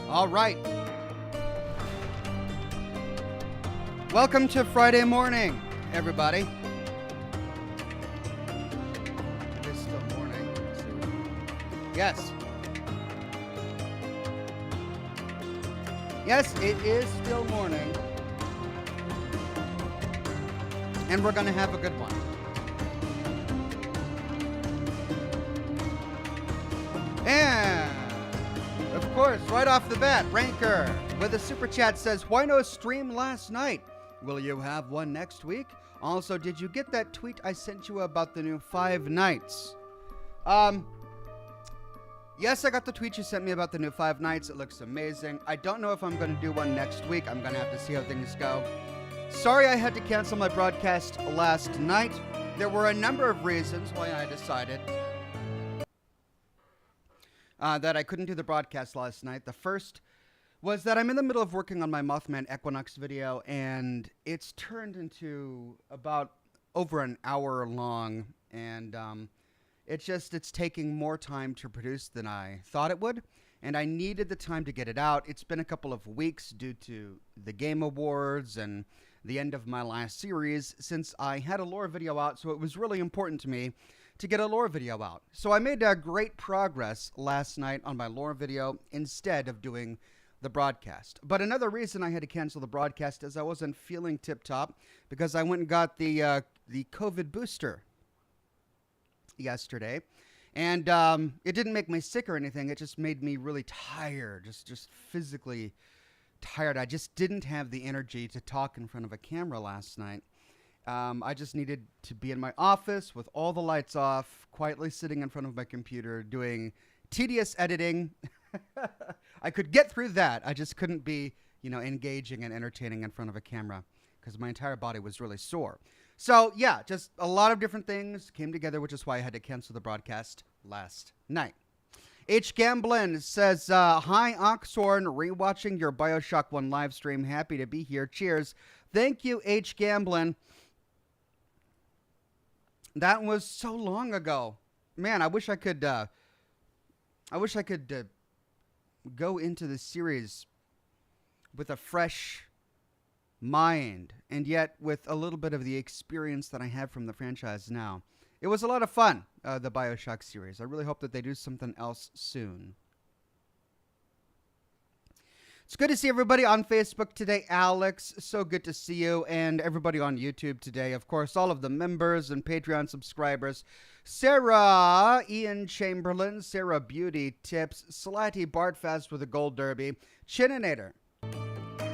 All right. Welcome to Friday morning, everybody. It is still morning. Yes. Yes, it is still morning. And we're going to have a good one. And, of course, right off the bat, Ranker with a super chat says, why no stream last night? Will you have one next week? Also, did you get that tweet I sent you about the new 5 Nights? Yes, I got the tweet you sent me about the new 5 Nights. It looks amazing. I don't know if I'm going to do one next week. I'm going to have to see how things go. Sorry I had to cancel my broadcast last night. There were a number of reasons why I decided that I couldn't do the broadcast last night. The first was that I'm in the middle of working on my Mothman Equinox video, and it's turned into about over an hour long, and it's taking more time to produce than I thought it would, and I needed the time to get it out. It's been a couple of weeks due to the Game Awards and the end of my last series since I had a lore video out, so it was really important to me to get a lore video out. So I made great progress last night on my lore video instead of doing the broadcast. But another reason I had to cancel the broadcast is I wasn't feeling tip-top because I went and got the COVID booster yesterday. And it didn't make me sick or anything. It just made me really tired, just physically tired. I just didn't have the energy to talk in front of a camera last night. I just needed to be in my office with all the lights off, quietly sitting in front of my computer, doing tedious editing. I could get through that. I just couldn't be, engaging and entertaining in front of a camera because my entire body was really sore. So, yeah, just a lot of different things came together, which is why I had to cancel the broadcast last night. H. Gamblin says, hi, Oxhorn, rewatching your Bioshock 1 live stream. Happy to be here. Cheers. Thank you, H. Gamblin. That was so long ago. Man, I wish I could go into the series with a fresh mind, and yet with a little bit of the experience that I have from the franchise now. It was a lot of fun, the Bioshock series. I really hope that they do something else soon. It's good to see everybody on Facebook today, Alex. So good to see you, and everybody on YouTube today. Of course, all of the members and Patreon subscribers. Sarah, Ian Chamberlain, Sarah Beauty Tips, Slatty Bartfast with a gold derby, Chininator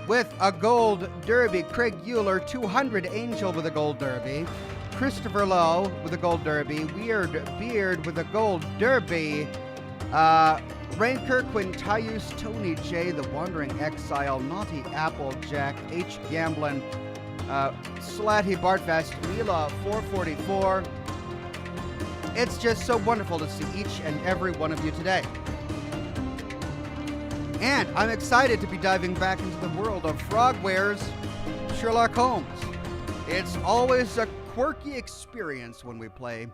with a gold derby, Craig Euler, 200 Angel with a gold derby, Christopher Lowe with a gold derby, Weird Beard with a gold derby, Ranker, Quintius, Tony J, The Wandering Exile, Naughty Applejack, H. Gamblin, Slatty Bartfast, Mila 444. It's just so wonderful to see each and every one of you today. And I'm excited to be diving back into the world of Frogware's Sherlock Holmes. It's always a quirky experience when we play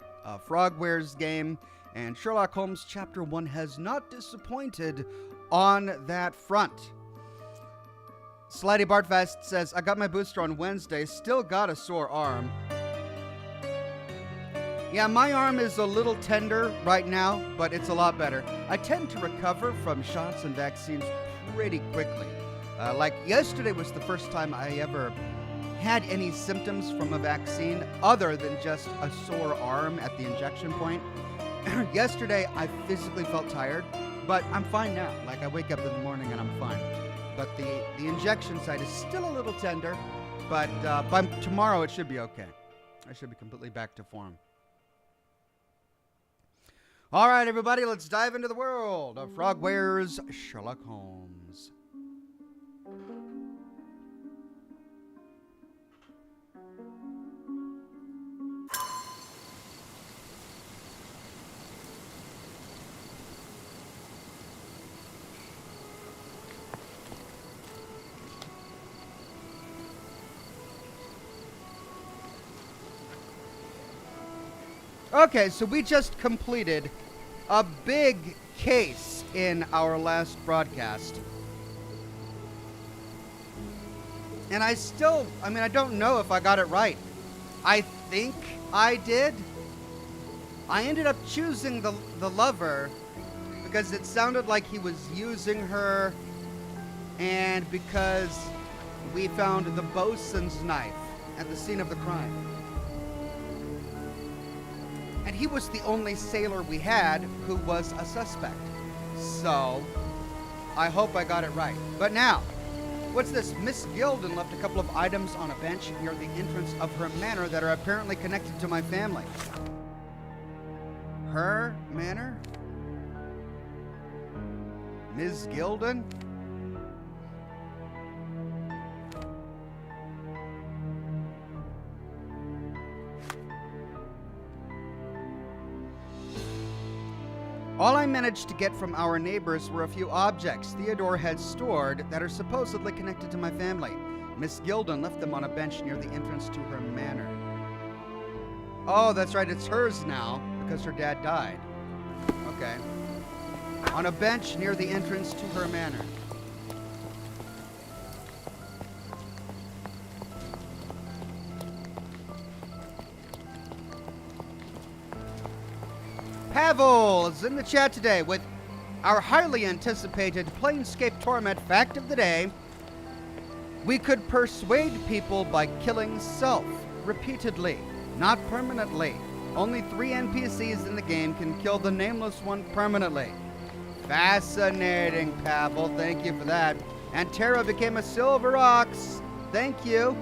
Frogware's game, and Sherlock Holmes Chapter 1 has not disappointed on that front. Slatty Bartfast says, I got my booster on Wednesday, still got a sore arm. Yeah, my arm is a little tender right now, but it's a lot better. I tend to recover from shots and vaccines pretty quickly. Like yesterday was the first time I ever had any symptoms from a vaccine other than just a sore arm at the injection point. Yesterday, I physically felt tired, but I'm fine now. Like, I wake up in the morning and I'm fine. But the injection site is still a little tender, but by tomorrow it should be okay. I should be completely back to form. All right, everybody, let's dive into the world of Frogware's Sherlock Holmes. Okay, so we just completed a big case in our last broadcast. And I don't know if I got it right. I think I did. I ended up choosing the lover because it sounded like he was using her, and because we found the bosun's knife at the scene of the crime. And he was the only sailor we had who was a suspect. So, I hope I got it right. But now, what's this? Miss Gilden left a couple of items on a bench near the entrance of her manor that are apparently connected to my family. Her manor? Ms. Gilden? All I managed to get from our neighbors were a few objects Theodore had stored that are supposedly connected to my family. Miss Gilden left them on a bench near the entrance to her manor. Oh, that's right, it's hers now, because her dad died. Okay. On a bench near the entrance to her manor. Pavel is in the chat today with our highly anticipated Planescape Torment fact of the day. We could persuade people by killing self repeatedly, not permanently. Only 3 NPCs in the game can kill the nameless one permanently. Fascinating, Pavel. Thank you for that. And Terra became a silver ox. Thank you.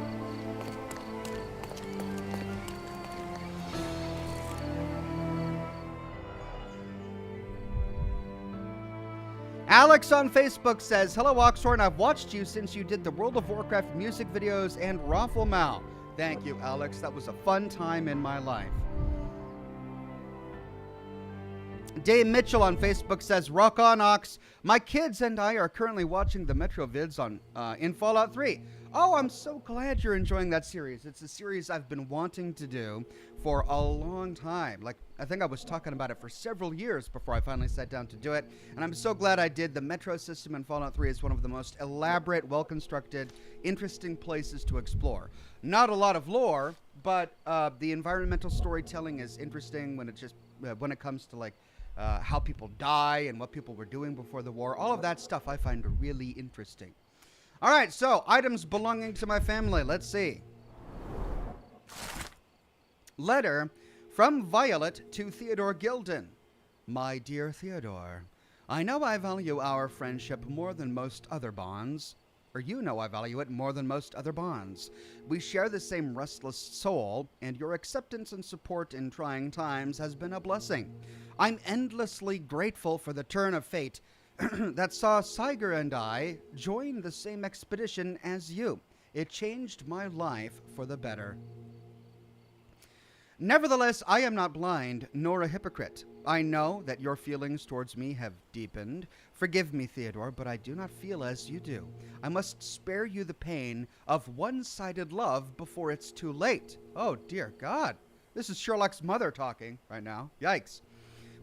Alex on Facebook says, hello, Oxhorn. I've watched you since you did the World of Warcraft music videos and Rafflemal. Thank you, Alex. That was a fun time in my life. Dave Mitchell on Facebook says, rock on, Ox. My kids and I are currently watching the Metro vids in Fallout 3. Oh, I'm so glad you're enjoying that series. It's a series I've been wanting to do for a long time. Like, I think I was talking about it for several years before I finally sat down to do it. And I'm so glad I did. The Metro system in Fallout 3 is one of the most elaborate, well-constructed, interesting places to explore. Not a lot of lore, but the environmental storytelling is interesting when it comes to, like, how people die and what people were doing before the war. All of that stuff I find really interesting. All right, so items belonging to my family. Let's see. Letter from Violet to Theodore Gilden. My dear Theodore, I know I value our friendship more than most other bonds. Or you know I value it more than most other bonds. We share the same restless soul, and your acceptance and support in trying times has been a blessing. I'm endlessly grateful for the turn of fate that saw Siger and I join the same expedition as you. It changed my life for the better. Nevertheless, I am not blind, nor a hypocrite. I know that your feelings towards me have deepened. Forgive me, Theodore, but I do not feel as you do. I must spare you the pain of one-sided love before it's too late. Oh, dear God. This is Sherlock's mother talking right now. Yikes.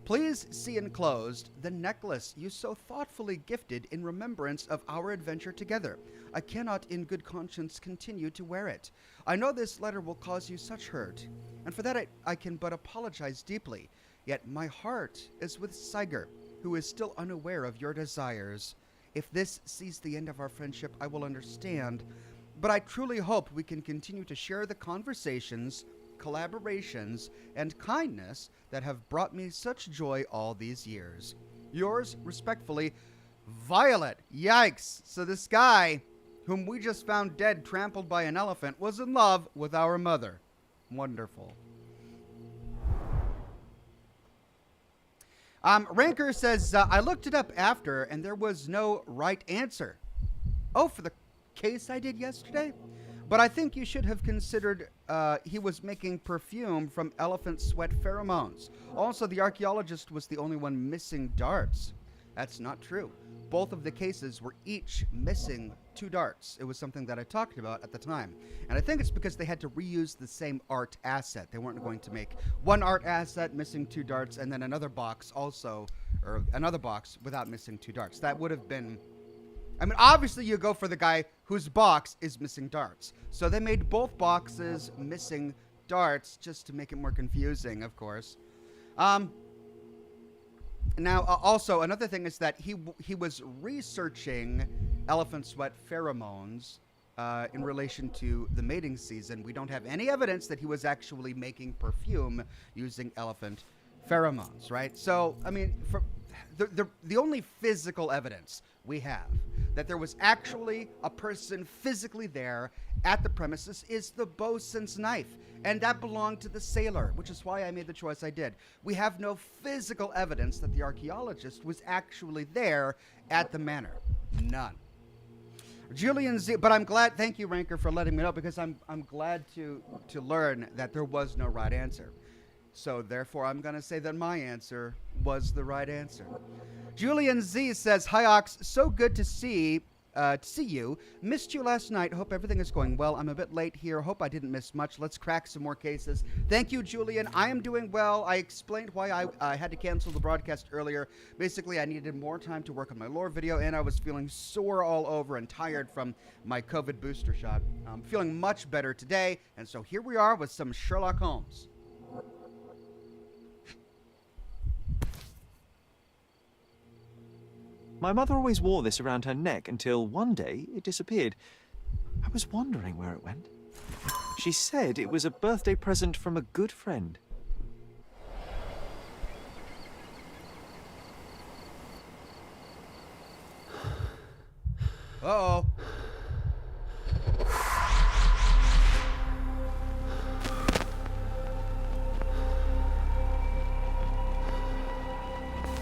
Please see enclosed the necklace you so thoughtfully gifted in remembrance of our adventure together. I cannot in good conscience continue to wear it. I know this letter will cause you such hurt, and for that I can but apologize deeply. Yet my heart is with Siger, who is still unaware of your desires. If this sees the end of our friendship, I will understand, but I truly hope we can continue to share the conversations, collaborations, and kindness that have brought me such joy all these years. Yours, respectfully, Violet. Yikes. So this guy, whom we just found dead trampled by an elephant, was in love with our mother. Wonderful. Ranker says, I looked it up after, and there was no right answer. Oh, for the case I did yesterday? But I think you should have considered he was making perfume from elephant sweat pheromones. Also, the archaeologist was the only one missing darts. That's not true. Both of the cases were each missing 2 darts. It was something that I talked about at the time. And I think it's because they had to reuse the same art asset. They weren't going to make one art asset missing 2 darts and then another box also, or another box without missing 2 darts. That would have been I mean, obviously you go for the guy whose box is missing darts. So they made both boxes missing darts just to make it more confusing, of course. Now, also, another thing is that he was researching elephant sweat pheromones in relation to the mating season. We don't have any evidence that he was actually making perfume using elephant pheromones, right? So, I mean, for the only physical evidence we have that there was actually a person physically there at the premises is the bosun's knife, and that belonged to the sailor, which is why I made the choice I did. We have no physical evidence that the archaeologist was actually there at the manor. None. Julian Z, but I'm glad, thank you, Ranker, for letting me know, because I'm glad to learn that there was no right answer. So therefore, I'm going to say that my answer was the right answer. Julian Z says, "Hi Ox, so good to see you. Missed you last night. Hope everything is going well. I'm a bit late here. Hope I didn't miss much. Let's crack some more cases." Thank you, Julian. I am doing well. I explained why I had to cancel the broadcast earlier. Basically, I needed more time to work on my lore video, and I was feeling sore all over and tired from my COVID booster shot. I'm feeling much better today, and so here we are with some Sherlock Holmes. My mother always wore this around her neck until one day it disappeared. I was wondering where it went. She said it was a birthday present from a good friend. Uh-oh.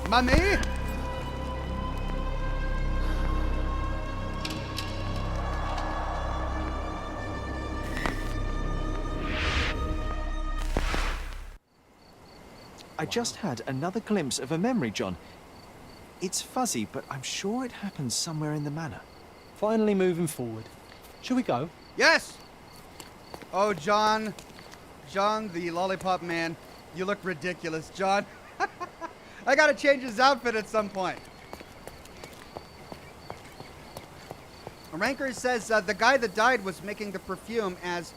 Mommy? I just had another glimpse of a memory, John. It's fuzzy, but I'm sure it happened somewhere in the manor. Finally moving forward. Shall we go? Yes! Oh, John, the lollipop man, you look ridiculous, John. I gotta change his outfit at some point. Ranker says the guy that died was making the perfume as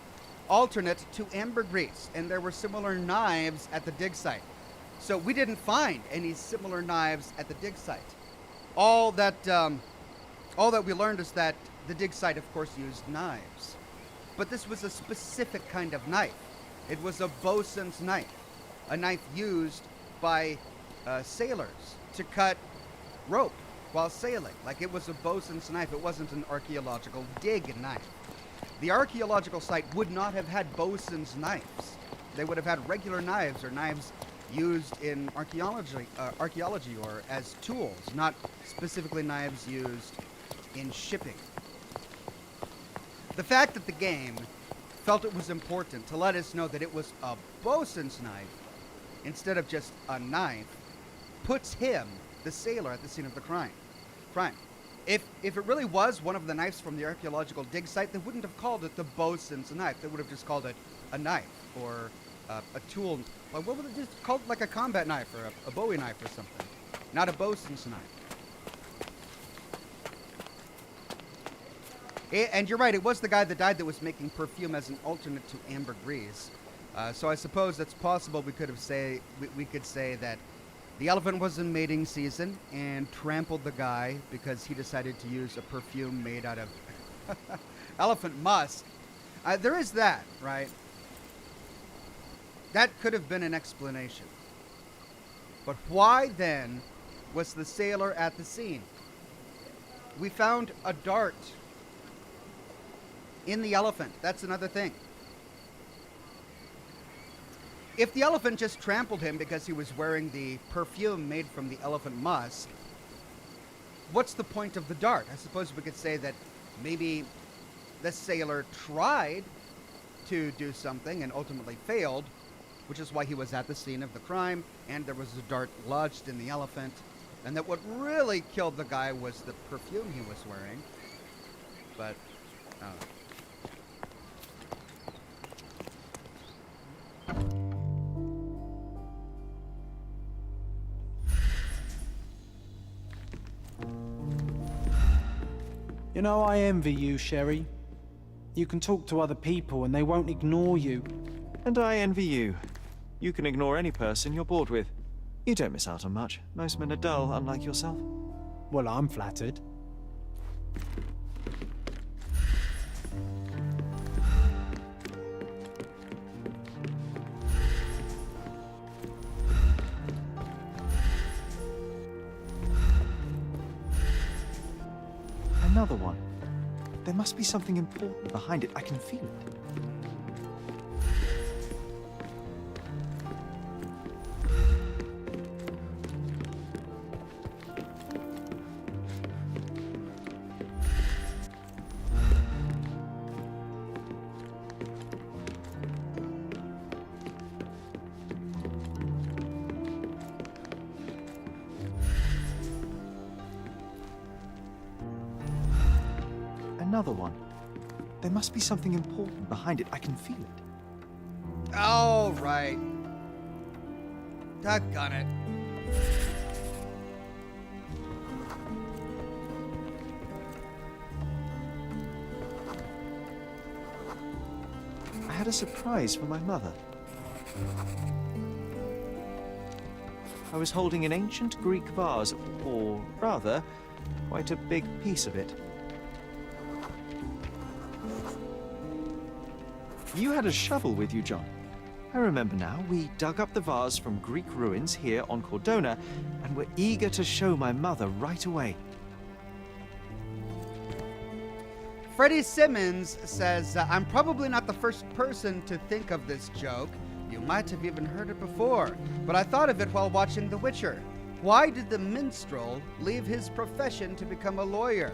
alternate to ambergris, and there were similar knives at the dig site. So we didn't find any similar knives at the dig site. All that we learned is that the dig site, of course, used knives. But this was a specific kind of knife. It was a bosun's knife, a knife used by sailors to cut rope while sailing. Like, it was a bosun's knife. It wasn't an archaeological dig knife. The archaeological site would not have had bosun's knives. They would have had regular knives or knives used in archaeology or as tools, not specifically knives used in shipping. The fact that the game felt it was important to let us know that it was a bosun's knife instead of just a knife puts him, the sailor, at the scene of the crime. If it really was one of the knives from the archaeological dig site, they wouldn't have called it the bosun's knife. They would have just called it a knife or a tool. Well, what would it just called? Like a combat knife or a Bowie knife or something. Not a bosun's knife. And you're right, it was the guy that died that was making perfume as an alternate to ambergris. So I suppose it's possible we could say that the elephant was in mating season and trampled the guy because he decided to use a perfume made out of elephant musk. There is that, right? That could have been an explanation. But why then was the sailor at the scene? We found a dart in the elephant. That's another thing. If the elephant just trampled him because he was wearing the perfume made from the elephant musk, what's the point of the dart? I suppose we could say that maybe the sailor tried to do something and ultimately failed, which is why he was at the scene of the crime, and there was a dart lodged in the elephant, and that what really killed the guy was the perfume he was wearing. But, You know, I envy you, Sherry. You can talk to other people and they won't ignore you. And I envy you. You can ignore any person you're bored with. You don't miss out on much. Most men are dull, unlike yourself. Well, I'm flattered. Another one. There must be something important behind it. I can feel it. Another one. There must be something important behind it. I can feel it. All right. Doggone it. I had a surprise for my mother. I was holding an ancient Greek vase, or rather, quite a big piece of it. You had a shovel with you, John. I remember now. We dug up the vase from Greek ruins here on Cordona and were eager to show my mother right away. Freddie Simmons says, I'm probably not the first person to think of this joke. You might have even heard it before, but I thought of it while watching The Witcher. Why did the minstrel leave his profession to become a lawyer?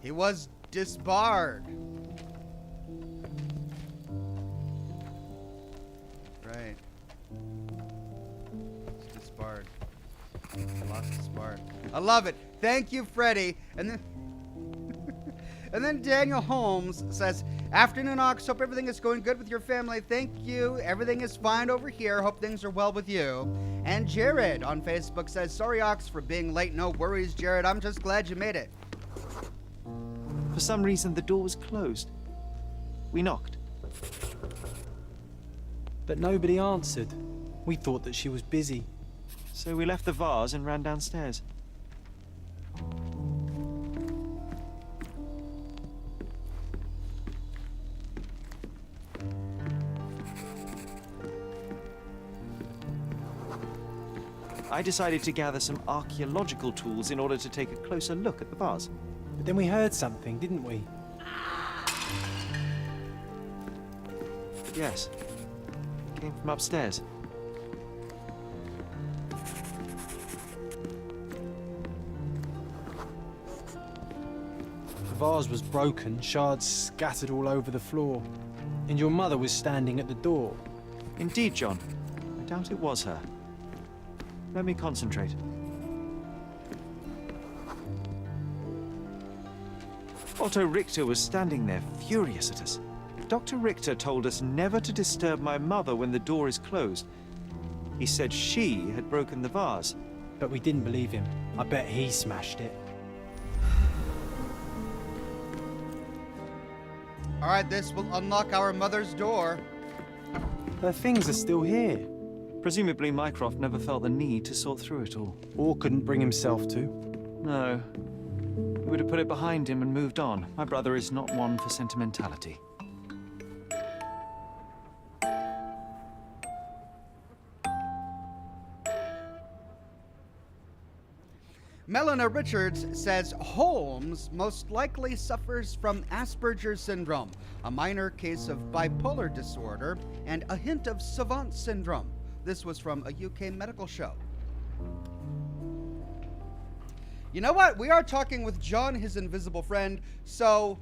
He was disbarred. Right. He's disbarred. He lost his barred. I love it. Thank you, Freddie. And then and then Daniel Holmes says, afternoon, Ox. Hope everything is going good with your family. Thank you. Everything is fine over here. Hope things are well with you. And Jared on Facebook says, sorry, Ox, for being late. No worries, Jared. I'm just glad you made it. For some reason, the door was closed. We knocked. But nobody answered. We thought that she was busy. So we left the vase and ran downstairs. I decided to gather some archaeological tools in order to take a closer look at the vase. But then we heard something, didn't we? Yes. It came from upstairs. The vase was broken, shards scattered all over the floor. And your mother was standing at the door. Indeed, John. I doubt it was her. Let me concentrate. Otto Richter was standing there, furious at us. Dr. Richter told us never to disturb my mother when the door is closed. He said she had broken the vase. But we didn't believe him. I bet he smashed it. All right, this will unlock our mother's door. Her things are still here. Presumably Mycroft never felt the need to sort through it all. Or couldn't bring himself to. No. He would have put it behind him and moved on. My brother is not one for sentimentality. Melina Richards says Holmes most likely suffers from Asperger's syndrome, a minor case of bipolar disorder, and a hint of savant syndrome. This was from a UK medical show. You know what? We are talking with John, his invisible friend, so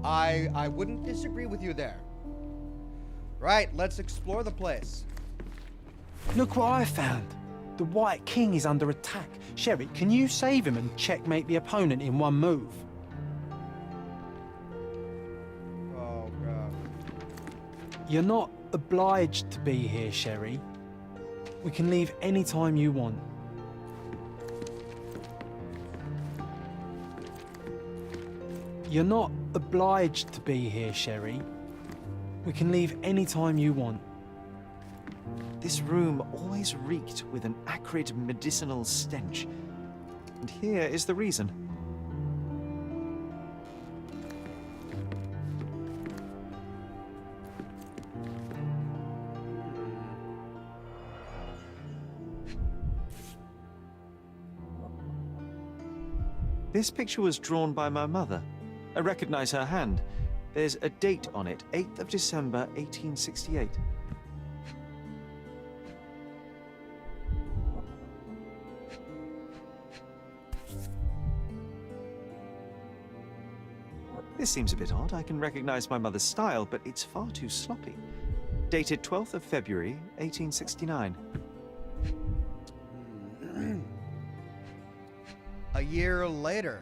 I wouldn't disagree with you there. Right, let's explore the place. Look what I found. The White King is under attack. Sherry, can you save him and checkmate the opponent in one move? Oh, God. You're not obliged to be here, Sherry. We can leave any time you want. You're not obliged to be here, Sherry. We can leave any time you want. This room always reeked with an acrid medicinal stench. And here is the reason. This picture was drawn by my mother. I recognize her hand. There's a date on it, 8th of December, 1868. This seems a bit odd. I can recognize my mother's style, but it's far too sloppy. Dated 12th of February, 1869. A year later.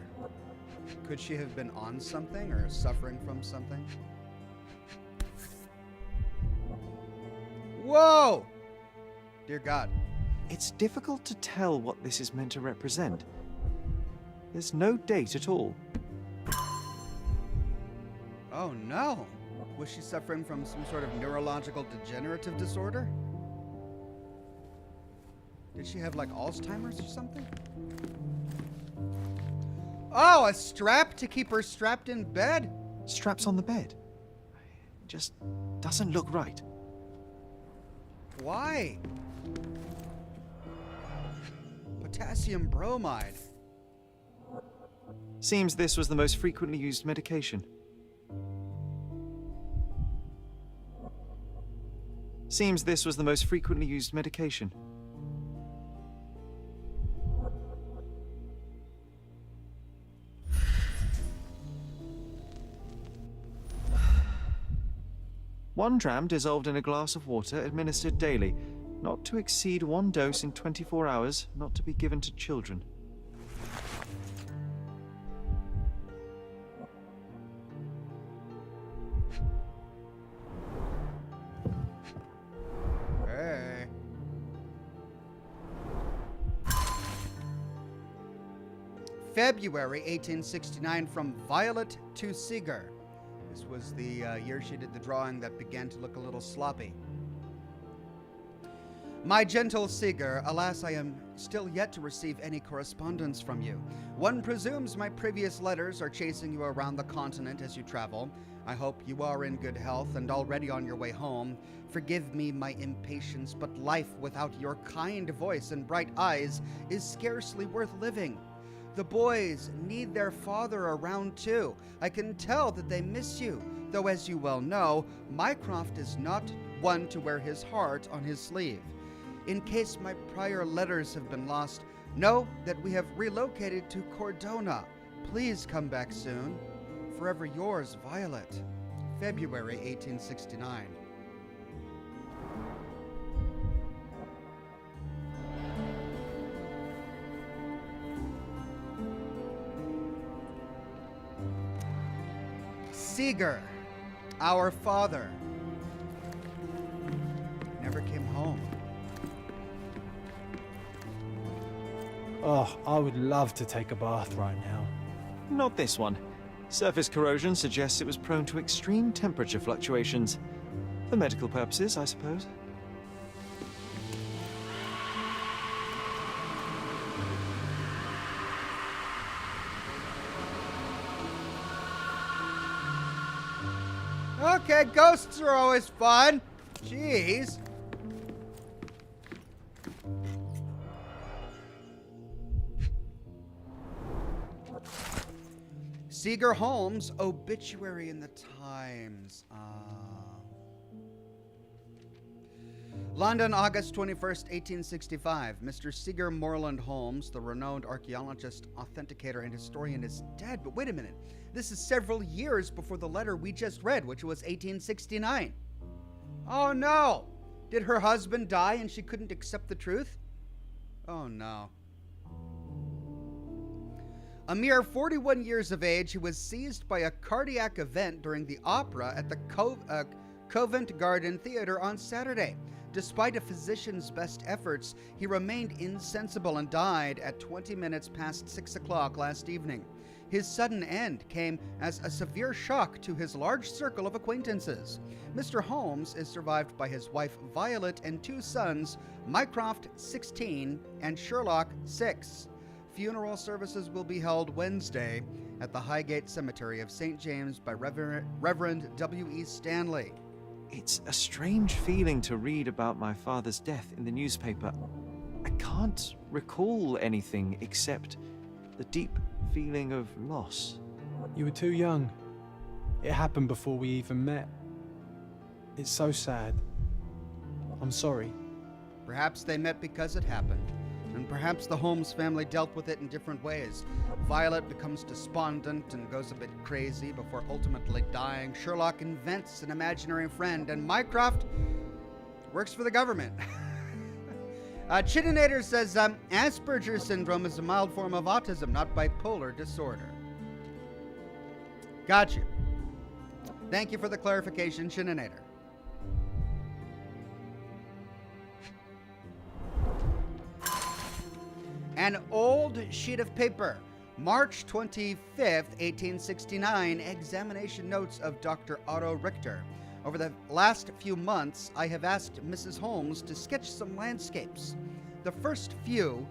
Could she have been on something or suffering from something? Whoa! Dear God. It's difficult to tell what this is meant to represent. There's no date at all. Oh no! Was she suffering from some sort of neurological degenerative disorder? Did she have like Alzheimer's or something? Oh, a strap to keep her strapped in bed? Straps on the bed. It just doesn't look right. Why? Potassium bromide. Seems this was the most frequently used medication. Seems this was the most frequently used medication. One dram dissolved in a glass of water, administered daily, not to exceed 1 dose in 24 hours, not to be given to children. Hey. February 1869 from Violet to Seeger. This was the year she did the drawing that began to look a little sloppy. My gentle Seeger, alas, I am still yet to receive any correspondence from you. One presumes my previous letters are chasing you around the continent as you travel. I hope you are in good health and already on your way home. Forgive me my impatience, but life without your kind voice and bright eyes is scarcely worth living. The boys need their father around too. I can tell that they miss you, though as you well know, Mycroft is not one to wear his heart on his sleeve. In case my prior letters have been lost, know that we have relocated to Cordona. Please come back soon. Forever yours, Violet. February 1869. Seeger, our father, never came home. Oh, I would love to take a bath right now. Not this one. Surface corrosion suggests it was prone to extreme temperature fluctuations. For medical purposes, I suppose. Okay, ghosts are always fun. Jeez. Seeger Holmes, obituary in the Times. London, August 21st, 1865. Mr. Seeger Moreland Holmes, the renowned archaeologist, authenticator, and historian, is dead. But wait a minute. This is several years before the letter we just read, which was 1869. Oh no! Did her husband die and she couldn't accept the truth? Oh no. A mere 41 years of age, he was seized by a cardiac event during the opera at the Covent Garden Theatre on Saturday. Despite a physician's best efforts, he remained insensible and died at 20 minutes past 6 o'clock last evening. His sudden end came as a severe shock to his large circle of acquaintances. Mr. Holmes is survived by his wife Violet and two sons, Mycroft, 16, and Sherlock, 6. Funeral services will be held Wednesday at the Highgate Cemetery of St. James by Reverend W.E. Stanley. It's a strange feeling to read about my father's death in the newspaper. I can't recall anything except the deep feeling of loss. You were too young. It happened before we even met. It's so sad. I'm sorry. Perhaps they met because it happened, and perhaps the Holmes family dealt with it in different ways. Violet becomes despondent and goes a bit crazy before ultimately dying. Sherlock invents an imaginary friend, and Mycroft works for the government. Chininator says Asperger's syndrome is a mild form of autism, not bipolar disorder. Gotcha. Thank you for the clarification, Chininator. An old sheet of paper. March 25th, 1869. Examination notes of Dr. Otto Richter. Over the last few months, I have asked Mrs. Holmes to sketch some landscapes. The first few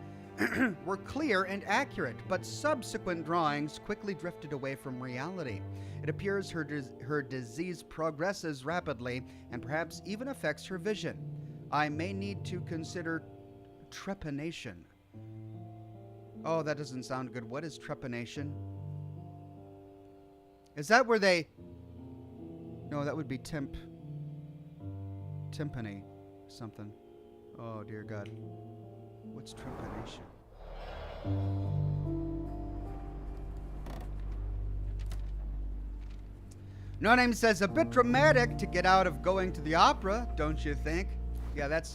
were clear and accurate, but subsequent drawings quickly drifted away from reality. It appears her disease progresses rapidly and perhaps even affects her vision. I may need to consider trepanation. Oh, that doesn't sound good. What is trepanation? Is that where they... No, that would be timpani something. Oh, dear God. What's trepanation? No Name says, a bit dramatic to get out of going to the opera, don't you think? Yeah, that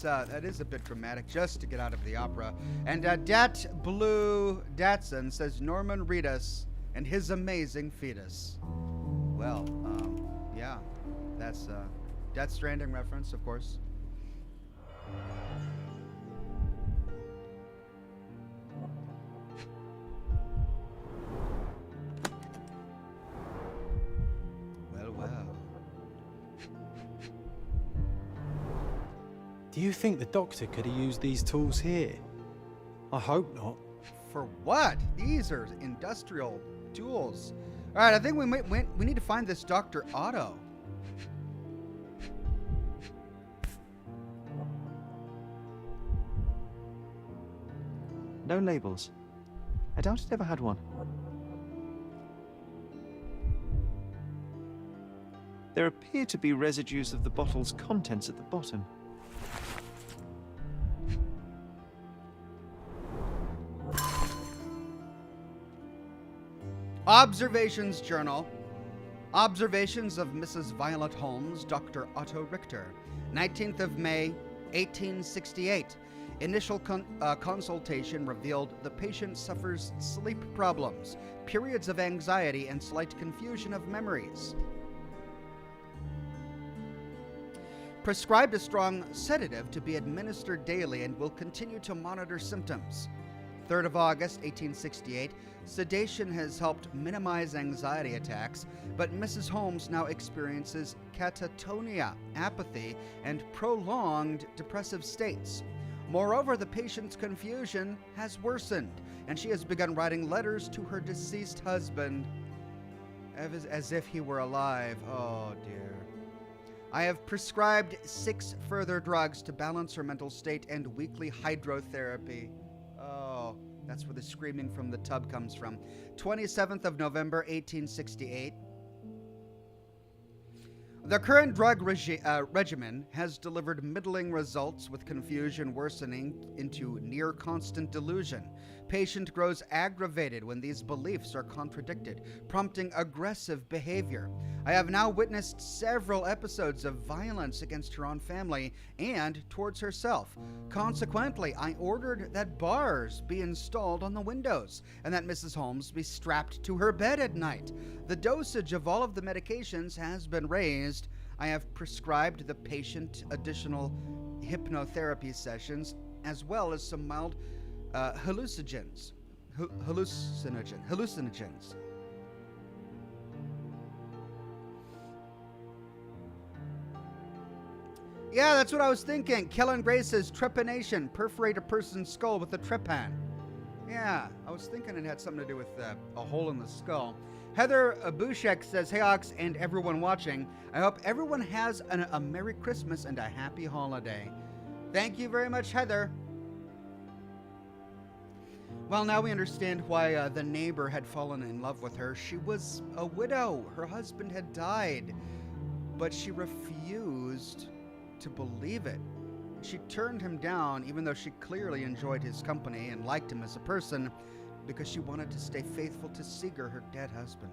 is a bit dramatic just to get out of the opera. And Dat Blue Datsun says, Norman Reedus and his amazing fetus. Well, yeah, that's Death Stranding reference, of course. Well. Do you think the doctor could have used these tools here? I hope not. For what? These are industrial tools. All right, I think we need to find this Dr. Otto. No labels. I doubt it ever had one. There appear to be residues of the bottle's contents at the bottom. Observations Journal. Observations of Mrs. Violet Holmes, Dr. Otto Richter. 19th of May, 1868. Initial consultation revealed the patient suffers sleep problems, periods of anxiety, and slight confusion of memories. Prescribed a strong sedative to be administered daily and will continue to monitor symptoms. 3rd of August, 1868. Sedation has helped minimize anxiety attacks, but Mrs. Holmes now experiences catatonia, apathy, and prolonged depressive states. Moreover, the patient's confusion has worsened, and she has begun writing letters to her deceased husband as if he were alive. Oh, dear. I have prescribed 6 further drugs to balance her mental state and weekly hydrotherapy. Oh, that's where the screaming from the tub comes from. 27th of November, 1868. The current drug regimen has delivered middling results, with confusion worsening into near constant delusion. Patient grows aggravated when these beliefs are contradicted, prompting aggressive behavior. I have now witnessed several episodes of violence against her own family and towards herself. Consequently, I ordered that bars be installed on the windows and that Mrs. Holmes be strapped to her bed at night. The dosage of all of the medications has been raised. I have prescribed the patient additional hypnotherapy sessions, as well as some mild hallucinogens. Yeah, that's what I was thinking. Kellen Gray says trepanation, perforate a person's skull with a trepan. Yeah, I was thinking it had something to do with a hole in the skull. Heather Abushek says, hey Ox and everyone watching, I hope everyone has a Merry Christmas and a Happy Holiday. Thank you very much, Heather. Well, now we understand why the neighbor had fallen in love with her. She was a widow. Her husband had died, but she refused to believe it. She turned him down, even though she clearly enjoyed his company and liked him as a person, because she wanted to stay faithful to Seeger, her dead husband.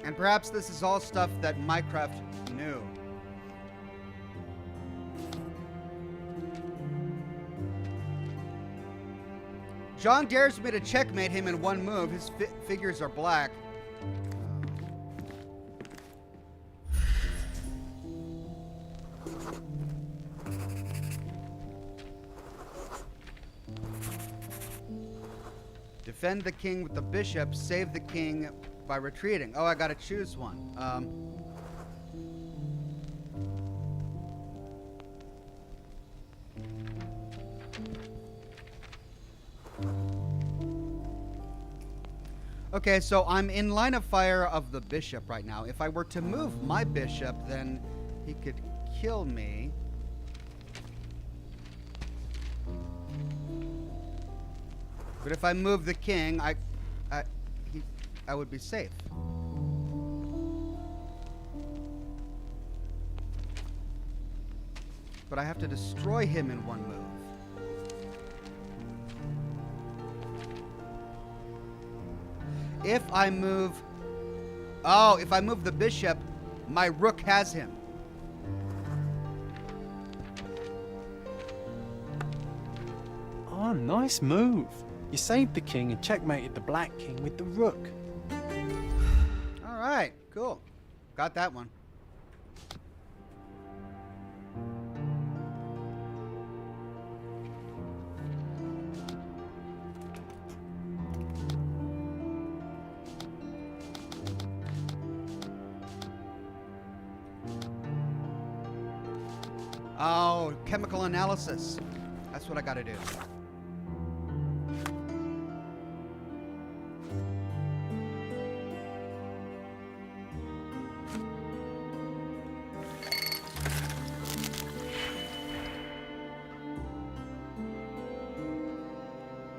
And perhaps this is all stuff that Minecraft knew. John dares me to checkmate him in one move. His figures are black. Defend the king with the bishop. Save the king by retreating. Oh, I gotta choose one. Okay, so I'm in line of fire of the bishop right now. If I were to move my bishop, then he could kill me. But if I move the king, I would be safe. But I have to destroy him in one move. If I move... Oh, if I move the bishop, my rook has him. Oh, nice move. You saved the king and checkmated the black king with the rook. All right, cool. Got that one. Oh, chemical analysis. That's what I gotta do.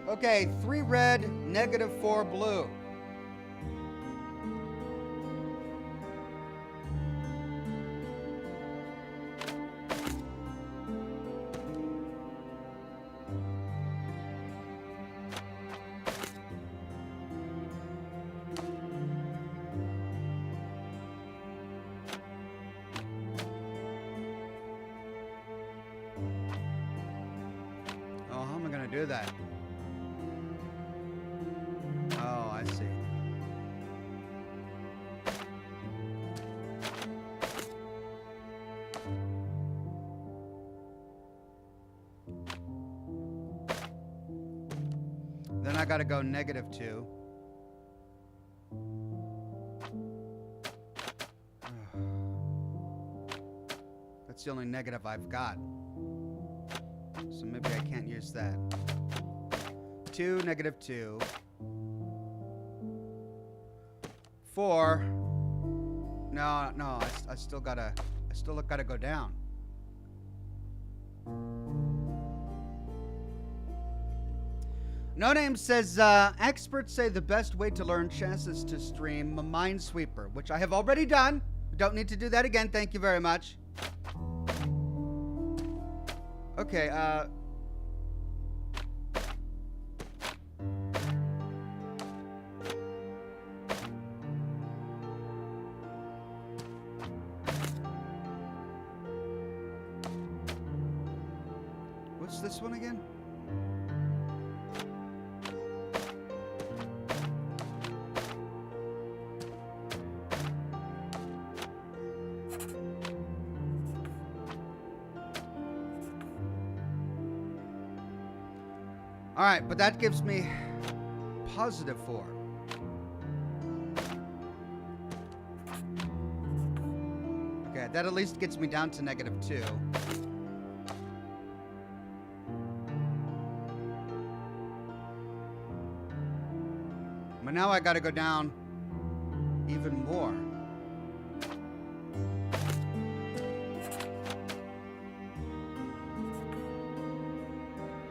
Okay, 3 red, -4 blue. Oh, how am I gonna do that? Oh, I see. Then I gotta go -2. That's the only negative I've got. So maybe I can't use that. 2, -2. 4. No, I still gotta go down. No Name says, experts say the best way to learn chess is to stream Minesweeper, which I have already done. Don't need to do that again. Thank you very much. Okay, this one again? All right, but that gives me positive 4. Okay, that at least gets me down to -2. But now I gotta go down even more.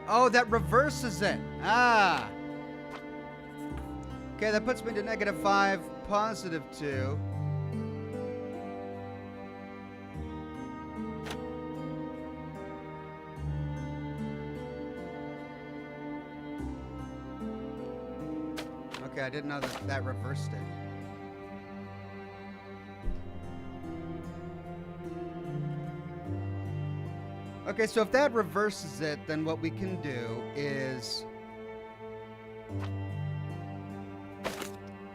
Oh, that reverses it. Ah. Okay, that puts me to -5, +2. Okay, I didn't know that that reversed it. Okay, so if that reverses it, then what we can do is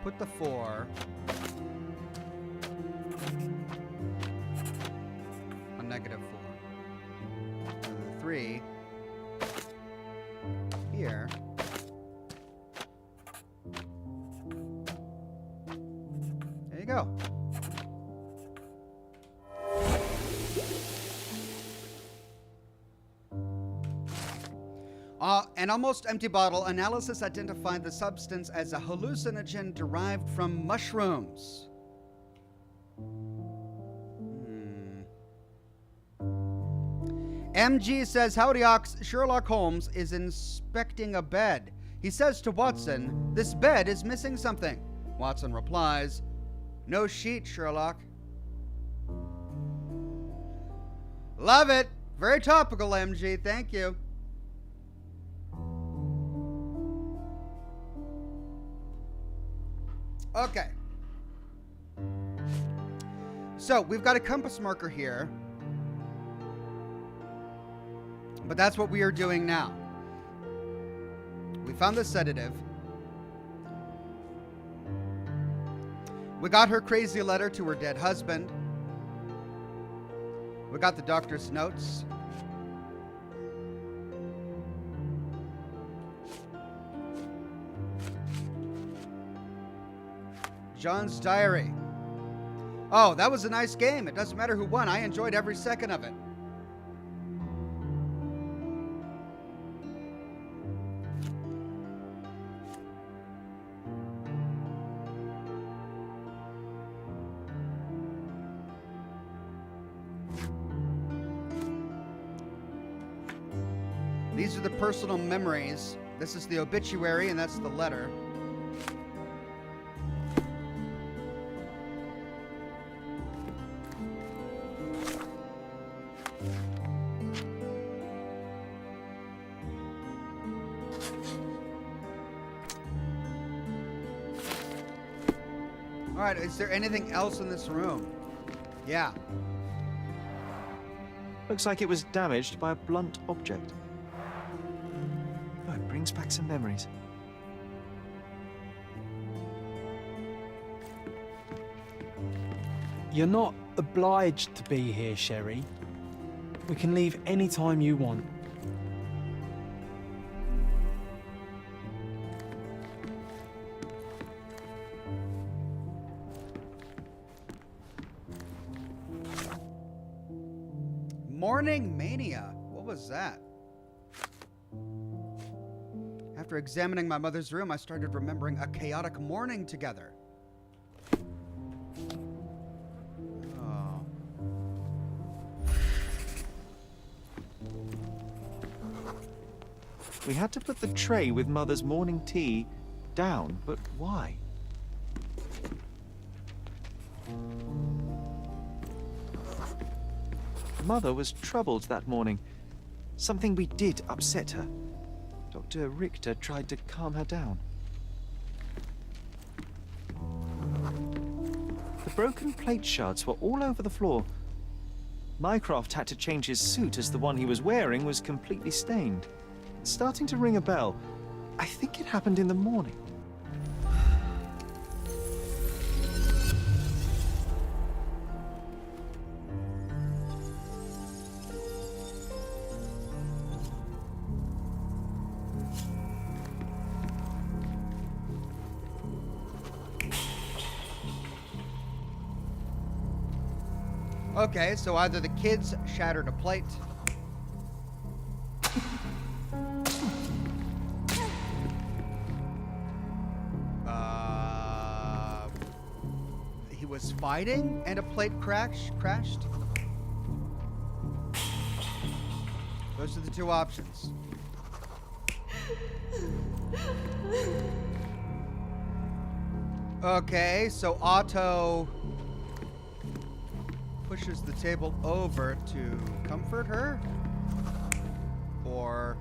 put the 4 on -4. And the 3 here. There you go. An almost empty bottle. Analysis identified the substance as a hallucinogen derived from mushrooms. MG says, howdy Ox, Sherlock Holmes is inspecting a bed. He says to Watson, this bed is missing something. Watson replies, no sheet, Sherlock. Love it. Very topical, MG. Thank you. Okay. So, we've got a compass marker here. But that's what we are doing now. We found the sedative. We got her crazy letter to her dead husband. We got the doctor's notes. John's diary. Oh, that was a nice game. It doesn't matter who won. I enjoyed every second of it. These are the personal memories. This is the obituary, and that's the letter. All right, is there anything else in this room? Yeah. Looks like it was damaged by a blunt object. Oh, it brings back some memories. You're not obliged to be here, Sherry. We can leave any time you want. Morning mania. What was that? After examining my mother's room, I started remembering a chaotic morning together. Oh. We had to put the tray with Mother's morning tea down, but why? Mother was troubled that morning. Something we did upset her. Dr. Richter tried to calm her down. The broken plate shards were all over the floor. Mycroft had to change his suit as the one he was wearing was completely stained. It's starting to ring a bell. I think it happened in the morning. Okay, so either the kids shattered a plate. He was fighting and a plate crashed. Those are the two options. Okay, so Otto pushes the table over to comfort her? Or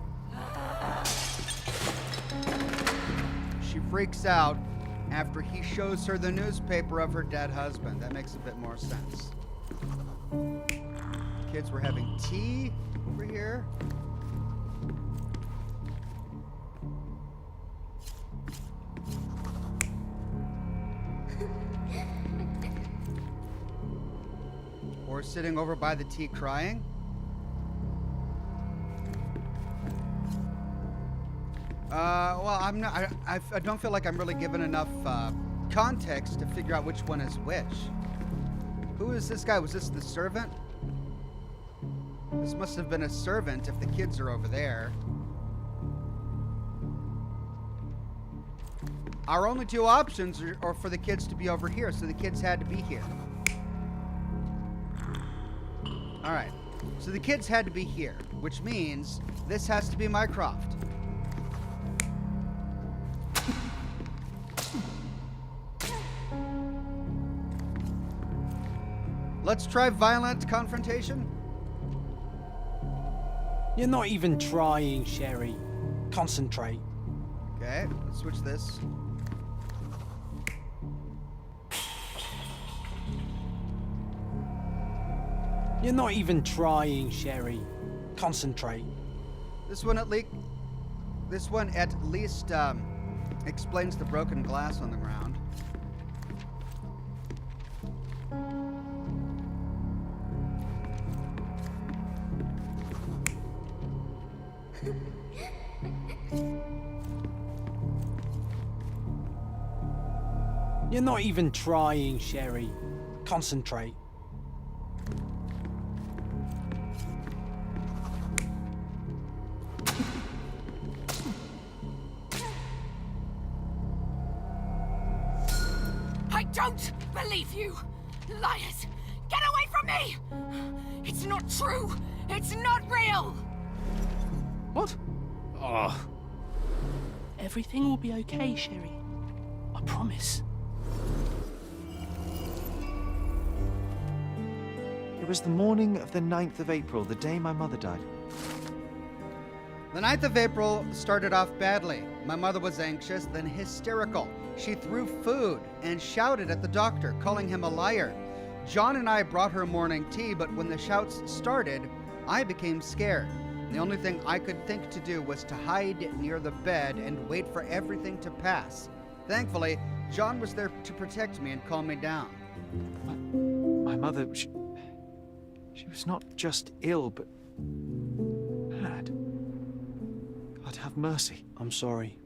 she freaks out after he shows her the newspaper of her dead husband. That makes a bit more sense. Kids were having tea over here. Or sitting over by the tea crying. Well, I'm not. I don't feel like I'm really given enough context to figure out which one is which. Who is this guy? Was this the servant? This must have been a servant if the kids are over there. Our only two options are for the kids to be over here, so the kids had to be here. All right, so the kids had to be here, which means this has to be Mycroft. Let's try violent confrontation. You're not even trying, Sherry. Concentrate. Okay, let's switch this. You're not even trying, Sherry. Concentrate. This one at least explains the broken glass on the ground. You're not even trying, Sherry. Concentrate. I don't believe you! Liars! Get away from me! It's not true! It's not real! What? Oh. Everything will be okay, Sherry. I promise. It was the morning of the 9th of April, the day my mother died. The 9th of April started off badly. My mother was anxious, then hysterical. She threw food and shouted at the doctor, calling him a liar. John and I brought her morning tea, but when the shouts started, I became scared. The only thing I could think to do was to hide near the bed and wait for everything to pass. Thankfully, John was there to protect me and calm me down. My mother, she was not just ill, but mad. God have mercy. I'm sorry.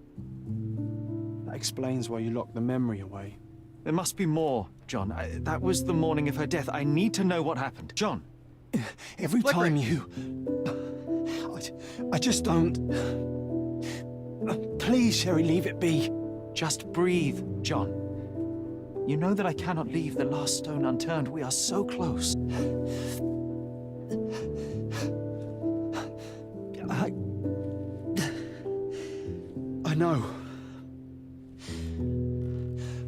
That explains why you locked the memory away. There must be more, John. That was the morning of her death. I need to know what happened. John. Every time you... I just don't... Please, Sherry, leave it be. Just breathe, John. You know that I cannot leave the last stone unturned. We are so close. I know.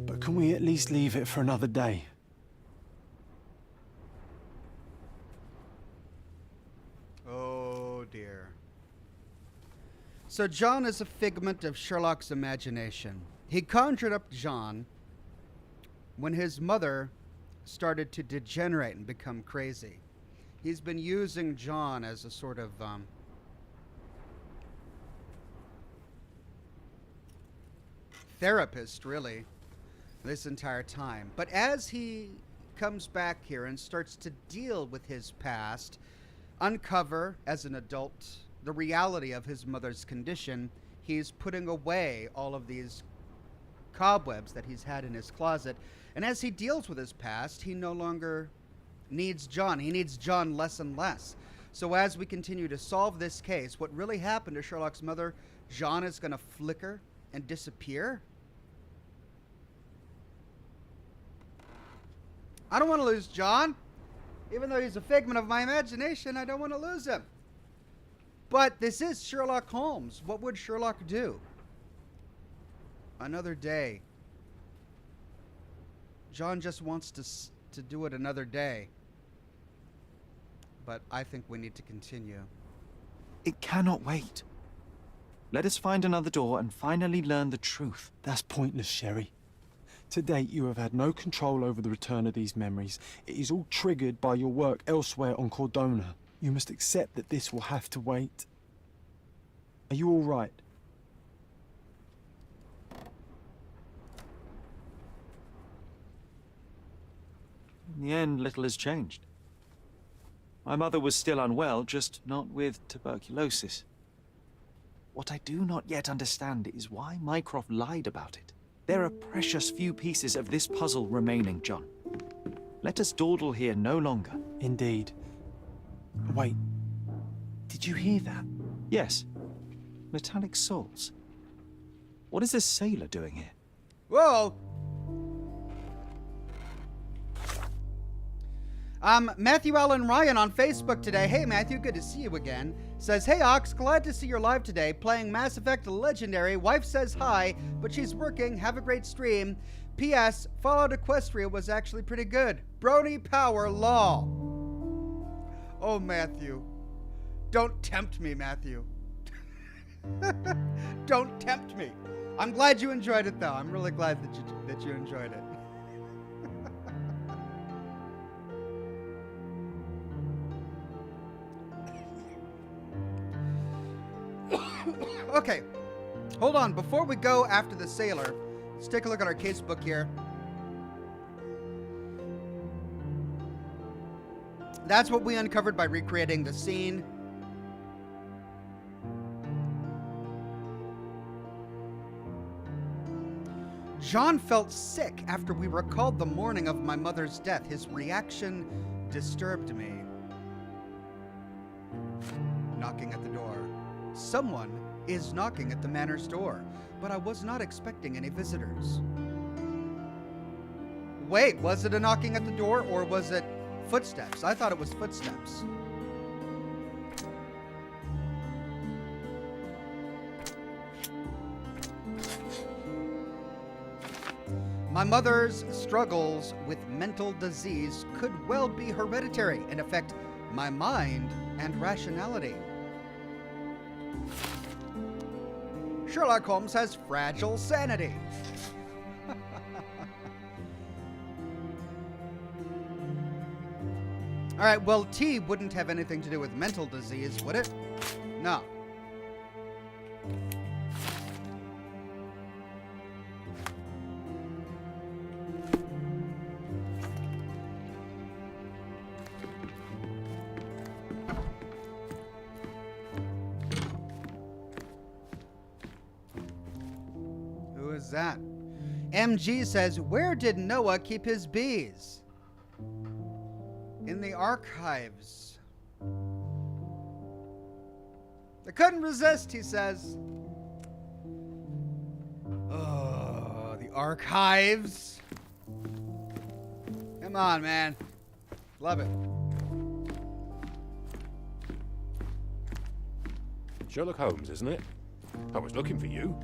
But can we at least leave it for another day? Oh dear. So John is a figment of Sherlock's imagination. He conjured up John when his mother started to degenerate and become crazy. He's been using John as a sort of therapist, really, this entire time. But as he comes back here and starts to deal with his past, uncover, as an adult, the reality of his mother's condition, he's putting away all of these cobwebs that he's had in his closet. And as he deals with his past, he no longer needs John. He needs John less and less. So as we continue to solve this case, what really happened to Sherlock's mother, John is going to flicker and disappear? I don't want to lose John. Even though he's a figment of my imagination, I don't want to lose him. But this is Sherlock Holmes. What would Sherlock do? Another day. John just wants to do it another day. But I think we need to continue. It cannot wait. Let us find another door and finally learn the truth. That's pointless, Sherry. To date, you have had no control over the return of these memories. It is all triggered by your work elsewhere on Cordona. You must accept that this will have to wait. Are you all right? In the end, little has changed. My mother was still unwell, just not with tuberculosis. What I do not yet understand is why Mycroft lied about it. There are precious few pieces of this puzzle remaining, John. Let us dawdle here no longer. Indeed. Wait. Did you hear that? Yes. Metallic souls. What is this sailor doing here? Whoa! Matthew Allen Ryan on Facebook today. Hey, Matthew, good to see you again. Says, hey, Ox, glad to see you're live today, playing Mass Effect Legendary. Wife says hi, but she's working. Have a great stream. P.S. Fallout Equestria was actually pretty good. Brony Power Law. Oh, Matthew. Don't tempt me, Matthew. Don't tempt me. I'm glad you enjoyed it, though. I'm really glad that you enjoyed it. Okay, hold on. Before we go after the sailor, let's take a look at our casebook here. That's what we uncovered by recreating the scene. John felt sick after we recalled the morning of my mother's death. His reaction disturbed me. Knocking at the door. Someone is knocking at the manor's door, but I was not expecting any visitors. Wait, was it a knocking at the door or was it footsteps? I thought it was footsteps. My mother's struggles with mental disease could well be hereditary and affect my mind and rationality. Sherlock Holmes has fragile sanity. All right, well, tea wouldn't have anything to do with mental disease, would it? No. That? MG says, where did Noah keep his bees? In the archives. I couldn't resist, he says. Oh, the archives. Come on, man. Love it. Sherlock Holmes, isn't it? I was looking for you.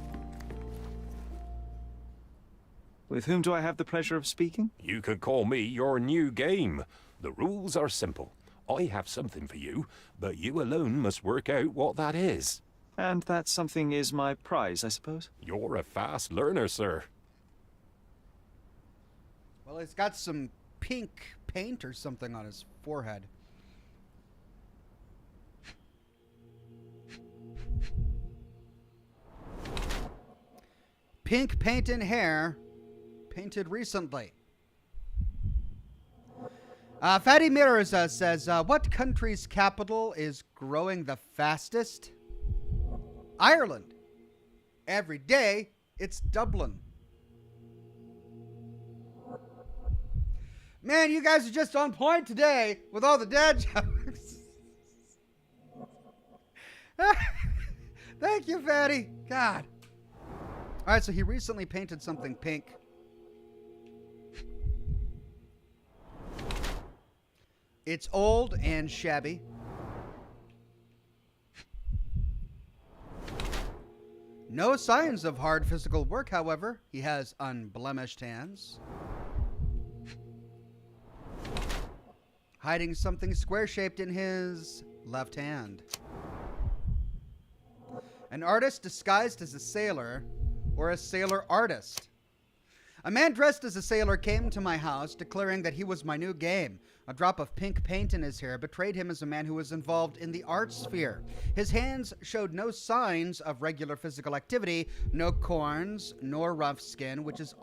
With whom do I have the pleasure of speaking? You could call me your new game. The rules are simple. I have something for you, but you alone must work out what that is. And that something is my prize, I suppose? You're a fast learner, sir. Well, he's got some pink paint or something on his forehead. pink paint in hair, painted recently. Fatty Mirrors says, what country's capital is growing the fastest? Ireland. Every day, it's Dublin. Man, you guys are just on point today with all the dad jokes. Thank you, Fatty. God. All right, so he recently painted something pink. It's old and shabby. No signs of hard physical work, however. He has unblemished hands. Hiding something square-shaped in his left hand. An artist disguised as a sailor, or a sailor artist. A man dressed as a sailor came to my house, declaring that he was my new game. A drop of pink paint in his hair betrayed him as a man who was involved in the art sphere. His hands showed no signs of regular physical activity, no corns, nor rough skin, which is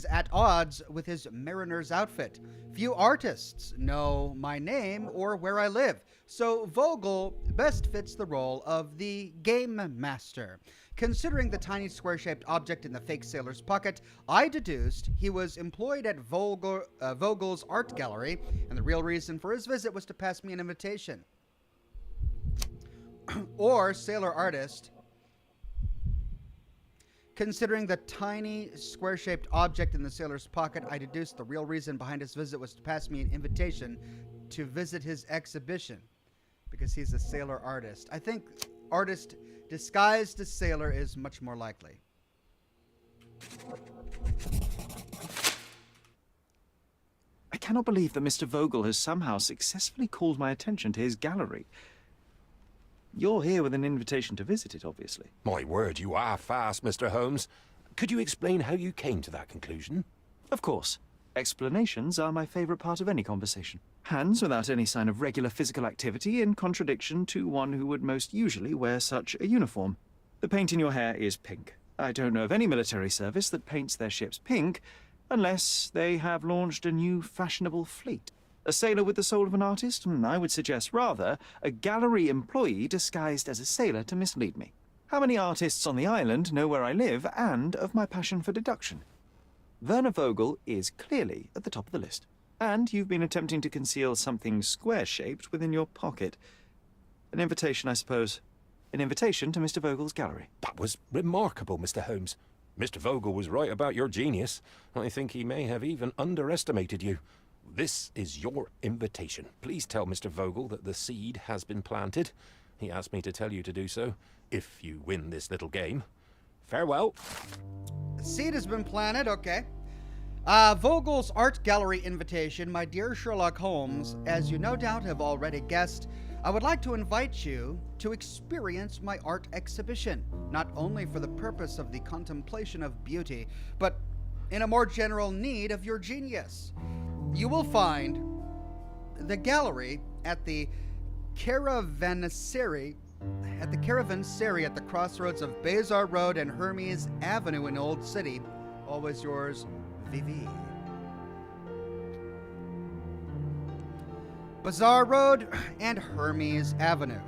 at odds with his mariner's outfit. Few artists know my name or where I live, so Vogel best fits the role of the game master. Considering the tiny square-shaped object in the fake sailor's pocket, I deduced he was employed at Vogel's art gallery, and the real reason for his visit was to pass me an invitation. Or sailor artist. Considering the tiny square-shaped object in the sailor's pocket, I deduced the real reason behind his visit was to pass me an invitation to visit his exhibition, because he's a sailor artist. I think artist disguised as sailor is much more likely. I cannot believe that Mr. Vogel has somehow successfully called my attention to his gallery. You're here with an invitation to visit it, obviously. My word, you are fast, Mr. Holmes. Could you explain how you came to that conclusion? Of course. Explanations are my favorite part of any conversation. Hands without any sign of regular physical activity, in contradiction to one who would most usually wear such a uniform. The paint in your hair is pink. I don't know of any military service that paints their ships pink, unless they have launched a new fashionable fleet. A sailor with the soul of an artist? I would suggest rather a gallery employee disguised as a sailor to mislead me. How many artists on the island know where I live and of my passion for deduction? Werner Vogel is clearly at the top of the list. And you've been attempting to conceal something square-shaped within your pocket. An invitation, I suppose. An invitation to Mr. Vogel's gallery. That was remarkable, Mr. Holmes. Mr. Vogel was right about your genius. I think he may have even underestimated you. This is your invitation. Please tell Mr. Vogel that the seed has been planted. He asked me to tell you to do so, if you win this little game. Farewell. The seed has been planted, okay. Vogel's art gallery invitation. My dear Sherlock Holmes, as you no doubt have already guessed, I would like to invite you to experience my art exhibition, not only for the purpose of the contemplation of beauty, but in a more general need of your genius. You will find the gallery at the Caravansary at the crossroads of Bazar Road and Hermes Avenue in Old City. Always yours, Vivi. Bazar Road and Hermes Avenue.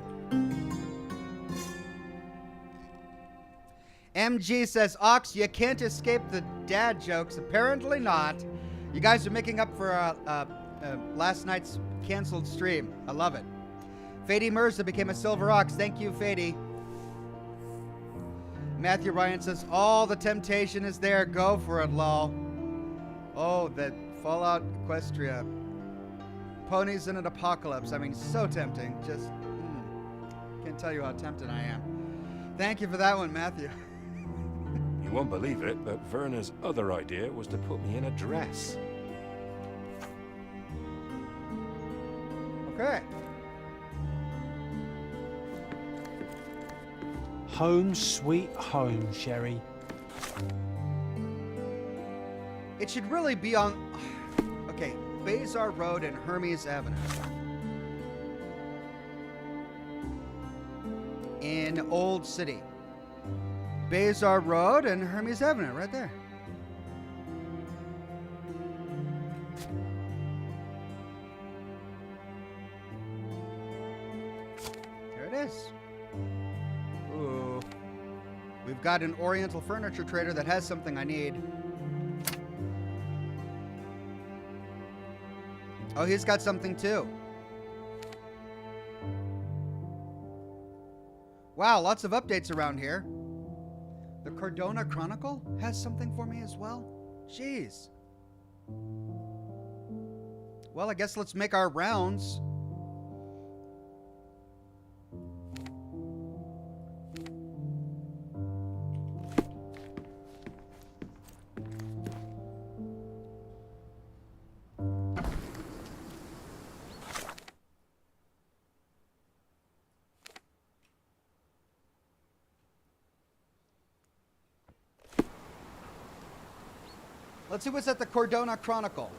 MG says, Ox, you can't escape the dad jokes. Apparently not. You guys are making up for last night's canceled stream. I love it. Fady Mirza became a silver ox. Thank you, Fady. Matthew Ryan says, all the temptation is there. Go for it, lol. Oh, that Fallout Equestria. Ponies in an apocalypse. I mean, so tempting. Just can't tell you how tempted I am. Thank you for that one, Matthew. You won't believe it, but Werner's other idea was to put me in a dress. Okay. Home sweet home, Sherry. It should really be on... Okay, Bazar Road and Hermes Avenue. In Old City. Bazar Road and Hermes Avenue, right there. There it is. Ooh. We've got an Oriental furniture trader that has something I need. Oh, he's got something too. Wow, lots of updates around here. The Cordona Chronicle has something for me as well. Jeez. Well, I guess let's make our rounds. Let's see what's at the Cordona Chronicle.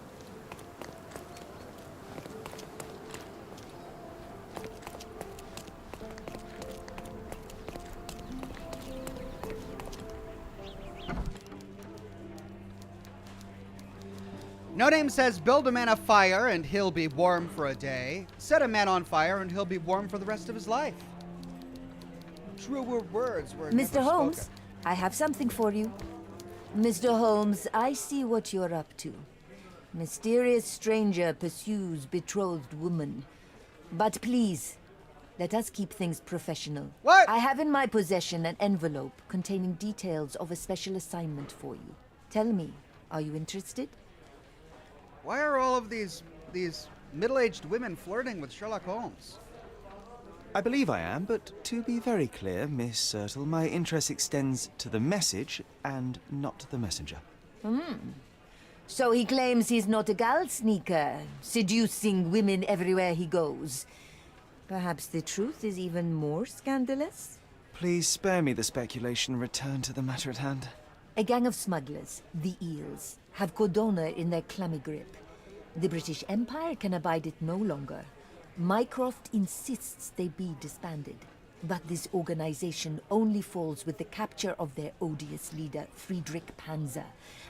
No Name says, build a man a fire and he'll be warm for a day. Set a man on fire and he'll be warm for the rest of his life. Truer words were never Mr. Holmes, spoken. I have something for you. Mr. Holmes, I see what you're up to. Mysterious stranger pursues betrothed woman. But please, let us keep things professional. What? I have in my possession an envelope containing details of a special assignment for you. Tell me, are you interested? Why are all of these middle-aged women flirting with Sherlock Holmes? I believe I am, but to be very clear, Miss Sertle, my interest extends to the message and not the messenger. So he claims he's not a gal sneaker, seducing women everywhere he goes. Perhaps the truth is even more scandalous? Please spare me the speculation. Return to the matter at hand. A gang of smugglers, the Eels, have Cordona in their clammy grip. The British Empire can abide it no longer. Mycroft insists they be disbanded. But this organization only falls with the capture of their odious leader, Friedrich Panzer.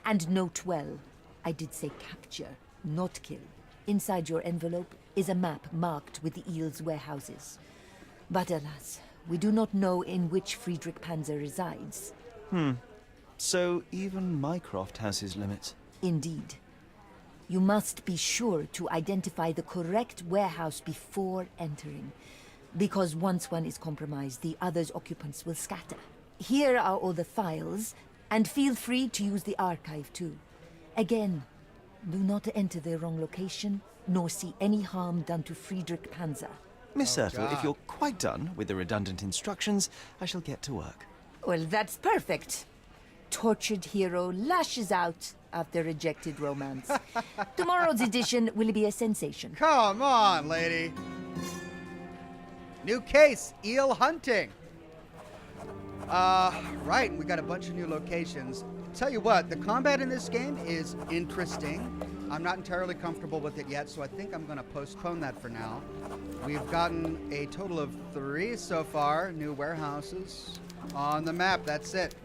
And note well, I did say capture, not kill. Inside your envelope is a map marked with the Eels' warehouses. But alas, we do not know in which Friedrich Panzer resides. So even Mycroft has his limits. Indeed. You must be sure to identify the correct warehouse before entering. Because once one is compromised, the other's occupants will scatter. Here are all the files, and feel free to use the archive too. Again, do not enter the wrong location, nor see any harm done to Friedrich Panzer. Miss Sertle, God. if you're quite done with the redundant instructions, I shall get to work. Well, that's perfect. Tortured hero lashes out after rejected romance. Tomorrow's edition will be a sensation. Come on, lady. New case, eel hunting. Right, we got a bunch of new locations. Tell you what, the combat in this game is interesting. I'm not entirely comfortable with it yet, so I think I'm going to postpone that for now. We've gotten a total of 3 so far, new warehouses on the map. That's it.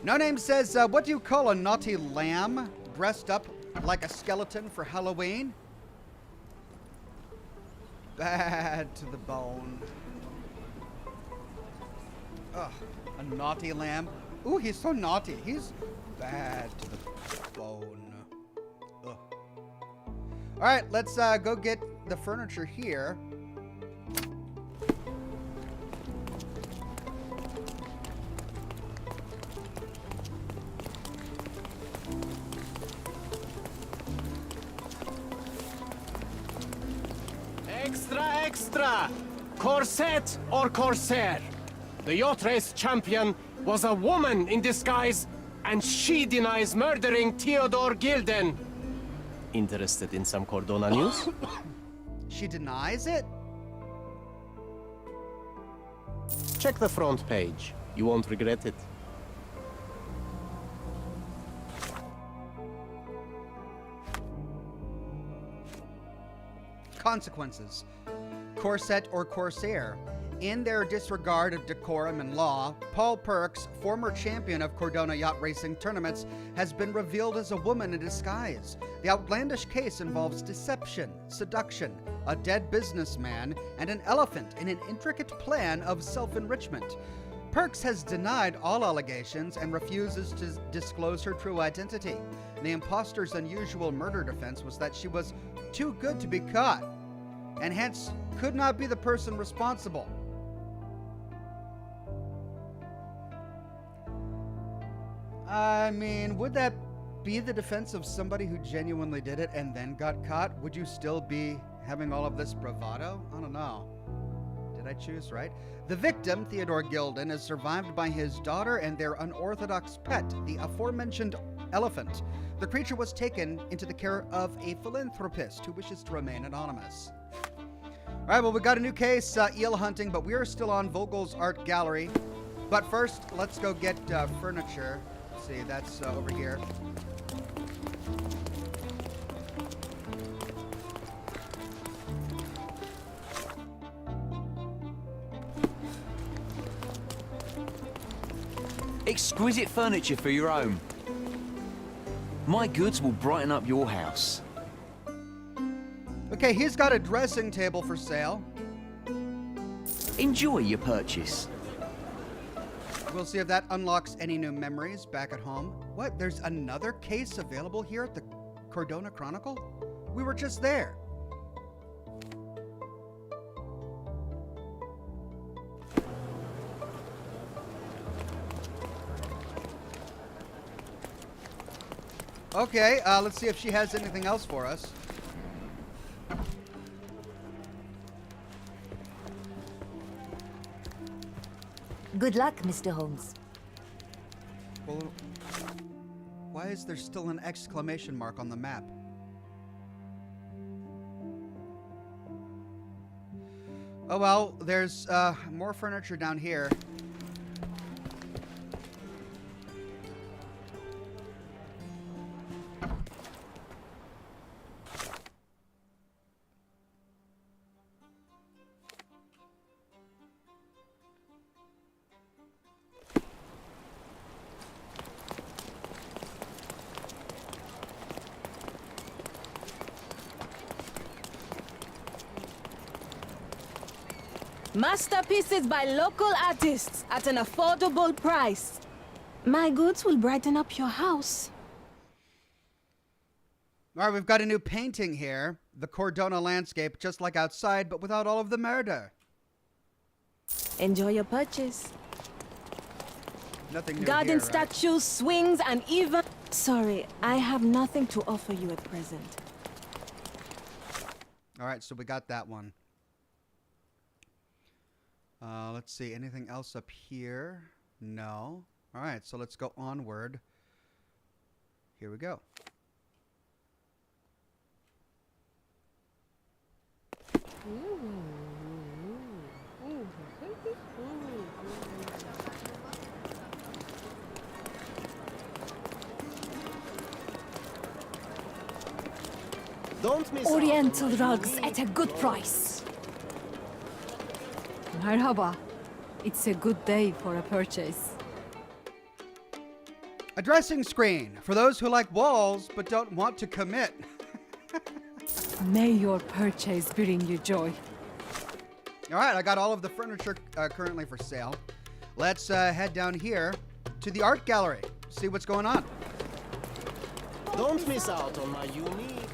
No Name says, what do you call a naughty lamb dressed up like a skeleton for Halloween? Bad to the bone. Ugh, a naughty lamb. Ooh, he's so naughty. He's bad to the bone. Ugh. All right, let's go get the furniture here. Extra, extra! Corset or corsair? The yacht race champion was a woman in disguise, and she denies murdering Theodore Gilden. Interested in some Cordona news? She denies it? Check the front page. You won't regret it. Consequences. Corset or corsair. In their disregard of decorum and law, Paul Perks, former champion of Cordona yacht racing tournaments, has been revealed as a woman in disguise. The outlandish case involves deception, seduction, a dead businessman, and an elephant in an intricate plan of self-enrichment. Perks has denied all allegations and refuses to disclose her true identity. The imposter's unusual murder defense was that she was too good to be caught, and hence could not be the person responsible. I mean, would that be the defense of somebody who genuinely did it and then got caught? Would you still be having all of this bravado? I don't know. Did I choose right? The victim, Theodore Gilden, is survived by his daughter and their unorthodox pet, the aforementioned elephant. The creature was taken into the care of a philanthropist who wishes to remain anonymous. All right, well, we got a new case, eel hunting, but we are still on Vogel's Art Gallery. But first, let's go get furniture. Let's see, that's over here. Exquisite furniture for your home. My goods will brighten up your house. Okay, he's got a dressing table for sale. Enjoy your purchase. We'll see if that unlocks any new memories back at home. What? There's another case available here at the Cordona Chronicle? We were just there. Okay, let's see if she has anything else for us. Good luck, Mr. Holmes. Well, why is there still an exclamation mark on the map? Oh well, there's more furniture down here. Masterpieces by local artists at an affordable price. My goods will brighten up your house. All right, we've got a new painting here. The Cordona landscape, just like outside, but without all of the murder. Enjoy your purchase. Nothing new Garden here, right? statues, swings, and even... Sorry, I have nothing to offer you at present. All right, so we got that one. Let's see, anything else up here? No. All right, so let's go onward. Here we go. Don't miss Oriental out on my rugs unique- at a good price. Merhaba. It's a good day for a purchase. A dressing screen for those who like walls but don't want to commit. May your purchase bring you joy. All right, I got all of the furniture currently for sale. Let's head down here to the art gallery, see what's going on. Don't miss out on my unique...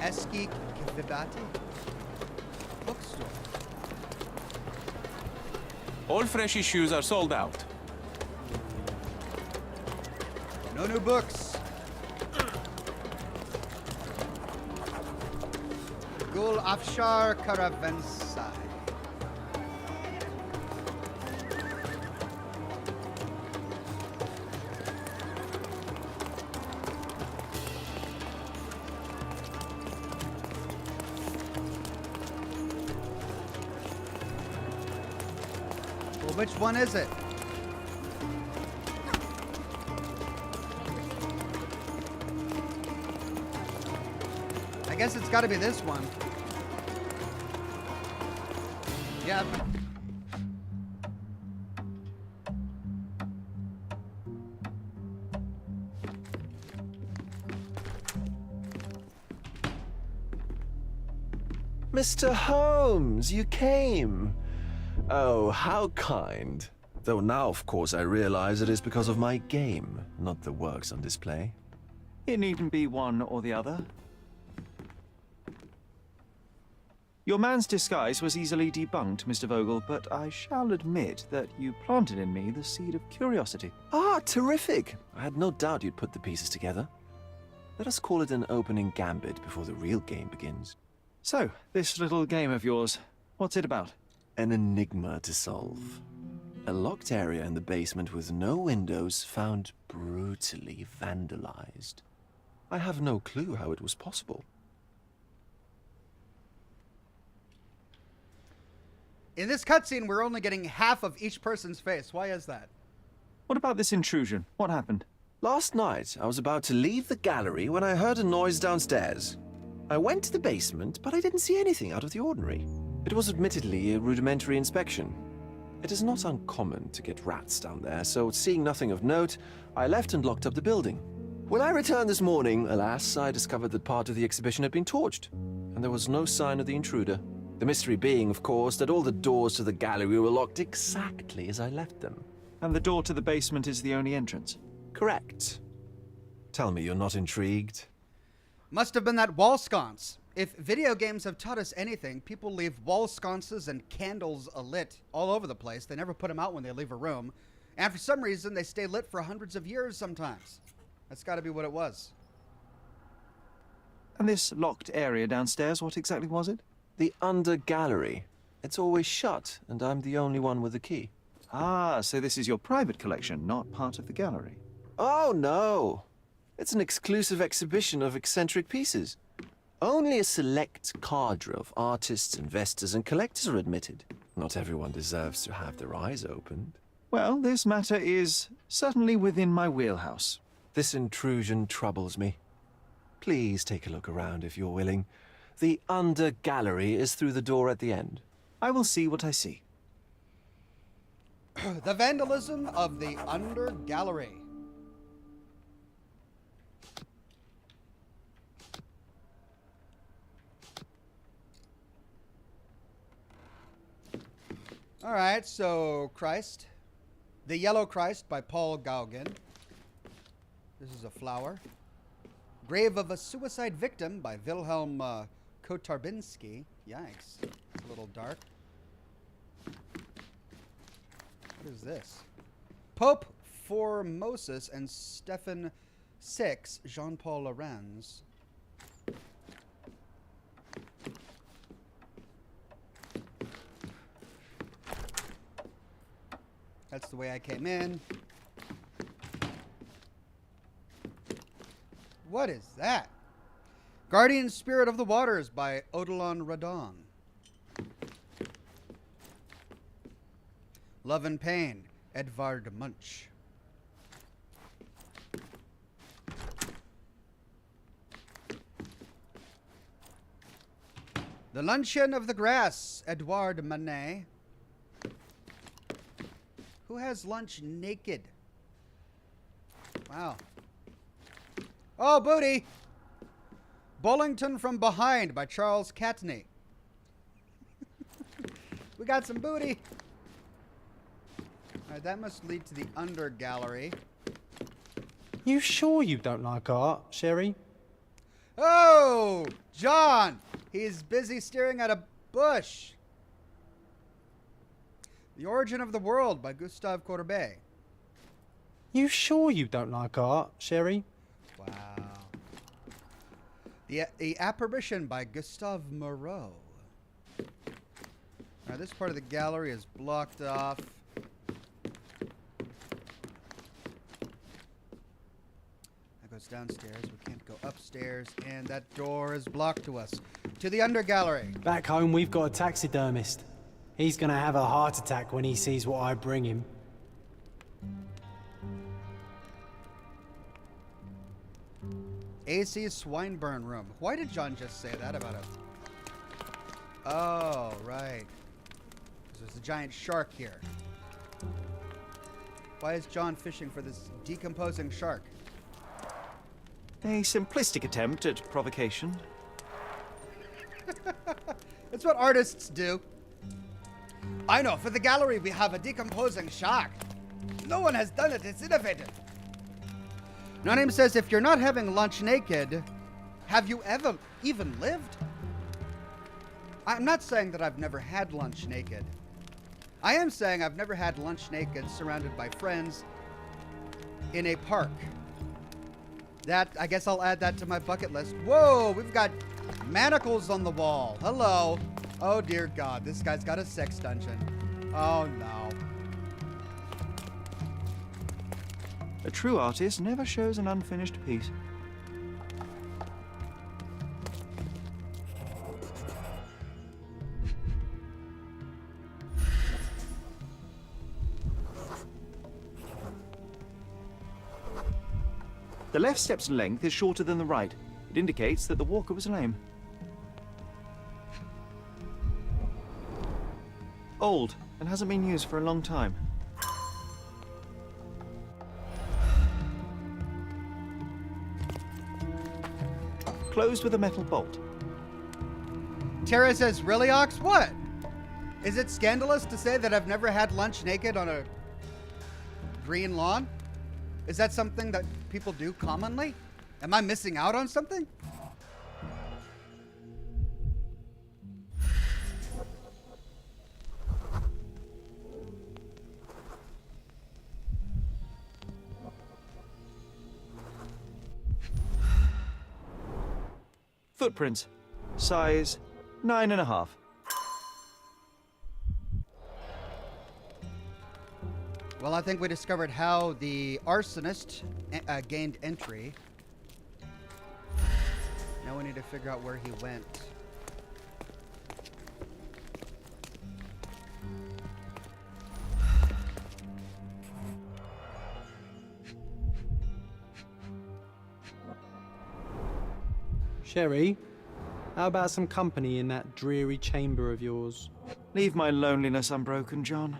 Eski Kifibati bookstore. All fresh issues are sold out. No new books. Gul Afshar Karavansai. Well, which one is it? I guess it's got to be this one. Yep. Mr. Holmes, you came. Oh, how kind. Though now, of course, I realize it is because of my game, not the works on display. It needn't be one or the other. Your man's disguise was easily debunked, Mr. Vogel, but I shall admit that you planted in me the seed of curiosity. Ah, terrific. I had no doubt you'd put the pieces together. Let us call it an opening gambit before the real game begins. So, this little game of yours, what's it about? An enigma to solve. A locked area in the basement with no windows found brutally vandalized. I have no clue how it was possible. In this cutscene, we're only getting half of each person's face. Why is that? What about this intrusion? What happened? Last night, I was about to leave the gallery when I heard a noise downstairs. I went to the basement, but I didn't see anything out of the ordinary. It was admittedly a rudimentary inspection. It is not uncommon to get rats down there, so seeing nothing of note, I left and locked up the building. When I returned this morning, alas, I discovered that part of the exhibition had been torched, and there was no sign of the intruder. The mystery being, of course, that all the doors to the gallery were locked exactly as I left them. And the door to the basement is the only entrance? Correct. Tell me you're not intrigued. Must have been that wall sconce. If video games have taught us anything, people leave wall sconces and candles alit all over the place. They never put them out when they leave a room. And for some reason, they stay lit for hundreds of years sometimes. That's got to be what it was. And this locked area downstairs, what exactly was it? The under gallery. It's always shut, and I'm the only one with the key. Ah, so this is your private collection, not part of the gallery. Oh, no. It's an exclusive exhibition of eccentric pieces. Only a select cadre of artists, investors, and collectors are admitted. Not everyone deserves to have their eyes opened. Well, this matter is certainly within my wheelhouse. This intrusion troubles me. Please take a look around if you're willing. The under gallery is through the door at the end. I will see what I see. The vandalism of the under gallery. All right, so Christ. The Yellow Christ by Paul Gauguin. This is a flower. Grave of a Suicide Victim by Wilhelm Kotarbinski. Yikes. It's a little dark. What is this? Pope Formosus and Stephen VI, Jean-Paul Lorenz. That's the way I came in. What is that? Guardian Spirit of the Waters by Odilon Radon. Love and Pain, Edvard Munch. The Luncheon of the Grass, Edouard Manet. Who has lunch naked? Wow. Oh, booty! Bullington from Behind by Charles Catney. We got some booty. Alright, that must lead to the under gallery. You sure you don't like art, Sherry? Oh! John! He's busy staring at a bush. The Origin of the World by Gustave Courbet. You sure you don't like art, Sherry? Wow. The Apparition by Gustave Moreau. Now this part of the gallery is blocked off. That goes downstairs. We can't go upstairs. And that door is blocked to us. To the under gallery. Back home, we've got a taxidermist. He's gonna have a heart attack when he sees what I bring him. AC Swinburne room. Why did John just say that about it? Oh, right. There's a giant shark here. Why is John fishing for this decomposing shark? A simplistic attempt at provocation. That's what artists do. I know, for the gallery we have a decomposing shark. No one has done it, it's innovative. No Name says, if you're not having lunch naked, have you ever even lived? I'm not saying that I've never had lunch naked. I am saying I've never had lunch naked surrounded by friends in a park. That, I guess I'll add that to my bucket list. Whoa, we've got manacles on the wall. Hello. Oh dear God, this guy's got a sex dungeon. Oh no. A true artist never shows an unfinished piece. The left step's length is shorter than the right. It indicates that the walker was lame. Old, and hasn't been used for a long time. Closed with a metal bolt. Tara says, really, Ox? What? Is it scandalous to say that I've never had lunch naked on a green lawn? Is that something that people do commonly? Am I missing out on something? Footprints. Size 9.5. Well, I think we discovered how the arsonist gained entry. Now we need to figure out where he went. Sherry, how about some company in that dreary chamber of yours? Leave my loneliness unbroken, John.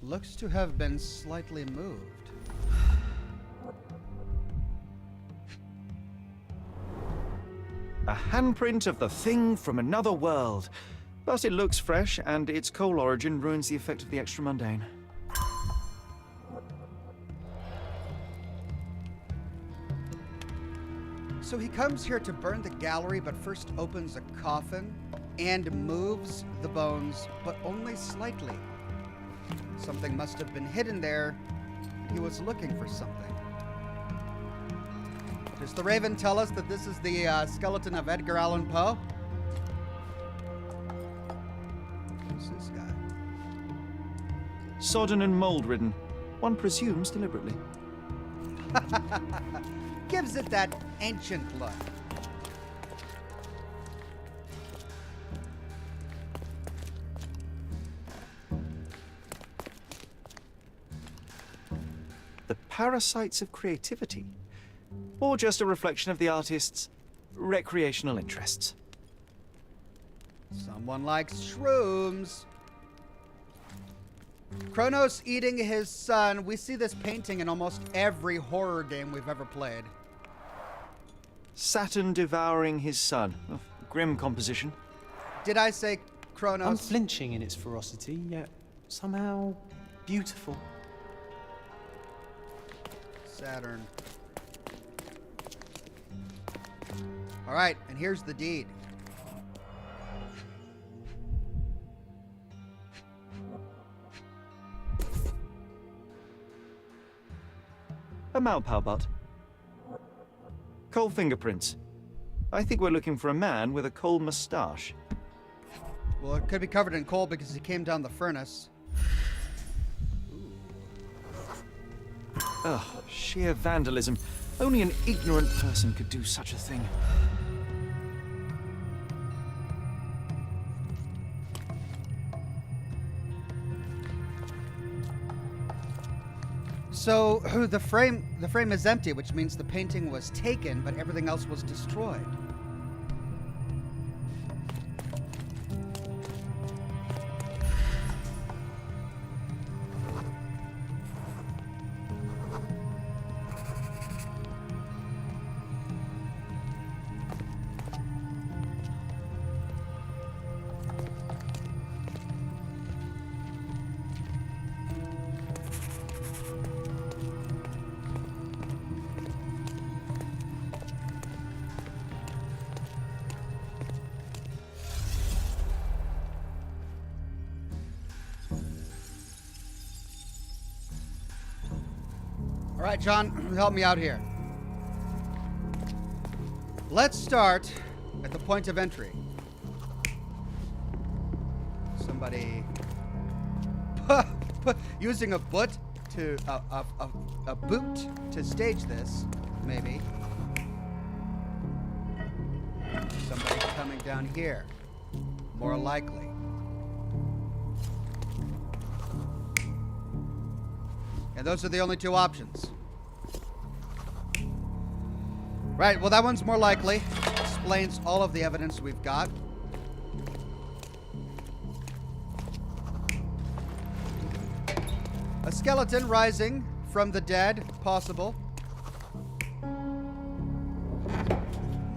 Looks to have been slightly moved. A handprint of the thing from another world. But it looks fresh, and its coal origin ruins the effect of the extra mundane. So he comes here to burn the gallery, but first opens a coffin and moves the bones, but only slightly. Something must have been hidden there. He was looking for something. Does the Raven tell us that this is the skeleton of Edgar Allan Poe? Who's this guy? Sodden and mold-ridden. One presumes deliberately. Gives it that ancient look. The parasites of creativity. Or just a reflection of the artist's recreational interests. Someone likes shrooms. Kronos eating his son. We see this painting in almost every horror game we've ever played. Saturn devouring his son. Oh, grim composition. Did I say Kronos? Unflinching in its ferocity, yet somehow beautiful. Saturn. All right, and here's the deed. A Malpalbot. Coal fingerprints. I think we're looking for a man with a coal moustache. Well, it could be covered in coal because he came down the furnace. Ugh, sheer vandalism. Only an ignorant person could do such a thing. So the frame is empty, which means the painting was taken, but everything else was destroyed. All right, John, help me out here. Let's start at the point of entry. Somebody using a boot to a boot to stage this, maybe. Somebody coming down here, more likely. And those are the only two options. Right, well, that one's more likely. Explains all of the evidence we've got. A skeleton rising from the dead, possible.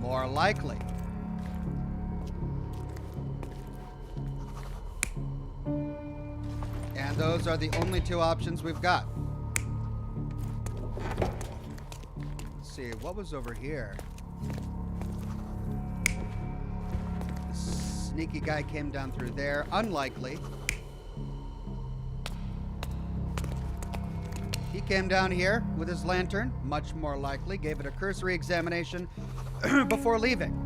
More likely. And those are the only two options we've got. See, what was over here? The sneaky guy came down through there. Unlikely. He came down here with his lantern. Much more likely. Gave it a cursory examination before leaving.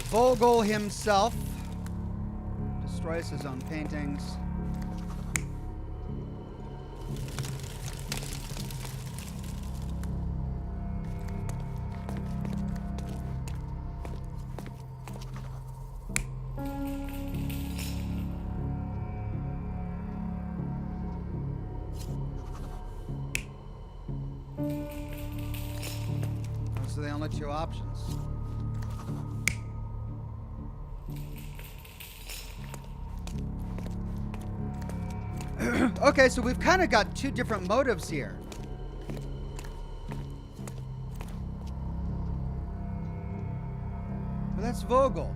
Vogel himself destroys his own paintings. Those are the only two options. Okay, so we've kind of got two different motives here. Well, that's Vogel.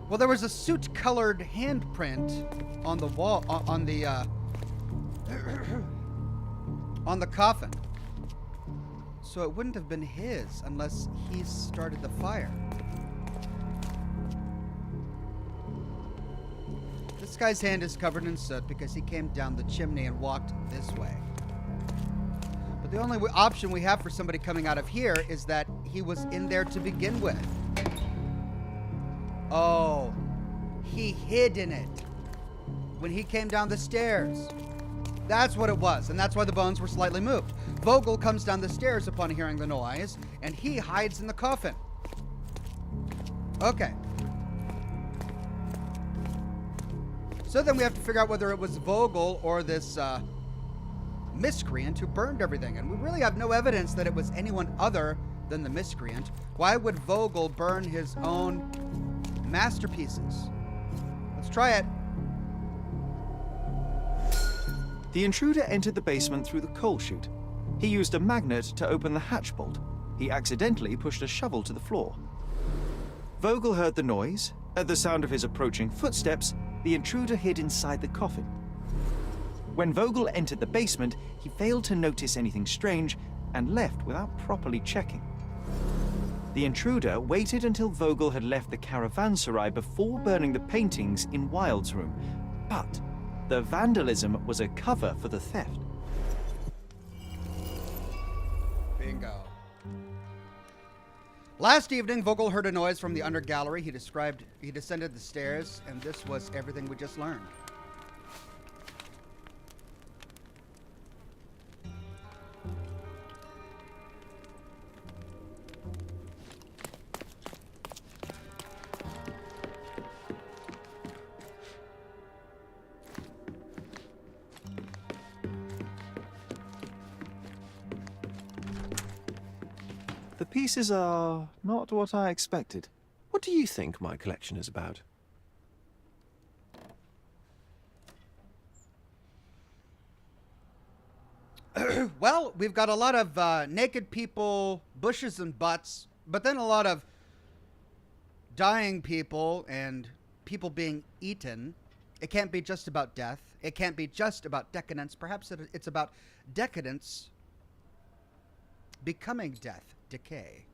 Well, there was a soot-colored handprint on the wall, on the coffin. So it wouldn't have been his unless he started the fire. This guy's hand is covered in soot because he came down the chimney and walked this way. But the only option we have for somebody coming out of here is that he was in there to begin with. Oh, he hid in it when he came down the stairs. That's what it was, and that's why the bones were slightly moved. Vogel comes down the stairs upon hearing the noise, and he hides in the coffin. Okay. So then we have to figure out whether it was Vogel or this miscreant who burned everything. And we really have no evidence that it was anyone other than the miscreant. Why would Vogel burn his own masterpieces? Let's try it. The intruder entered the basement through the coal chute. He used a magnet to open the hatch bolt. He accidentally pushed a shovel to the floor. Vogel heard the noise. At the sound of his approaching footsteps, the intruder hid inside the coffin. When Vogel entered the basement, he failed to notice anything strange and left without properly checking. The intruder waited until Vogel had left the caravanserai before burning the paintings in Wilde's room. But the vandalism was a cover for the theft. Bingo. Last evening, Vogel heard a noise from the under gallery. He descended the stairs, and this was everything we just learned. The pieces are not what I expected. What do you think my collection is about? Well, we've got a lot of naked people, bushes and butts, but then a lot of dying people and people being eaten. It can't be just about death. It can't be just about decadence. Perhaps it's about decadence becoming death, decay.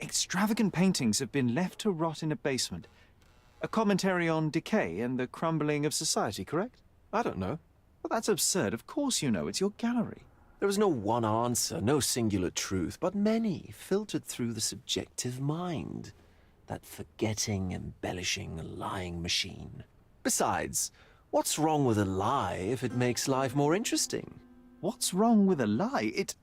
Extravagant paintings have been left to rot in a basement. A commentary on decay and the crumbling of society, correct? I don't know. Well, that's absurd. Of course you know. It's your gallery. There is no one answer, no singular truth, but many filtered through the subjective mind. That forgetting, embellishing, lying machine. Besides, what's wrong with a lie if it makes life more interesting? What's wrong with a lie? It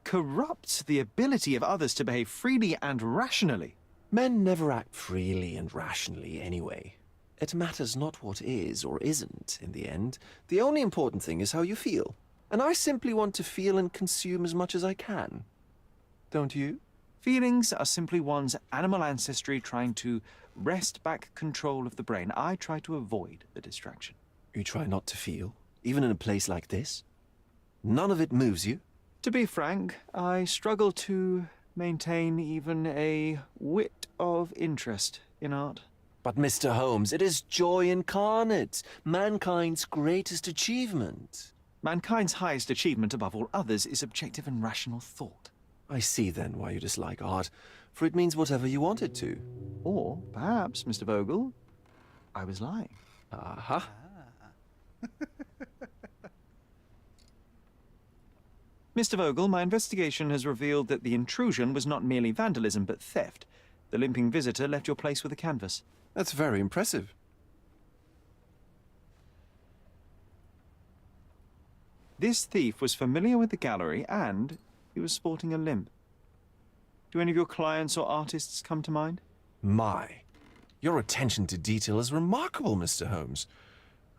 corrupts the ability of others to behave freely and rationally. Men never act freely and rationally anyway. It matters not what is or isn't in the end. The only important thing is how you feel. And I simply want to feel and consume as much as I can. Don't you? Feelings are simply one's animal ancestry trying to wrest back control of the brain. I try to avoid the distraction. You try not to feel, even in a place like this? None of it moves you? To be frank, I struggle to maintain even a whit of interest in art. But Mr. Holmes, it is joy incarnate, mankind's greatest achievement. Mankind's highest achievement above all others is objective and rational thought. I see then why you dislike art, for it means whatever you want it to. Or perhaps, Mr. Vogel, I was lying. Aha. Mr. Vogel, my investigation has revealed that the intrusion was not merely vandalism, but theft. The limping visitor left your place with a canvas. That's very impressive. This thief was familiar with the gallery and he was sporting a limp. Do any of your clients or artists come to mind? My. Your attention to detail is remarkable, Mr. Holmes.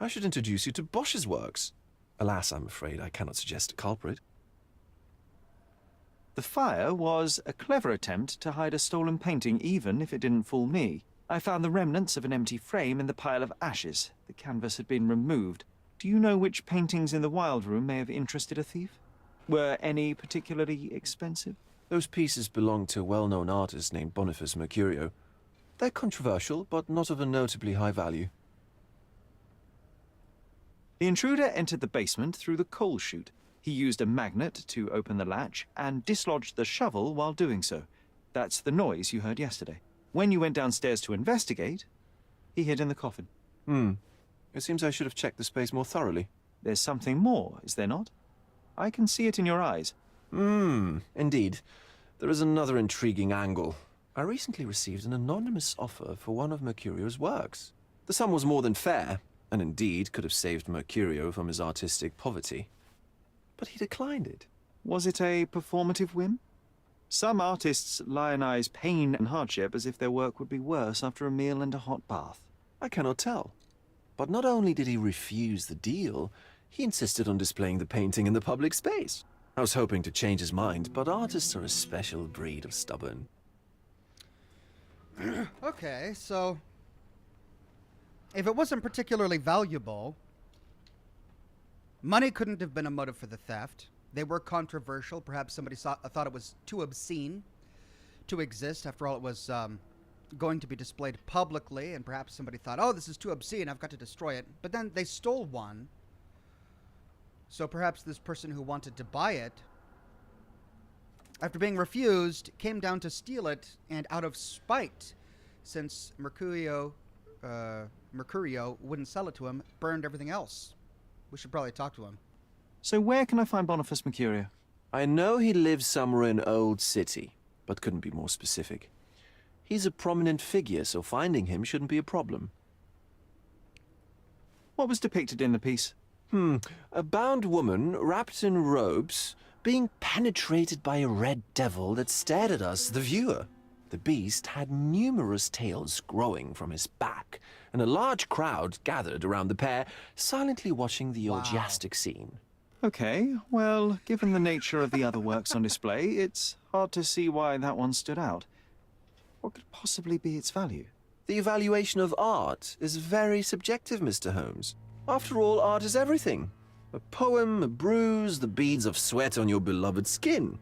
I should introduce you to Bosch's works. Alas, I'm afraid I cannot suggest a culprit. The fire was a clever attempt to hide a stolen painting, even if it didn't fool me. I found the remnants of an empty frame in the pile of ashes. The canvas had been removed. Do you know which paintings in the Wild Room may have interested a thief? Were any particularly expensive? Those pieces belong to a well-known artist named Boniface Mercurio. They're controversial, but not of a notably high value. The intruder entered the basement through the coal chute. He used a magnet to open the latch and dislodged the shovel while doing so. That's the noise you heard yesterday. When you went downstairs to investigate, he hid in the coffin. It seems I should have checked the space more thoroughly. There's something more, is there not? I can see it in your eyes. Indeed. There is another intriguing angle. I recently received an anonymous offer for one of Mercurio's works. The sum was more than fair, and indeed could have saved Mercurio from his artistic poverty. But he declined it. Was it a performative whim? Some artists lionize pain and hardship as if their work would be worse after a meal and a hot bath. I cannot tell. But not only did he refuse the deal, he insisted on displaying the painting in the public space. I was hoping to change his mind, but artists are a special breed of stubborn. Okay, so if it wasn't particularly valuable, money couldn't have been a motive for the theft. They were controversial. Perhaps somebody thought it was too obscene to exist. After all, it was going to be displayed publicly, and perhaps somebody thought, oh, this is too obscene, I've got to destroy it. But then they stole one. So perhaps this person who wanted to buy it, after being refused, came down to steal it, and out of spite, since Mercurio wouldn't sell it to him, burned everything else. We should probably talk to him. So where can I find Boniface Mercurio? I know he lives somewhere in Old City. but couldn't be more specific. He's a prominent figure, so finding him shouldn't be a problem. What was depicted in the piece? A bound woman, wrapped in robes, being penetrated by a red devil that stared at us, the viewer. The beast had numerous tails growing from his back, and a large crowd gathered around the pair, silently watching the orgiastic scene. Okay, well, given the nature of the other works on display, it's hard to see why that one stood out. What could possibly be its value? The evaluation of art is very subjective, Mr. Holmes. After all, art is everything. A poem, a bruise, the beads of sweat on your beloved skin.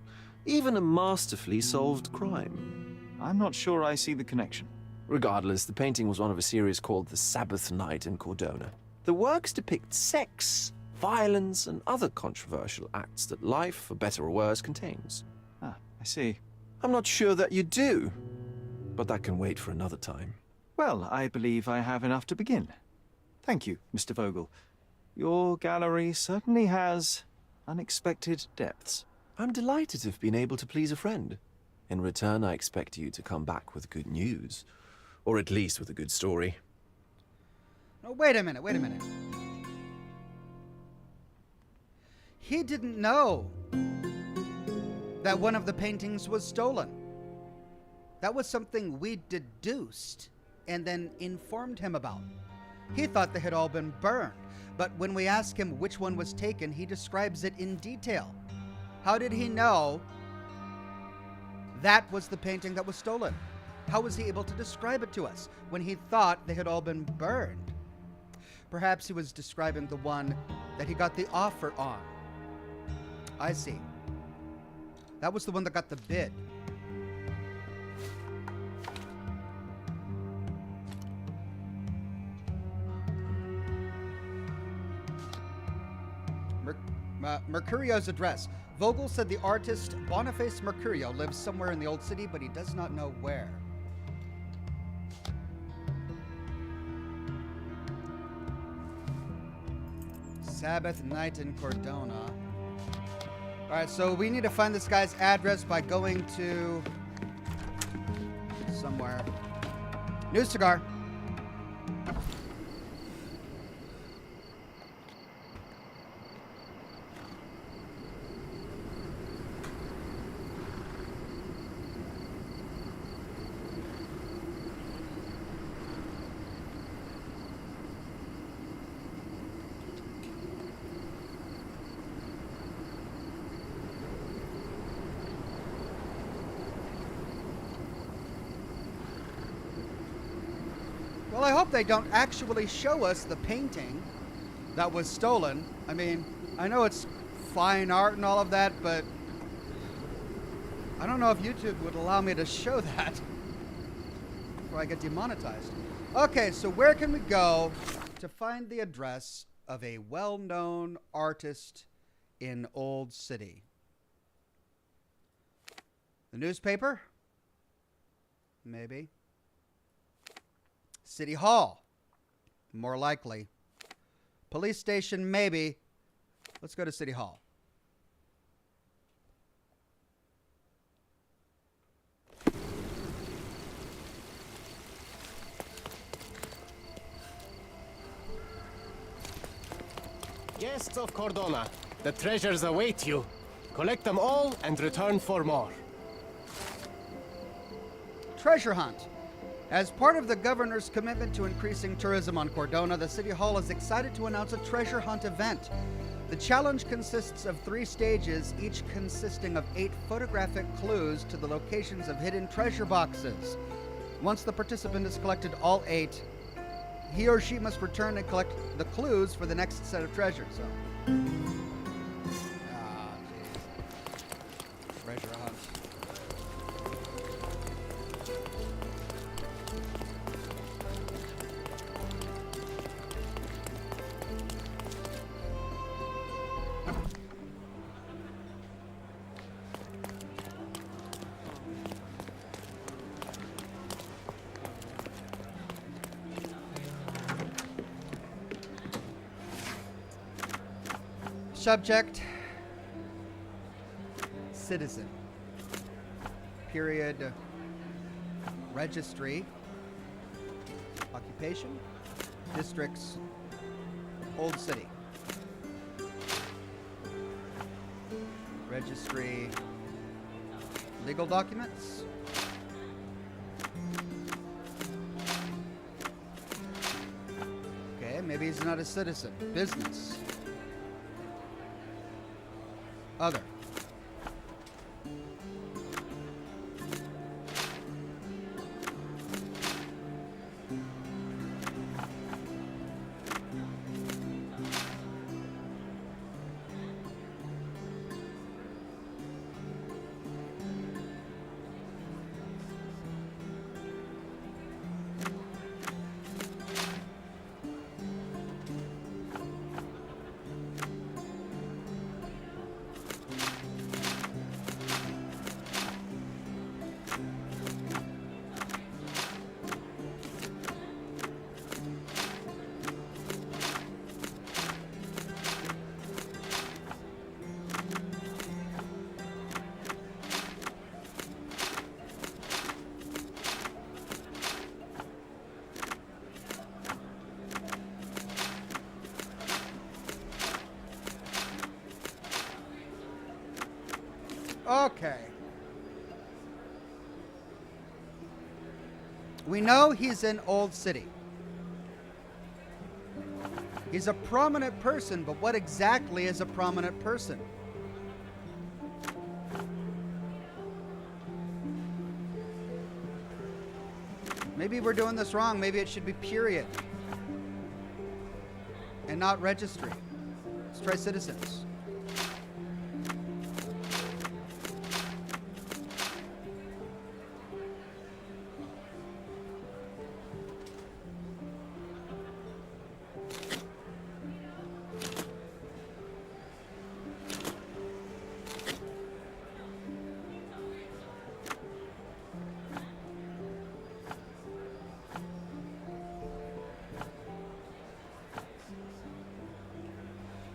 Even a masterfully solved crime. I'm not sure I see the connection. Regardless, the painting was one of a series called The Sabbath Night in Cordona. The works depict sex, violence, and other controversial acts that life, for better or worse, contains. Ah, I see. I'm not sure that you do, but that can wait for another time. Well, I believe I have enough to begin. Thank you, Mr. Vogel. Your gallery certainly has unexpected depths. I'm delighted to have been able to please a friend. In return, I expect you to come back with good news. Or at least with a good story. No, wait a minute. He didn't know that one of the paintings was stolen. That was something we deduced and then informed him about. He thought they had all been burned, but when we ask him which one was taken, he describes it in detail. How did he know that was the painting that was stolen? How was he able to describe it to us when he thought they had all been burned? Perhaps he was describing the one that he got the offer on. I see. That was the one that got the bid. Mercurio's address. Vogel said the artist Boniface Mercurio lives somewhere in the old city, but he does not know where. Sabbath Night in Cordona. Alright, so we need to find this guy's address by going to somewhere. New cigar. Well, I hope they don't actually show us the painting that was stolen. I mean, I know it's fine art and all of that, but I don't know if YouTube would allow me to show that before I get demonetized. Okay, so where can we go to find the address of a well-known artist in Old City? The newspaper? Maybe. City Hall, more likely. Police station, maybe. Let's go to City Hall. Guests of Cordona, the treasures await you. Collect them all and return for more. Treasure hunt. As part of the governor's commitment to increasing tourism on Cordona, the City Hall is excited to announce a treasure hunt event. The challenge consists of 3 stages, each consisting of 8 photographic clues to the locations of hidden treasure boxes. Once the participant has collected all 8, he or she must return and collect the clues for the next set of treasures. So. Treasure hunt. Subject, citizen. period, registry, occupation, districts, old city. Registry, legal documents. Okay, maybe he's not a citizen. Business. Other. Okay. We know he's in Old City. He's a prominent person, but what exactly is a prominent person? Maybe we're doing this wrong. Maybe it should be period and not registry. Let's try citizens.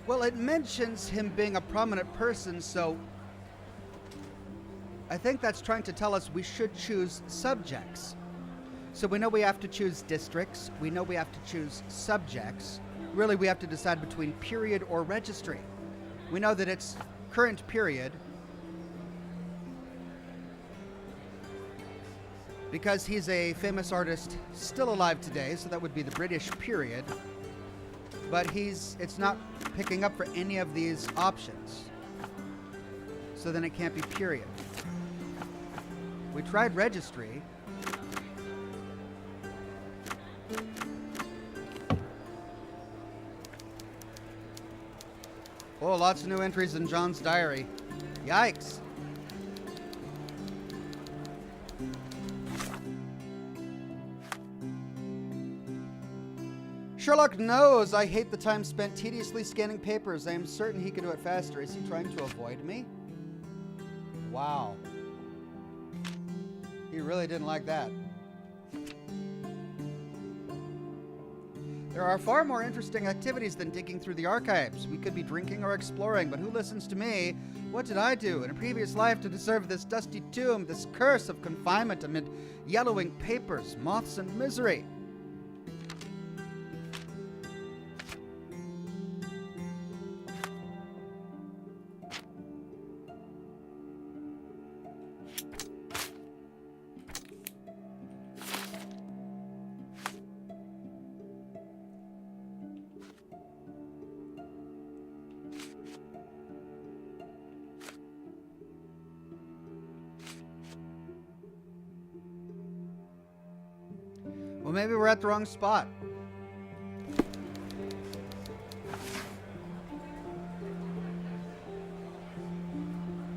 Well, it mentions him being a prominent person, so I think that's trying to tell us we should choose subjects. So we know we have to choose districts. We know we have to choose subjects. Really, we have to decide between period or registry. We know that it's current period because he's a famous artist still alive today, so that would be the British period. But it's not picking up for any of these options. So then it can't be period. We tried registry. Oh, lots of new entries in John's diary. Yikes. Sherlock knows I hate the time spent tediously scanning papers. I am certain he could do it faster. Is he trying to avoid me? Wow. He really didn't like that. There are far more interesting activities than digging through the archives. We could be drinking or exploring, but who listens to me? What did I do in a previous life to deserve this dusty tomb, this curse of confinement amid yellowing papers, moths, and misery? Well, maybe we're at the wrong spot.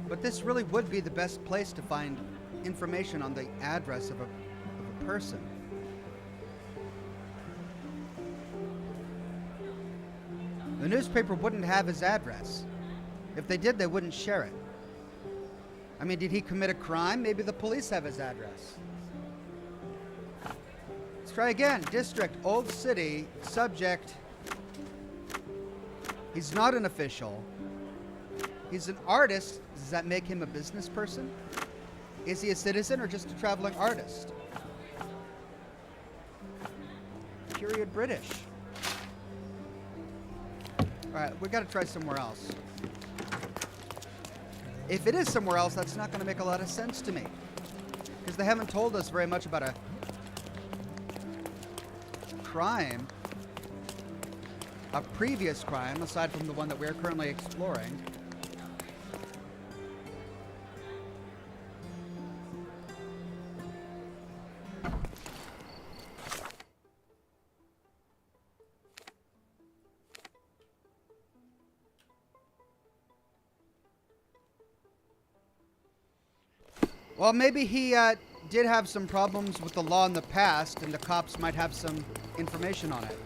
But this really would be the best place to find information on the address of a person. The newspaper wouldn't have his address. If they did, they wouldn't share it. I mean, did he commit a crime? Maybe the police have his address. Let's try again. District, Old City, subject. He's not an official. He's an artist. Does that make him a business person? Is he a citizen or just a traveling artist? Period British. Alright, we gotta try somewhere else. If it is somewhere else, that's not gonna make a lot of sense to me. Because they haven't told us very much about a crime. A previous crime, aside from the one that we're currently exploring. Well, maybe he did have some problems with the law in the past, and the cops might have some information on it.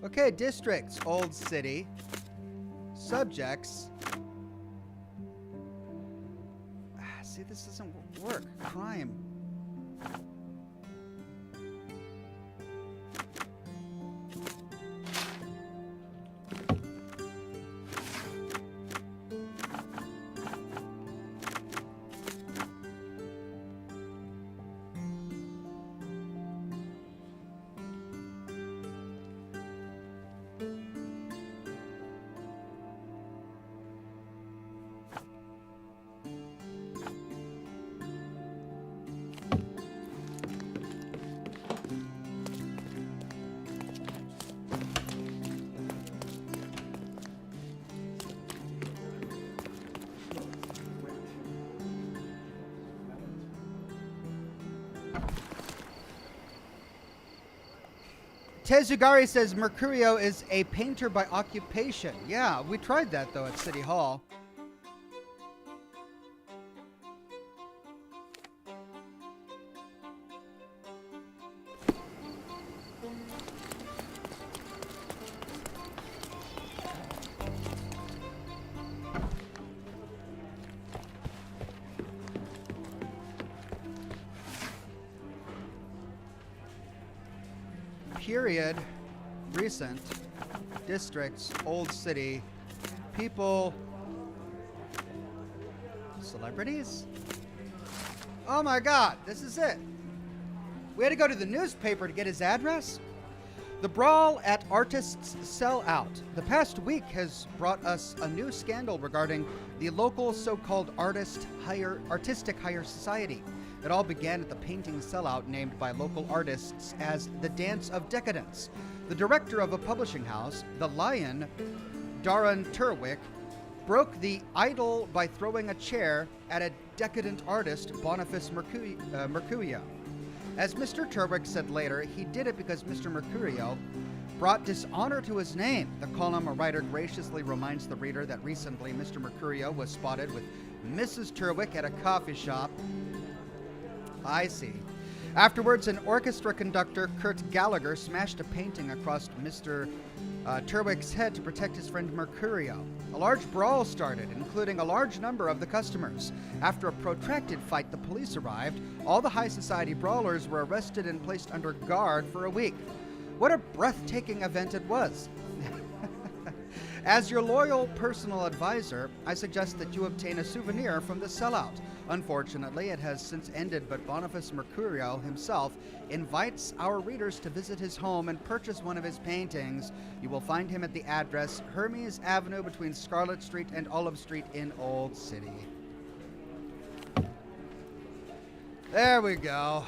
Okay, districts, Old City. Subjects. See, this doesn't work. Crime. Tezugari says Mercurio is a painter by occupation. Yeah, we tried that though at City Hall. Period, recent, districts, Old City, people, celebrities? Oh my god, this is it. We had to go to the newspaper to get his address? The brawl at Artists' Sellout. The past week has brought us a new scandal regarding the local so-called artistic hire society. It all began at the painting sellout named by local artists as the Dance of Decadence. The director of a publishing house, The Lion, Darren Turwick, broke the idol by throwing a chair at a decadent artist, Boniface Mercurio. As Mr. Turwick said later, he did it because Mr. Mercurio brought dishonor to his name. The column writer graciously reminds the reader that recently Mr. Mercurio was spotted with Mrs. Turwick at a coffee shop. I see. Afterwards, an orchestra conductor, Kurt Gallagher, smashed a painting across Mr. Turwick's head to protect his friend Mercurio. A large brawl started, including a large number of the customers. After a protracted fight, the police arrived. All the high society brawlers were arrested and placed under guard for a week. What a breathtaking event it was. As your loyal personal advisor, I suggest that you obtain a souvenir from the sellout. Unfortunately, it has since ended, but Boniface Mercurio himself invites our readers to visit his home and purchase one of his paintings. You will find him at the address Hermes Avenue between Scarlet Street and Olive Street in Old City. There we go.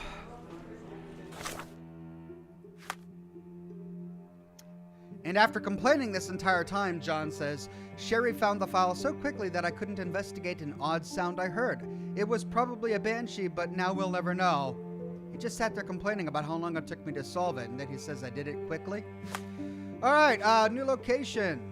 And after complaining this entire time, John says, Sherry found the file so quickly that I couldn't investigate an odd sound I heard. It was probably a banshee, but now we'll never know. He just sat there complaining about how long it took me to solve it, and then he says I did it quickly. All right, new location.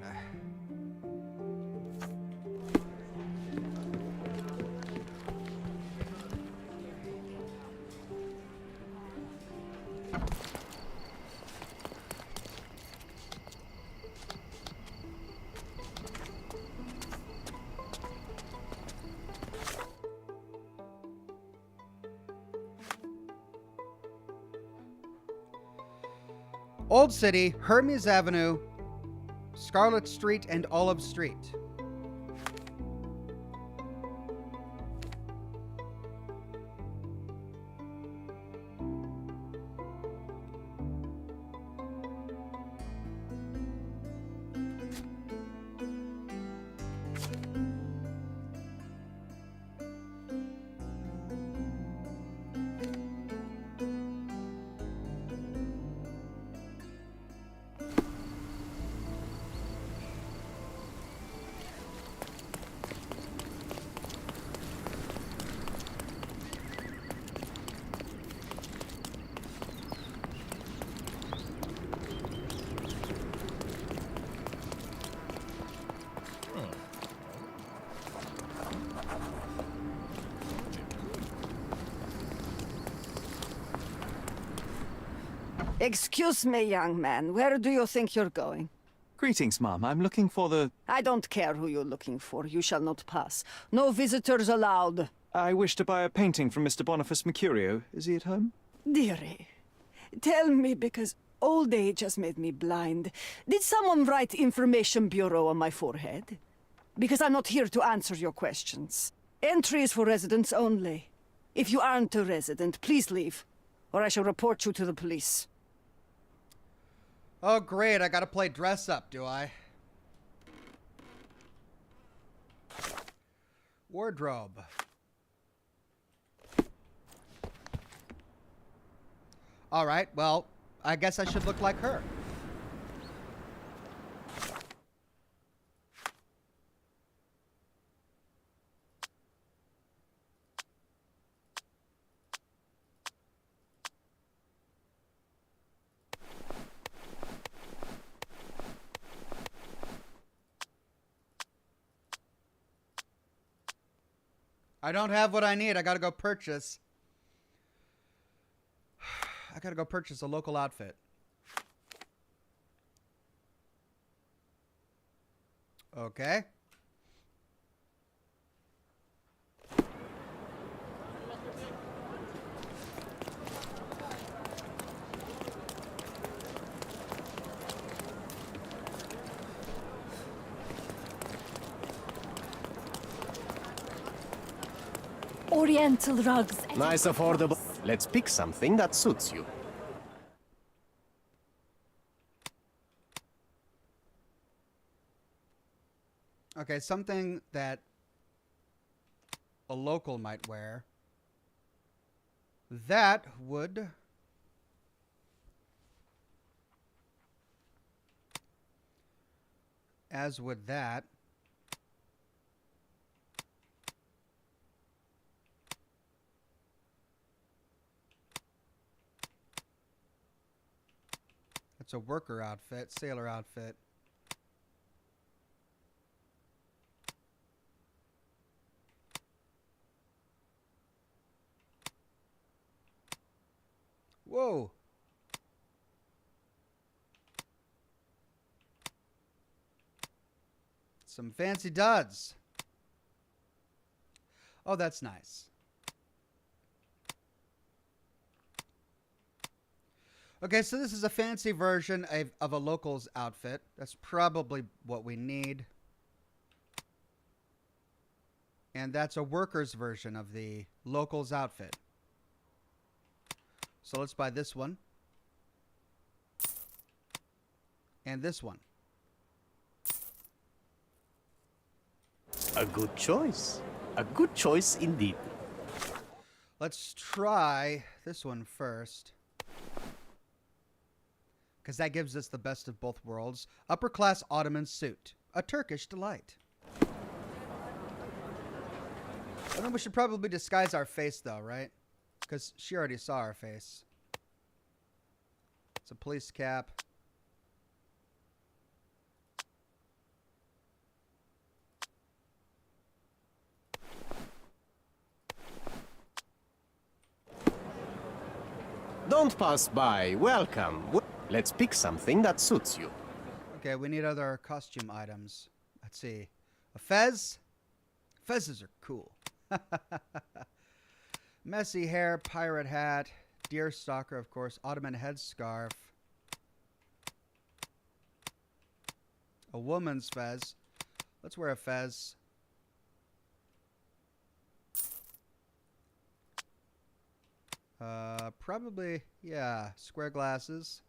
Old City, Hermes Avenue, Scarlet Street, and Olive Street. Excuse me, young man. Where do you think you're going? Greetings, ma'am. I'm looking for the... I don't care who you're looking for. You shall not pass. No visitors allowed. I wish to buy a painting from Mr. Boniface Mercurio. Is he at home? Dearie, tell me, because old age has made me blind. Did someone write Information Bureau on my forehead? Because I'm not here to answer your questions. Entry is for residents only. If you aren't a resident, please leave, or I shall report you to the police. Oh, great. I gotta play dress up, do I? Wardrobe. Alright, well, I guess I should look like her. I don't have what I need. I gotta go purchase. I gotta go purchase a local outfit. Okay. Oriental rugs. Nice, affordable. Let's pick something that suits you. Okay, something that a local might wear. That would... As would that. That's a worker outfit, sailor outfit. Whoa. Some fancy duds. Oh, that's nice. Okay, so this is a fancy version of a local's outfit. That's probably what we need. And that's a worker's version of the local's outfit. So let's buy this one. And this one. A good choice. A good choice indeed. Let's try this one first. Because that gives us the best of both worlds. Upper class Ottoman suit. A Turkish delight. I think we should probably disguise our face though, right? Because she already saw our face. It's a police cap. Don't pass by. Welcome. Let's pick something that suits you. Okay, we need other costume items. Let's see. A fez? Fezzes are cool. Messy hair, pirate hat, deer stalker, of course, Ottoman headscarf. A woman's fez. Let's wear a fez. Probably, yeah, square glasses.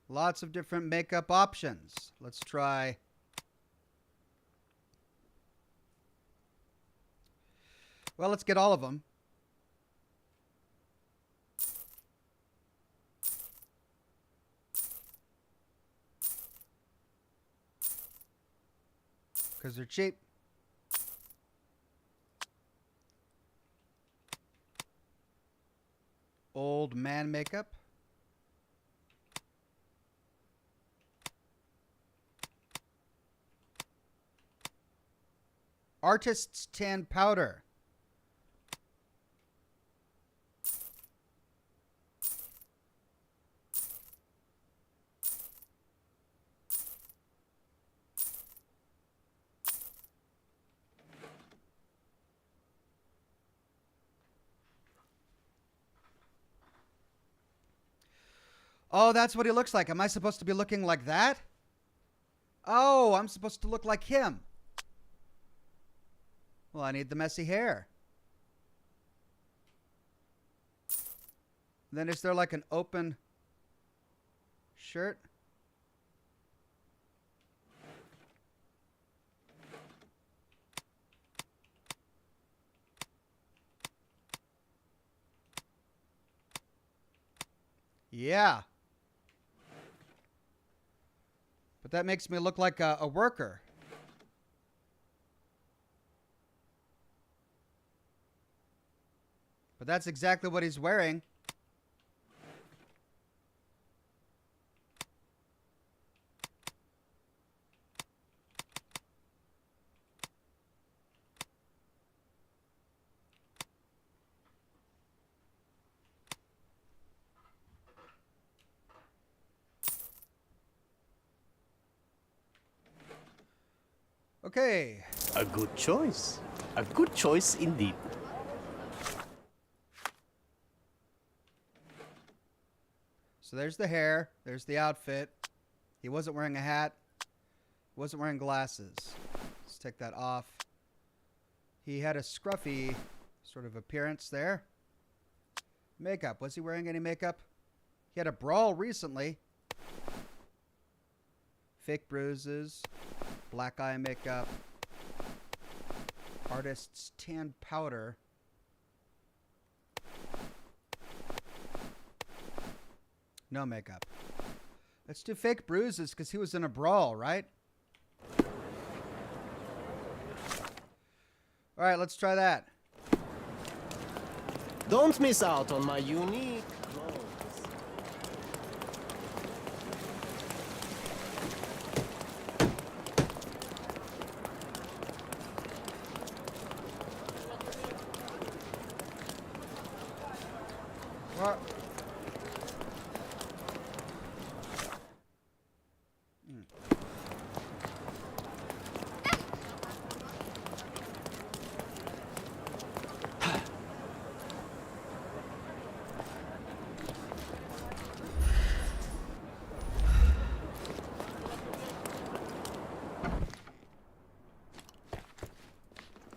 Lots of different makeup options. Let's try. Well, let's get all of them. Because they're cheap. Old man makeup. Artist's tan powder. Oh, that's what he looks like. Am I supposed to be looking like that? Oh, I'm supposed to look like him. Well, I need the messy hair. Then is there like an open shirt? Yeah. But that makes me look like a worker. But that's exactly what he's wearing. Okay. A good choice. A good choice indeed. So there's the hair. There's the outfit. He wasn't wearing a hat. Wasn't wearing glasses. Let's take that off. He had a scruffy sort of appearance there. Makeup. Was he wearing any makeup? He had a brawl recently. Fake bruises. Black eye makeup. Artist's tan powder. No makeup. Let's do fake bruises because he was in a brawl, right? All right, let's try that. Don't miss out on my unique clothes. What?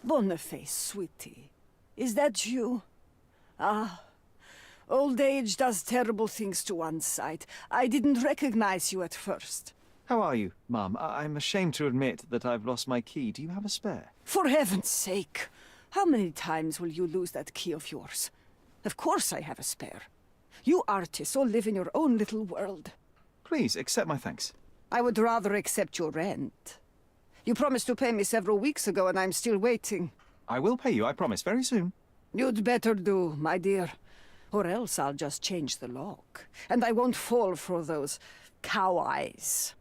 Boniface, sweetie. Is that you? Ah, old age does terrible things to one's sight. I didn't recognize you at first. How are you, Mum? I'm ashamed to admit that I've lost my key. Do you have a spare? For heaven's sake! How many times will you lose that key of yours? Of course I have a spare. You artists all live in your own little world. Please, accept my thanks. I would rather accept your rent. You promised to pay me several weeks ago, and I'm still waiting. I will pay you, I promise, very soon. You'd better do, my dear. Or else I'll just change the lock. And I won't fall for those cow eyes.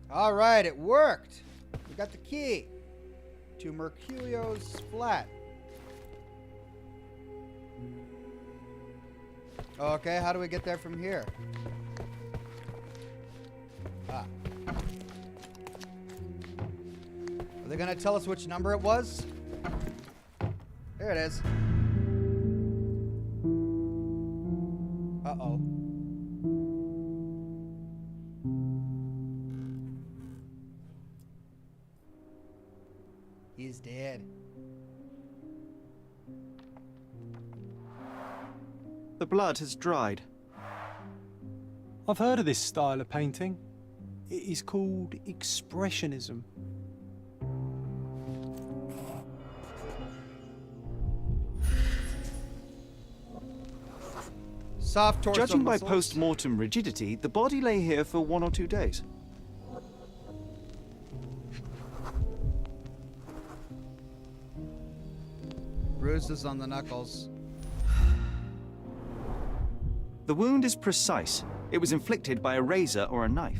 All right, it worked. We got the key to Merculio's flat. Okay, how do we get there from here? Ah. Are they gonna tell us which number it was? There it is. Uh-oh. He's dead. The blood has dried. I've heard of this style of painting. It is called expressionism. Soft torso Judging by muscles. post-mortem rigidity, the body lay here for 1 or 2 days. Bruises on the knuckles. The wound is precise. It was inflicted by a razor or a knife.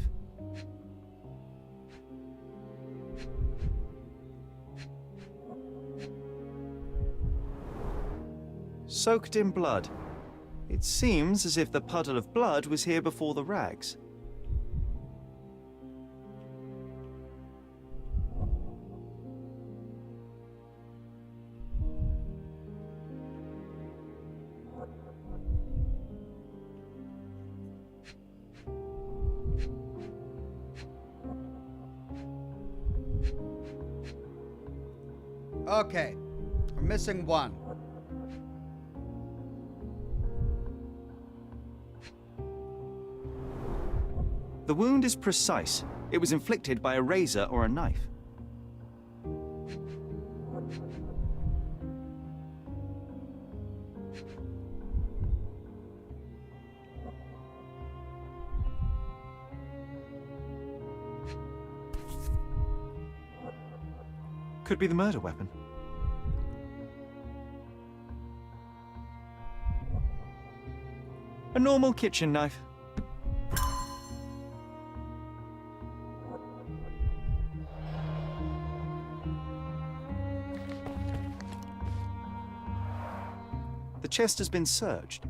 Soaked in blood. It seems as if the puddle of blood was here before the rags. Okay, we're missing one. The wound is precise. It was inflicted by a razor or a knife. Could be the murder weapon. A normal kitchen knife. The chest has been searched.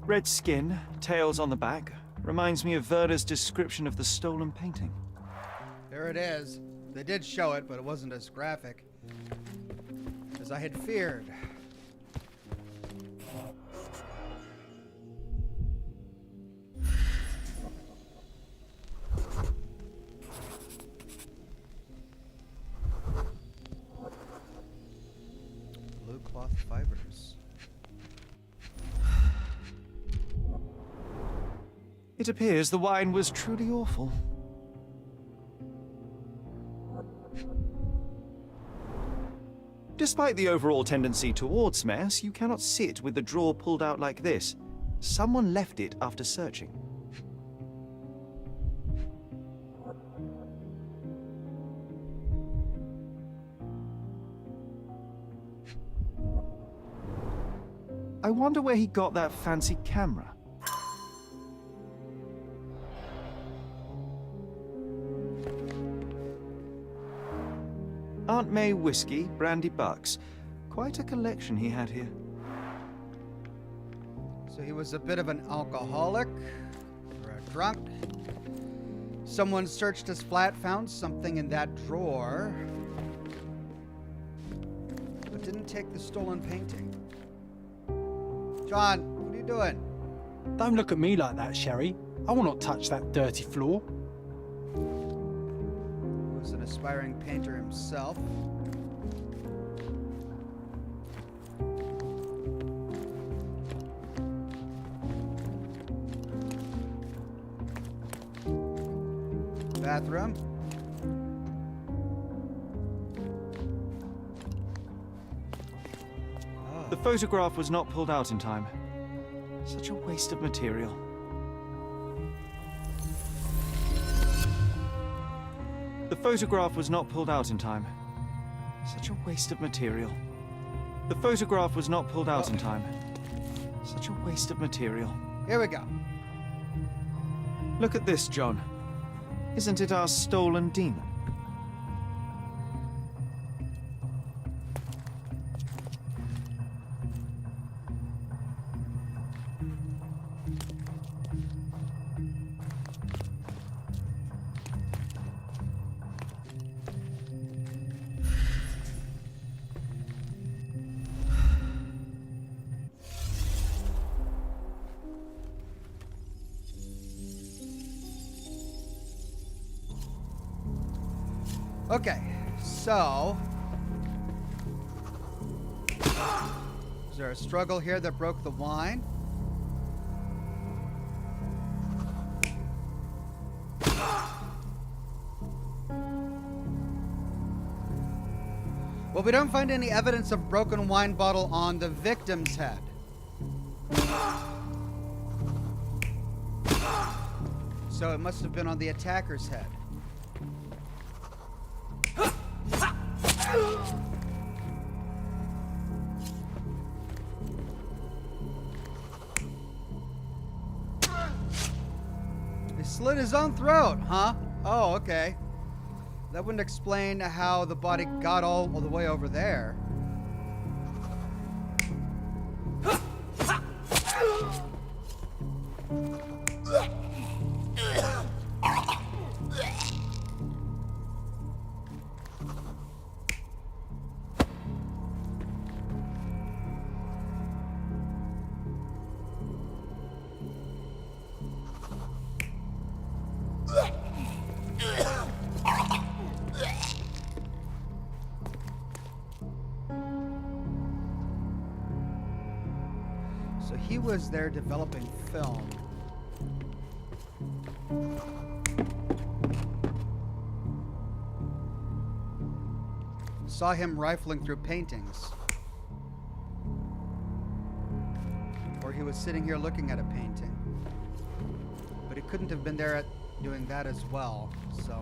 Red skin, tails on the back. Reminds me of Werder's description of the stolen painting. There it is. They did show it, but it wasn't as graphic as I had feared. Blue cloth fibers. It appears the wine was truly awful. Despite the overall tendency towards mess, you cannot sit with the drawer pulled out like this. Someone left it after searching. I wonder where he got that fancy camera. Aunt May whiskey, brandy bucks. Quite a collection he had here. So he was a bit of an alcoholic, or a drunk. Someone searched his flat, found something in that drawer, but didn't take the stolen painting. John, what are you doing? Don't look at me like that, Sherry. I will not touch that dirty floor. He was an aspiring painter himself. Bathroom. The photograph was not pulled out in time. Such a waste of material. The photograph was not pulled out in time. Such a waste of material. The photograph was not pulled out in time. Such a waste of material. Here we go. Look at this, John. Isn't it our stolen demon? Okay, so... is there a struggle here that broke the wine? Well, we don't find any evidence of broken wine bottle on the victim's head. So it must have been on the attacker's head. He slit his own throat, huh? Oh, okay. That wouldn't explain how the body got all the way over there. So he was there developing film. Saw him rifling through paintings. Or he was sitting here looking at a painting. But he couldn't have been there doing that as well, so...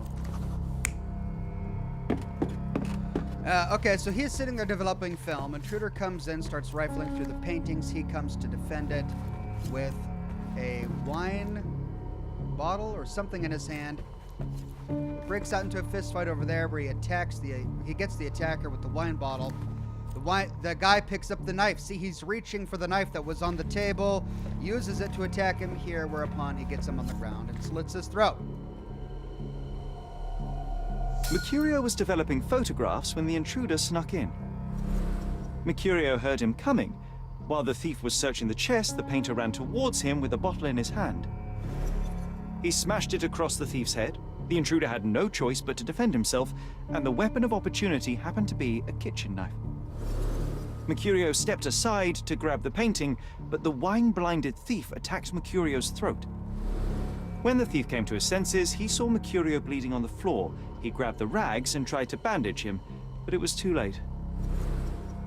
okay, so he's sitting there developing film. Intruder comes in, starts rifling through the paintings. He comes to defend it with a wine bottle or something in his hand. Breaks out into a fist fight over there where he gets the attacker with the wine bottle. The guy picks up the knife. See, he's reaching for the knife that was on the table, uses it to attack him here, whereupon he gets him on the ground and slits his throat. Mercurio was developing photographs when the intruder snuck in. Mercurio heard him coming. While the thief was searching the chest, the painter ran towards him with a bottle in his hand. He smashed it across the thief's head. The intruder had no choice but to defend himself, and the weapon of opportunity happened to be a kitchen knife. Mercurio stepped aside to grab the painting, but the wine-blinded thief attacked Mercurio's throat. When the thief came to his senses, he saw Mercurio bleeding on the floor. He grabbed the rags and tried to bandage him, but it was too late.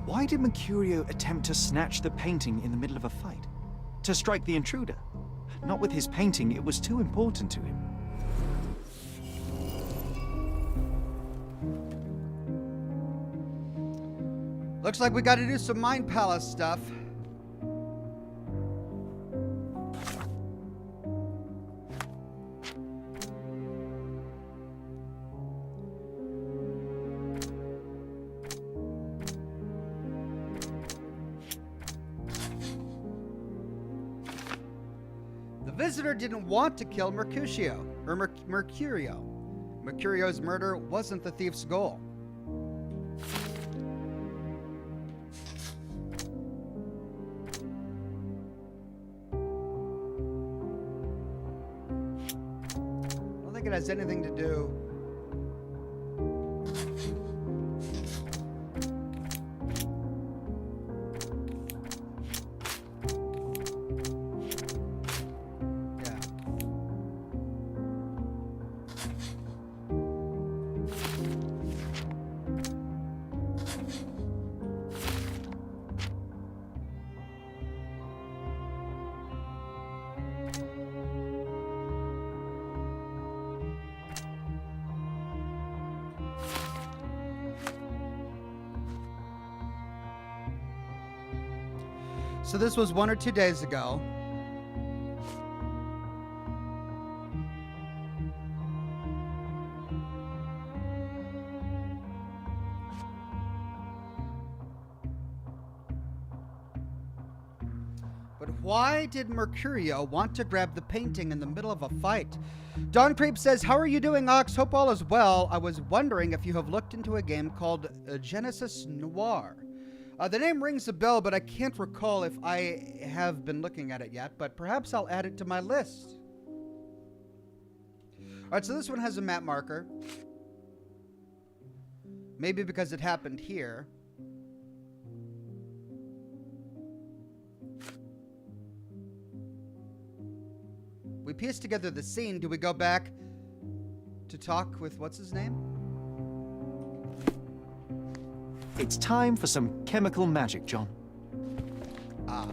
Why did Mercurio attempt to snatch the painting in the middle of a fight? To strike the intruder? Not with his painting, it was too important to him. Looks like we gotta do some Mind Palace stuff. The visitor didn't want to kill Mercutio, or Mercurio. Mercurio's murder wasn't the thief's goal. I don't think it has anything to do. So this was 1 or 2 days ago. But why did Mercurio want to grab the painting in the middle of a fight? Don Creep says, "How are you doing, Ox? Hope all is well. I was wondering if you have looked into a game called Genesis Noir. The name rings a bell, but I can't recall if I have been looking at it yet, but perhaps I'll add it to my list." All right, so this one has a map marker. Maybe because it happened here. We pieced together the scene. Do we go back to talk with what's his name? It's time for some chemical magic, John. Ah.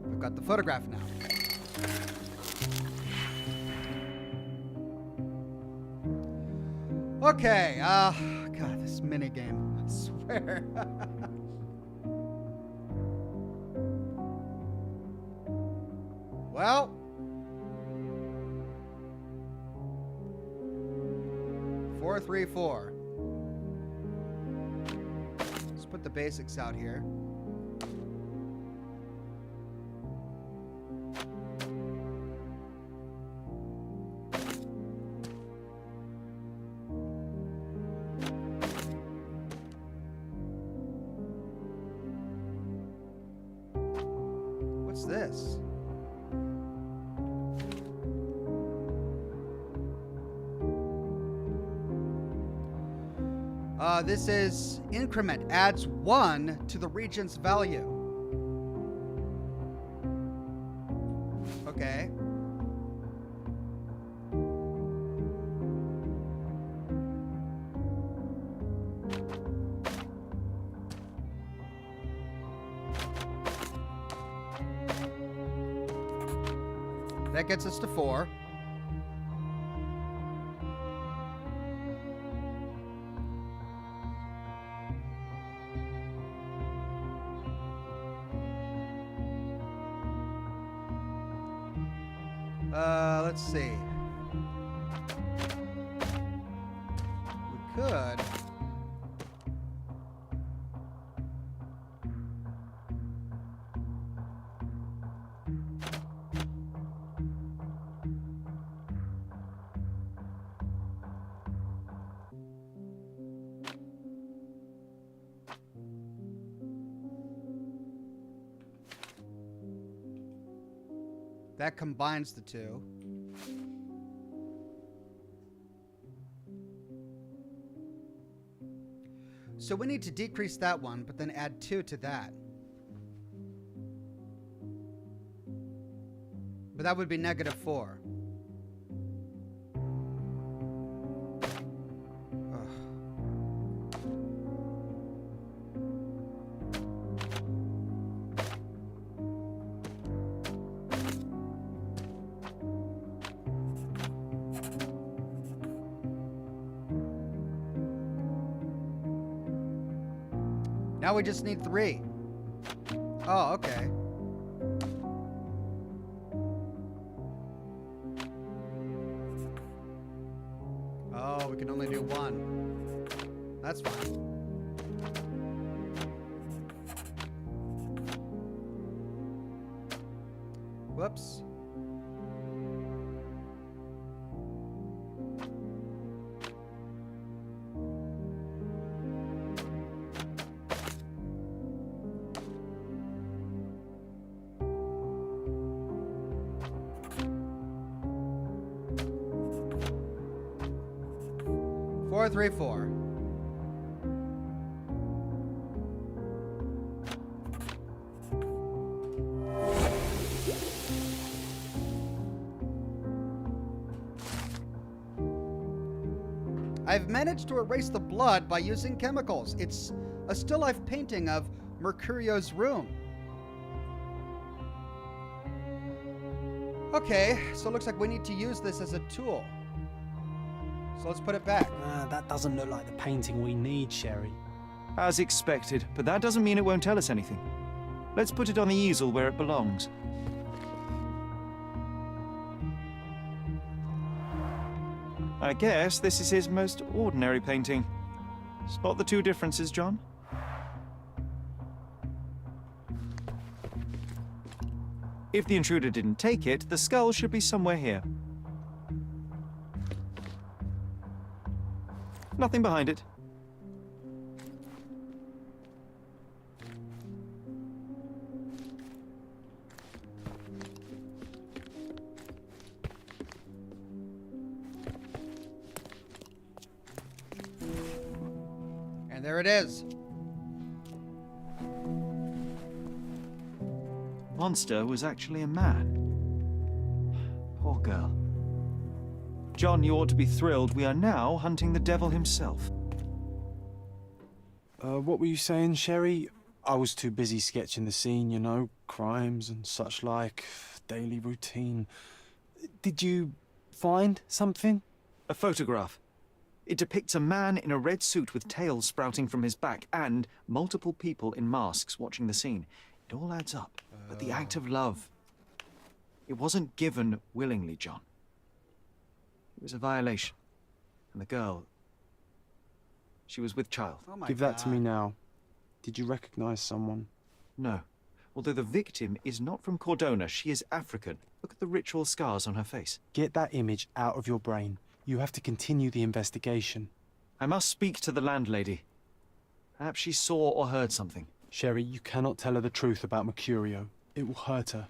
We've got the photograph now. Okay, God, this minigame, I swear. Well. 434. Let's put the basics out here. What's this? This is increment, adds 1 to the region's value. Okay. That gets us to 4. Let's see. We could. That combines the two. So we need to decrease that one, but then add 2 to that. But that would be -4. Now we just need 3. Oh, okay. Oh, we can only do 1. That's fine. Whoops. Four, 3, 4. I've managed to erase the blood by using chemicals. It's a still life painting of Mercurio's room. Okay, so it looks like we need to use this as a tool. So let's put it back. That doesn't look like the painting we need, Sherry. As expected, but that doesn't mean it won't tell us anything. Let's put it on the easel where it belongs. I guess this is his most ordinary painting. Spot the 2 differences, John? If the intruder didn't take it, the skull should be somewhere here. Nothing behind it. And there it is. Monster was actually a man. Poor girl. John, you ought to be thrilled. We are now hunting the devil himself. What were you saying, Sherry? I was too busy sketching the scene, you know, crimes and such like, daily routine. Did you find something? A photograph. It depicts a man in a red suit with tails sprouting from his back and multiple people in masks watching the scene. It all adds up. But the act of love, it wasn't given willingly, John. It was a violation. And the girl, she was with child. Oh my Give that to me now. Did you recognize someone? No. Although the victim is not from Cordona, she is African. Look at the ritual scars on her face. Get that image out of your brain. You have to continue the investigation. I must speak to the landlady. Perhaps she saw or heard something. Sherry, you cannot tell her the truth about Mercurio. It will hurt her.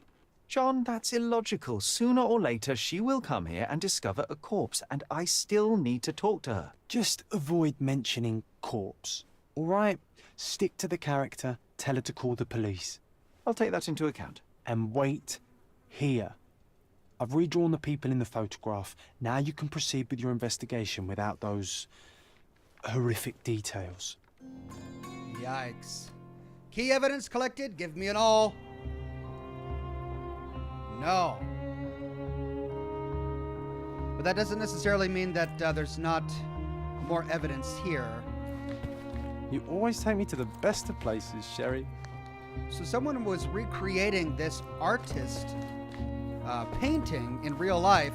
John, that's illogical. Sooner or later, she will come here and discover a corpse, and I still need to talk to her. Just avoid mentioning corpse, all right? Stick to the character, tell her to call the police. I'll take that into account. And wait here. I've redrawn the people in the photograph. Now you can proceed with your investigation without those horrific details. Yikes. Key evidence collected? Give me an all. No. But that doesn't necessarily mean that there's not more evidence here. You always take me to the best of places, Sherry. So someone was recreating this artist painting in real life.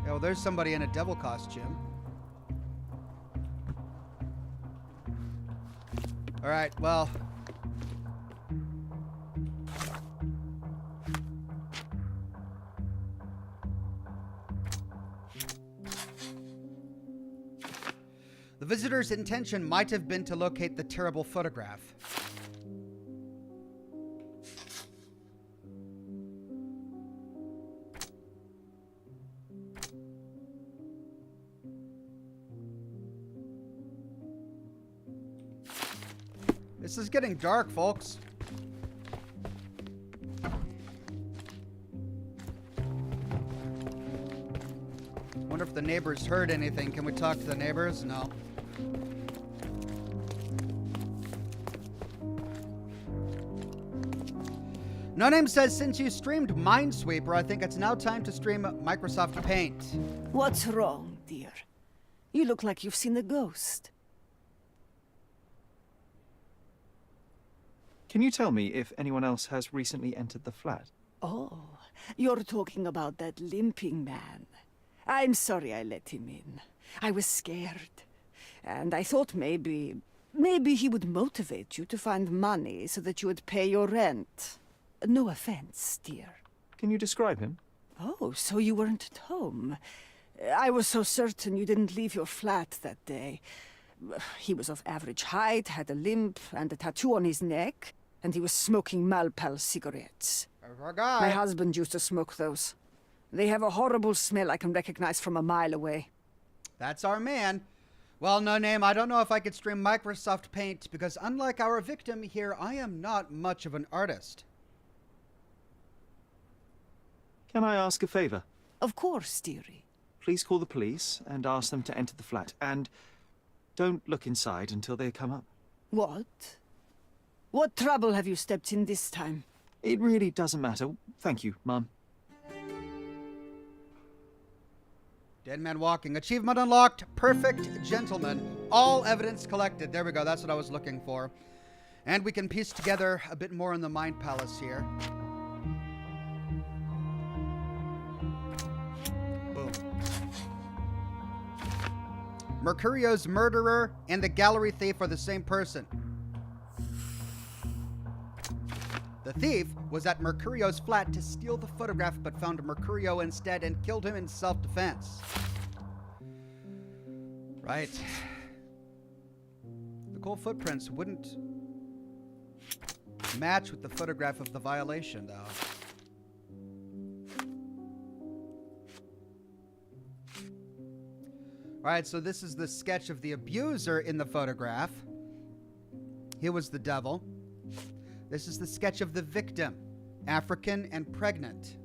Oh, there's somebody in a devil costume. All right, well. The visitor's intention might have been to locate the terrible photograph. This is getting dark, folks. Wonder if the neighbors heard anything. Can we talk to the neighbors? No. No Name says, since you streamed Minesweeper, I think it's now time to stream Microsoft Paint. What's wrong, dear? You look like you've seen a ghost. Can you tell me if anyone else has recently entered the flat? Oh, you're talking about that limping man. I'm sorry I let him in. I was scared. And I thought maybe he would motivate you to find money so that you would pay your rent. No offense, dear. Can you describe him? Oh, so you weren't at home. I was so certain you didn't leave your flat that day. He was of average height, had a limp and a tattoo on his neck, and he was smoking Malpal cigarettes. My husband used to smoke those. They have a horrible smell I can recognize from a mile away. That's our man. Well, No Name, I don't know if I could stream Microsoft Paint because unlike our victim here, I am not much of an artist. Can I ask a favor? Of course, dearie. Please call the police and ask them to enter the flat. And don't look inside until they come up. What? What trouble have you stepped in this time? It really doesn't matter. Thank you, Mum. Dead man walking. Achievement unlocked. Perfect gentleman. All evidence collected. There we go. That's what I was looking for. And we can piece together a bit more in the Mind Palace here. Boom. Mercurio's murderer and the gallery thief are the same person. The thief was at Mercurio's flat to steal the photograph, but found Mercurio instead and killed him in self-defense. Right. The cold footprints wouldn't match with the photograph of the violation, though. All right, so this is the sketch of the abuser in the photograph. He was the devil. This is the sketch of the victim, African and pregnant.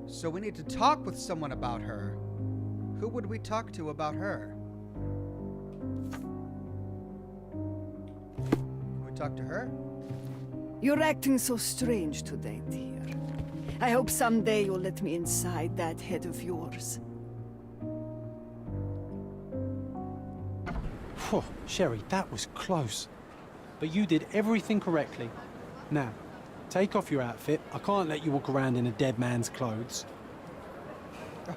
So we need to talk with someone about her. Who would we talk to about her? Can we talk to her? You're acting so strange today, dear. I hope someday you'll let me inside that head of yours. Phew, Sherry, that was close. But you did everything correctly. Now, take off your outfit. I can't let you walk around in a dead man's clothes.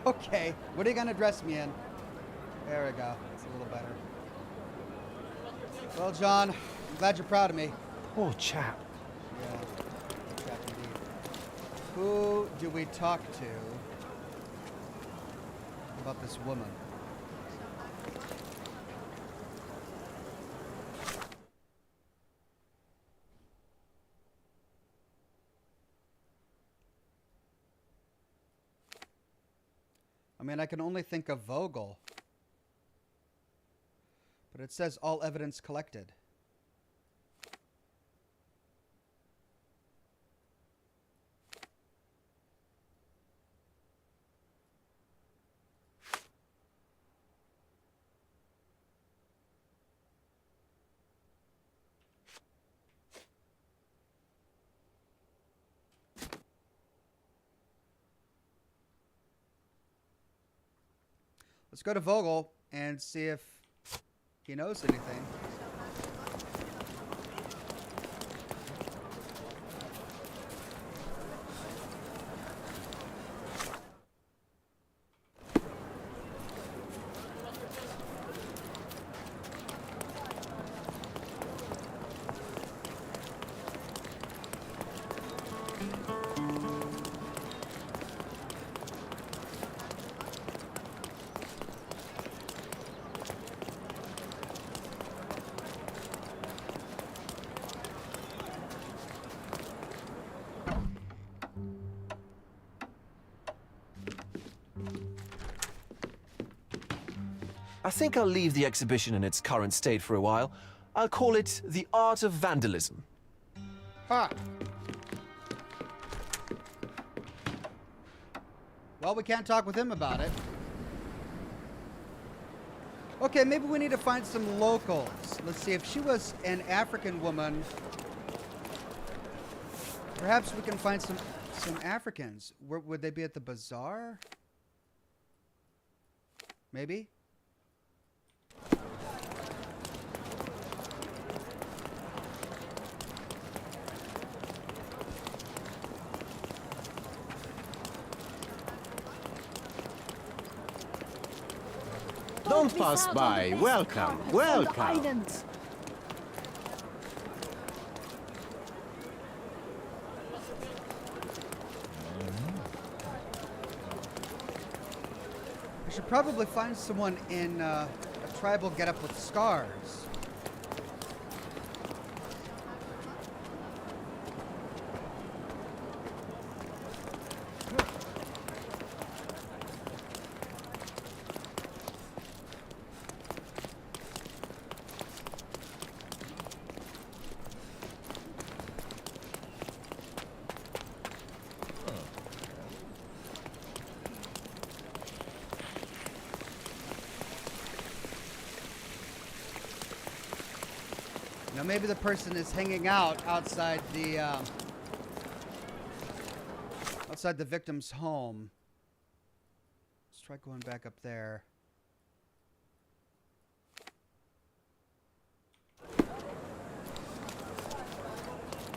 Okay, what are you gonna dress me in? There we go, it's a little better. Well, John, I'm glad you're proud of me. Poor chap. Yeah, chap indeed. Who do we talk to about this woman? I mean, I can only think of Vogel. But it says all evidence collected. Let's go to Vogel and see if he knows anything. I think I'll leave the exhibition in its current state for a while. I'll call it The Art of Vandalism. Ha! Well, we can't talk with him about it. Okay, maybe we need to find some locals. Let's see, if she was an African woman, perhaps we can find some Africans. Would they be at the bazaar? Maybe? Don't pass by. Welcome, welcome. I should probably find someone in a tribal getup with scars. Now maybe the person is hanging out outside the victim's home. Let's try going back up there.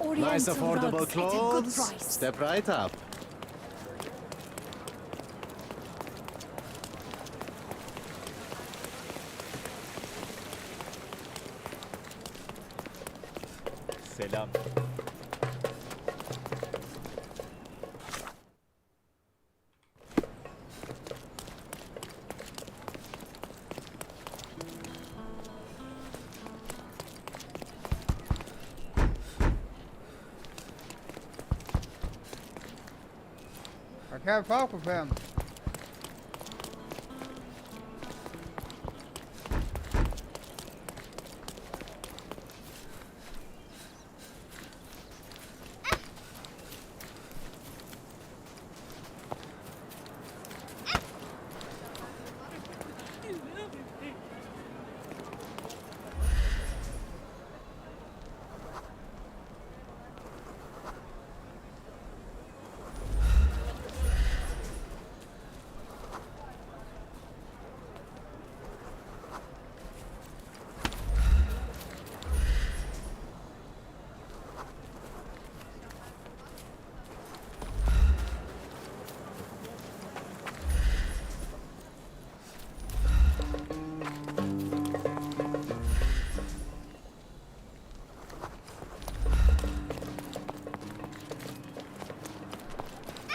Nice affordable rugs at a good clothes. price. Step right up. Selam. can't talk with him.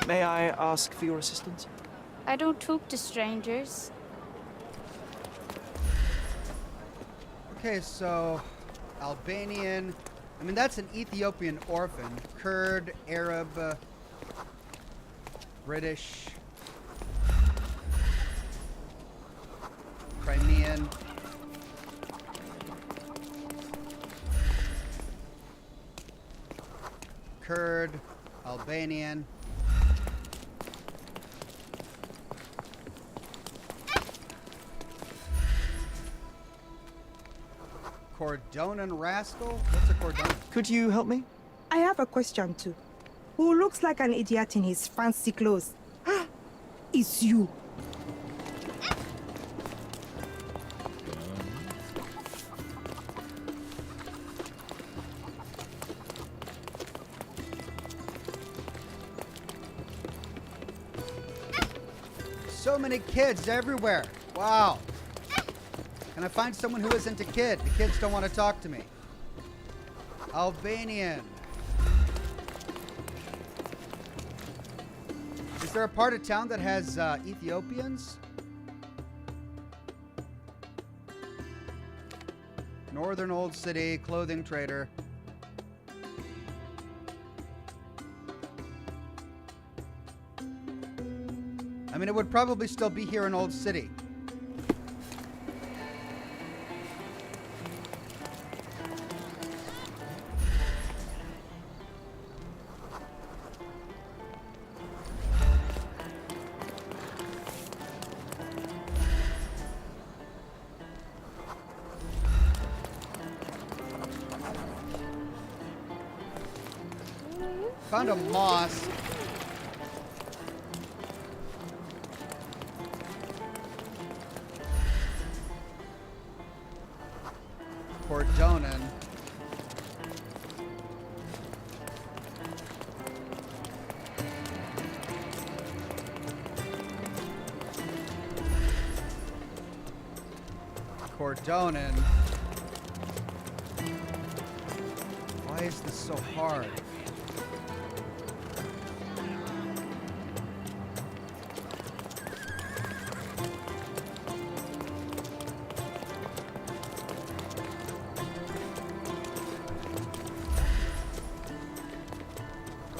May I ask for your assistance? I don't talk to strangers. Okay, so Albanian. I mean, that's an Ethiopian orphan. Kurd, Arab, British, Crimean. Kurd, Albanian. Cordonan rascal? What's a Cordonan? Could you help me? I have a question too. Who looks like an idiot in his fancy clothes? It's you. So many kids everywhere. Wow. Can I find someone who isn't a kid? The kids don't want to talk to me. Albanian. Is there a part of town that has Ethiopians? Northern Old City, clothing trader. I mean, it would probably still be here in Old City. Found a mosque. Cordonan. Cordonan. Why is this so hard?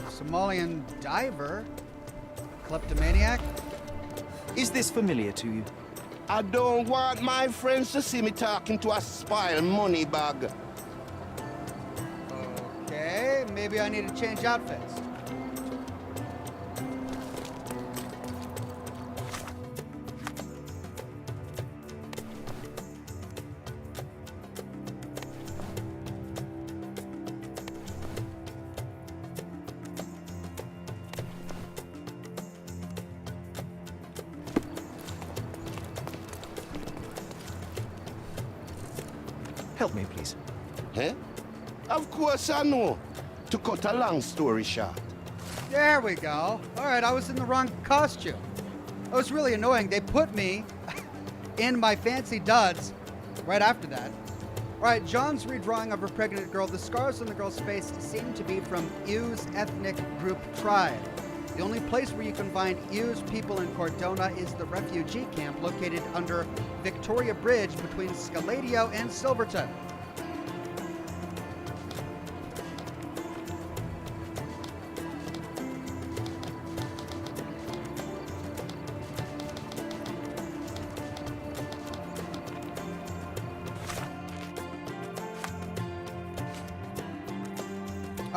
Somalian diver? Kleptomaniac? Is this familiar to you? I don't want my friends to see me talking to a spoiled money bag. Okay, maybe I need to change outfits. Help me, please. Eh? Of course I know. To cut a long story short. There we go. All right, I was in the wrong costume. That was really annoying. They put me in my fancy duds right after that. All right, John's redrawing of a pregnant girl. The scars on the girl's face seem to be from Ewe's ethnic group tribe. The only place where you can find Ewe's people in Cordona is the refugee camp located under Victoria Bridge between Scaladio and Silverton.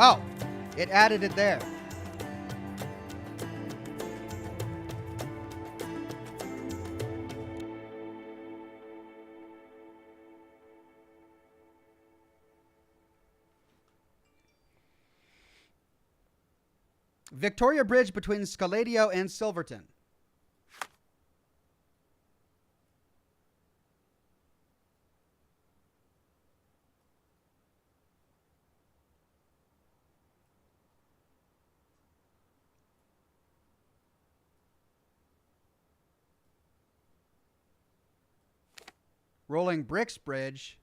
Oh, it added it there. Victoria Bridge between Scaladio and Silverton. Rolling Bricks Bridge.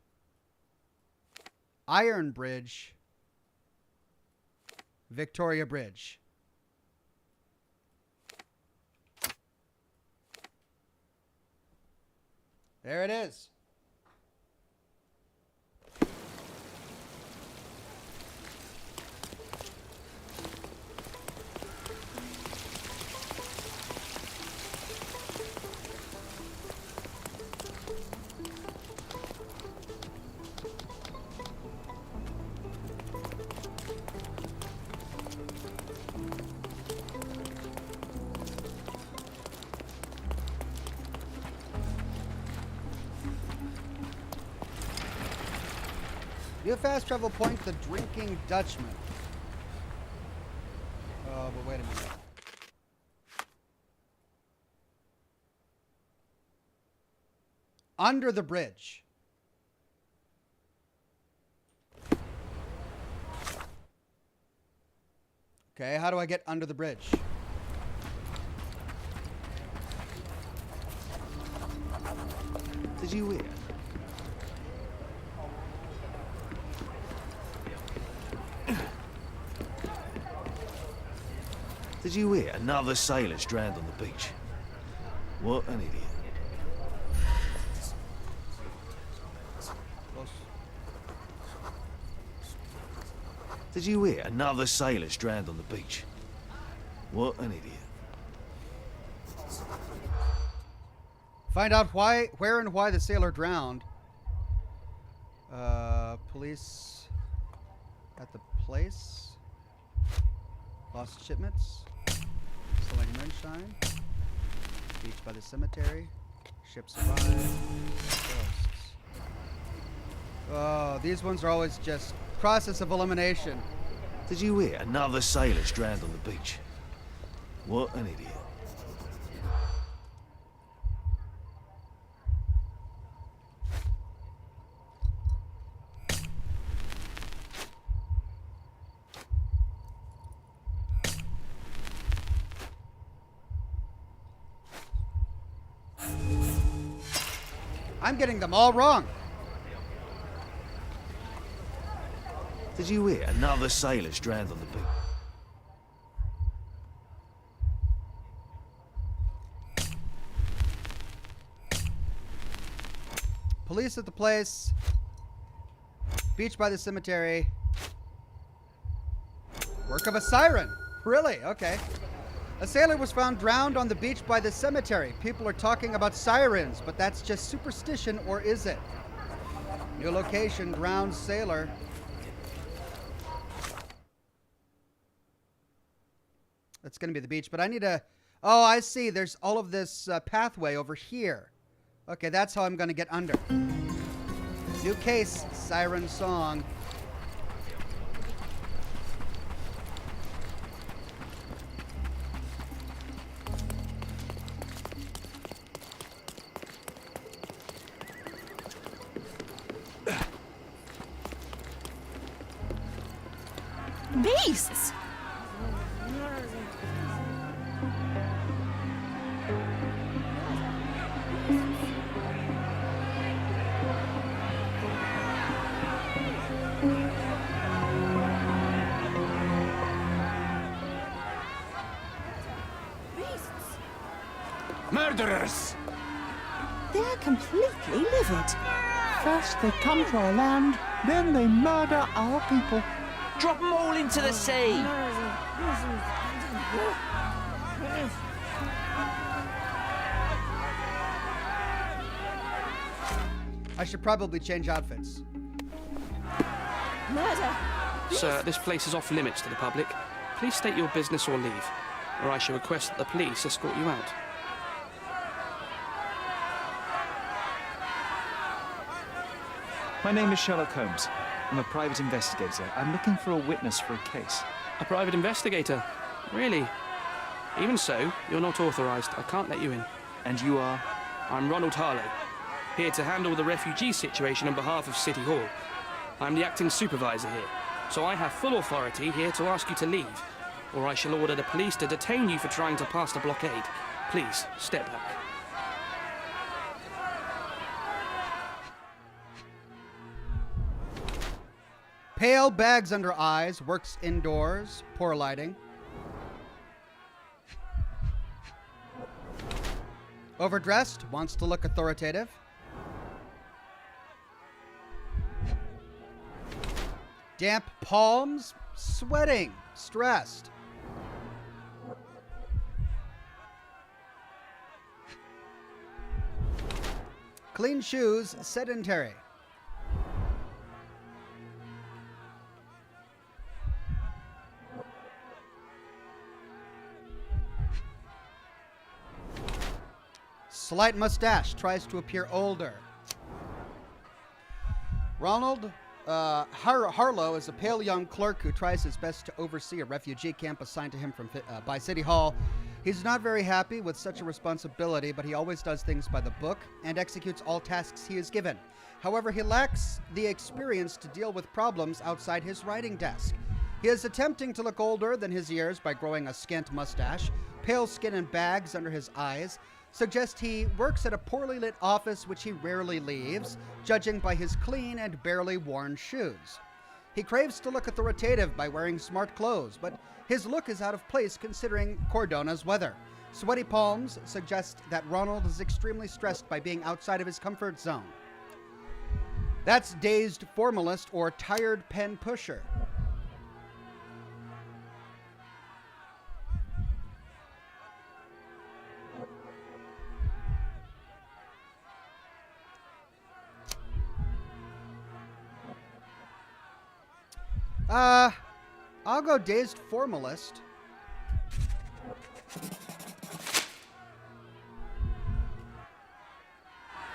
Iron Bridge. Victoria Bridge. There it is. New fast travel point, the Drinking Dutchman. Oh, but wait a minute. Under the bridge. Okay, how do I get under the bridge? Did you hear? Did you hear? Another sailor's drowned on the beach. What an idiot. Did you hear? Another sailor's drowned on the beach. What an idiot. Find out where and why the sailor drowned. Police at the place. Lost shipments. Selling moonshine. Beach by the cemetery. Ship survived. Ghosts. Oh, these ones are always just process of elimination. Did you hear? Another sailor's drowned on the beach. What an idiot. I'm getting them all wrong. Did you hear? Another sailor's drowned on the beach. Police at the place. Beach by the cemetery. Work of a siren. Really? Okay. A sailor was found drowned on the beach by the cemetery. People are talking about sirens, but that's just superstition, or is it? New location, drowned sailor. That's going to be the beach, but I need a... Oh, I see. There's all of this pathway over here. Okay, that's how I'm going to get under. New case, siren song. Beasts! Murderers! They're completely livid. First they come to our land, then they murder our people. Drop them all into the sea! I should probably change outfits. Murder! Sir, this place is off limits to the public. Please state your business or leave, or I shall request that the police escort you out. My name is Sherlock Holmes. I'm a private investigator. I'm looking for a witness for a case. A private investigator? Really? Even so, you're not authorized. I can't let you in. And you are? I'm Ronald Harlow, here to handle the refugee situation on behalf of City Hall. I'm the acting supervisor here, so I have full authority here to ask you to leave, or I shall order the police to detain you for trying to pass the blockade. Please, step back. Pale, bags under eyes, works indoors, poor lighting. Overdressed, wants to look authoritative. Damp palms, sweating, stressed. Clean shoes, sedentary. Slight mustache, tries to appear older. Ronald Harlow is a pale young clerk who tries his best to oversee a refugee camp assigned to him by City Hall. He's not very happy with such a responsibility, but he always does things by the book and executes all tasks he is given. However, he lacks the experience to deal with problems outside his writing desk. He is attempting to look older than his years by growing a scant mustache. Pale skin and bags under his eyes suggest he works at a poorly lit office which he rarely leaves, judging by his clean and barely worn shoes. He craves to look authoritative by wearing smart clothes, but his look is out of place considering Cordona's weather. Sweaty palms suggest that Ronald is extremely stressed by being outside of his comfort zone. That's dazed formalist or tired pen pusher. I'll go dazed formalist.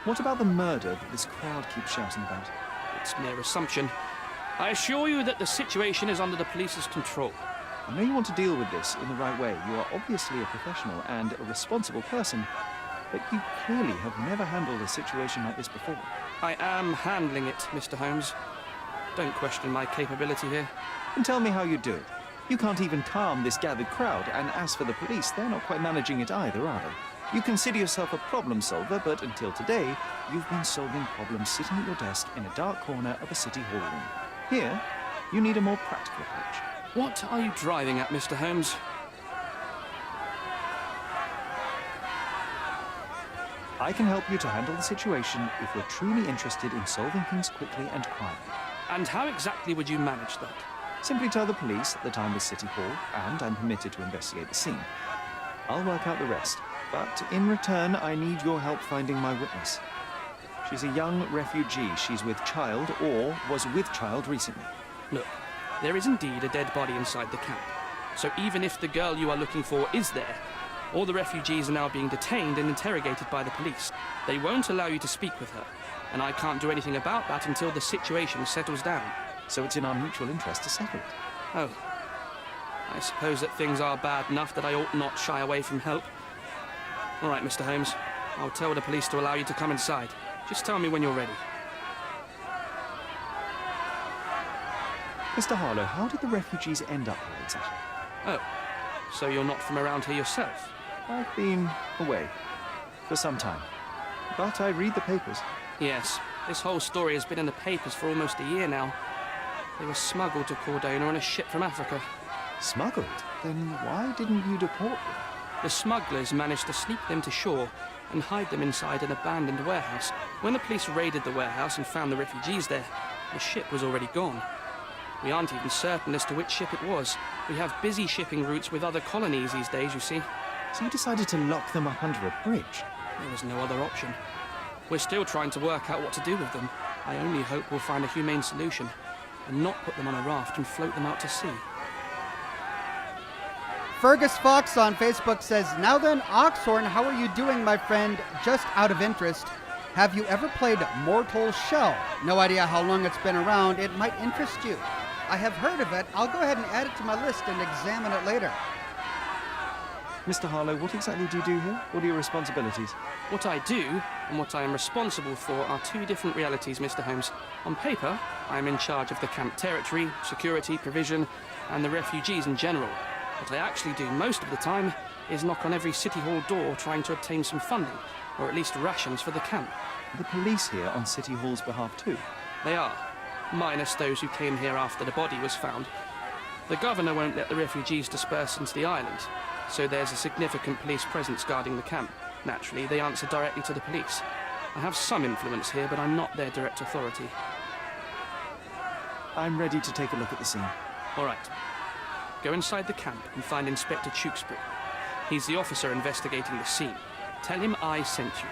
What about the murder that this crowd keeps shouting about? It's mere assumption. I assure you that the situation is under the police's control. I know you want to deal with this in the right way. You are obviously a professional and a responsible person, but you clearly have never handled a situation like this before. I am handling it, Mr. Holmes. Don't question my capability here. And tell me how you do it. You can't even calm this gathered crowd, and as for the police, they're not quite managing it either, are they? You consider yourself a problem solver, but until today, you've been solving problems sitting at your desk in a dark corner of a city hall room. Here, you need a more practical approach. What are you driving at, Mr. Holmes? I can help you to handle the situation if you're truly interested in solving things quickly and quietly. And how exactly would you manage that? Simply tell the police that I'm with City Hall, and I'm permitted to investigate the scene. I'll work out the rest, but in return, I need your help finding my witness. She's a young refugee. She's with child, or was with child recently. Look, there is indeed a dead body inside the camp. So even if the girl you are looking for is there, all the refugees are now being detained and interrogated by the police. They won't allow you to speak with her, and I can't do anything about that until the situation settles down. So it's in our mutual interest to settle it. Oh. I suppose that things are bad enough that I ought not shy away from help. All right, Mr. Holmes. I'll tell the police to allow you to come inside. Just tell me when you're ready. Mr. Harlow, how did the refugees end up here exactly? Oh, so you're not from around here yourself? I've been away for some time, but I read the papers. Yes, this whole story has been in the papers for almost a year now. They were smuggled to Cordona on a ship from Africa. Smuggled? Then why didn't you deport them? The smugglers managed to sneak them to shore and hide them inside an abandoned warehouse. When the police raided the warehouse and found the refugees there, the ship was already gone. We aren't even certain as to which ship it was. We have busy shipping routes with other colonies these days, you see. So you decided to lock them up under a bridge? There was no other option. We're still trying to work out what to do with them. I only hope we'll find a humane solution. and not put them on a raft and float them out to sea. Fergus Fox on Facebook says, "Now then, Oxhorn, how are you doing, my friend? Just out of interest, have you ever played Mortal Shell? No idea how long it's been around. It might interest you. I have heard of it. I'll go ahead and add it to my list and examine it later." Mr. Harlow, what exactly do you do here? What are your responsibilities? What I do and what I am responsible for are two different realities, Mr. Holmes. On paper, I am in charge of the camp territory, security, provision, and the refugees in general. What I actually do most of the time is knock on every City Hall door trying to obtain some funding, or at least rations for the camp. Are the police here on City Hall's behalf too? They are, minus those who came here after the body was found. The governor won't let the refugees disperse into the island, so there's a significant police presence guarding the camp. Naturally, they answer directly to the police. I have some influence here, but I'm not their direct authority. I'm ready to take a look at the scene. All right. Go inside the camp and find Inspector Tewkesbury. He's the officer investigating the scene. Tell him I sent you.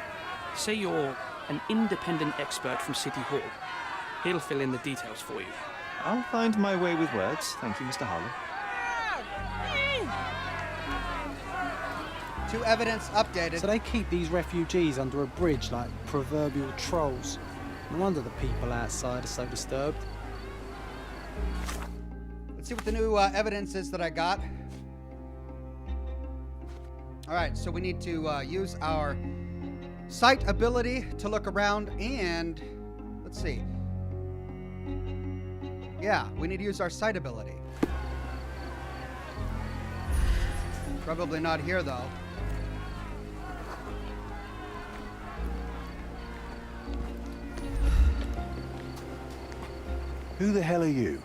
Say you're an independent expert from City Hall. He'll fill in the details for you. I'll find my way with words. Thank you, Mr. Harlow. To evidence updated. So they keep these refugees under a bridge like proverbial trolls. No wonder the people outside are so disturbed. Let's see what the new evidence is that I got. All right, so we need to use our sight ability to look around and let's see. Yeah, we need to use our sight ability. Probably not here though. Who the hell are you?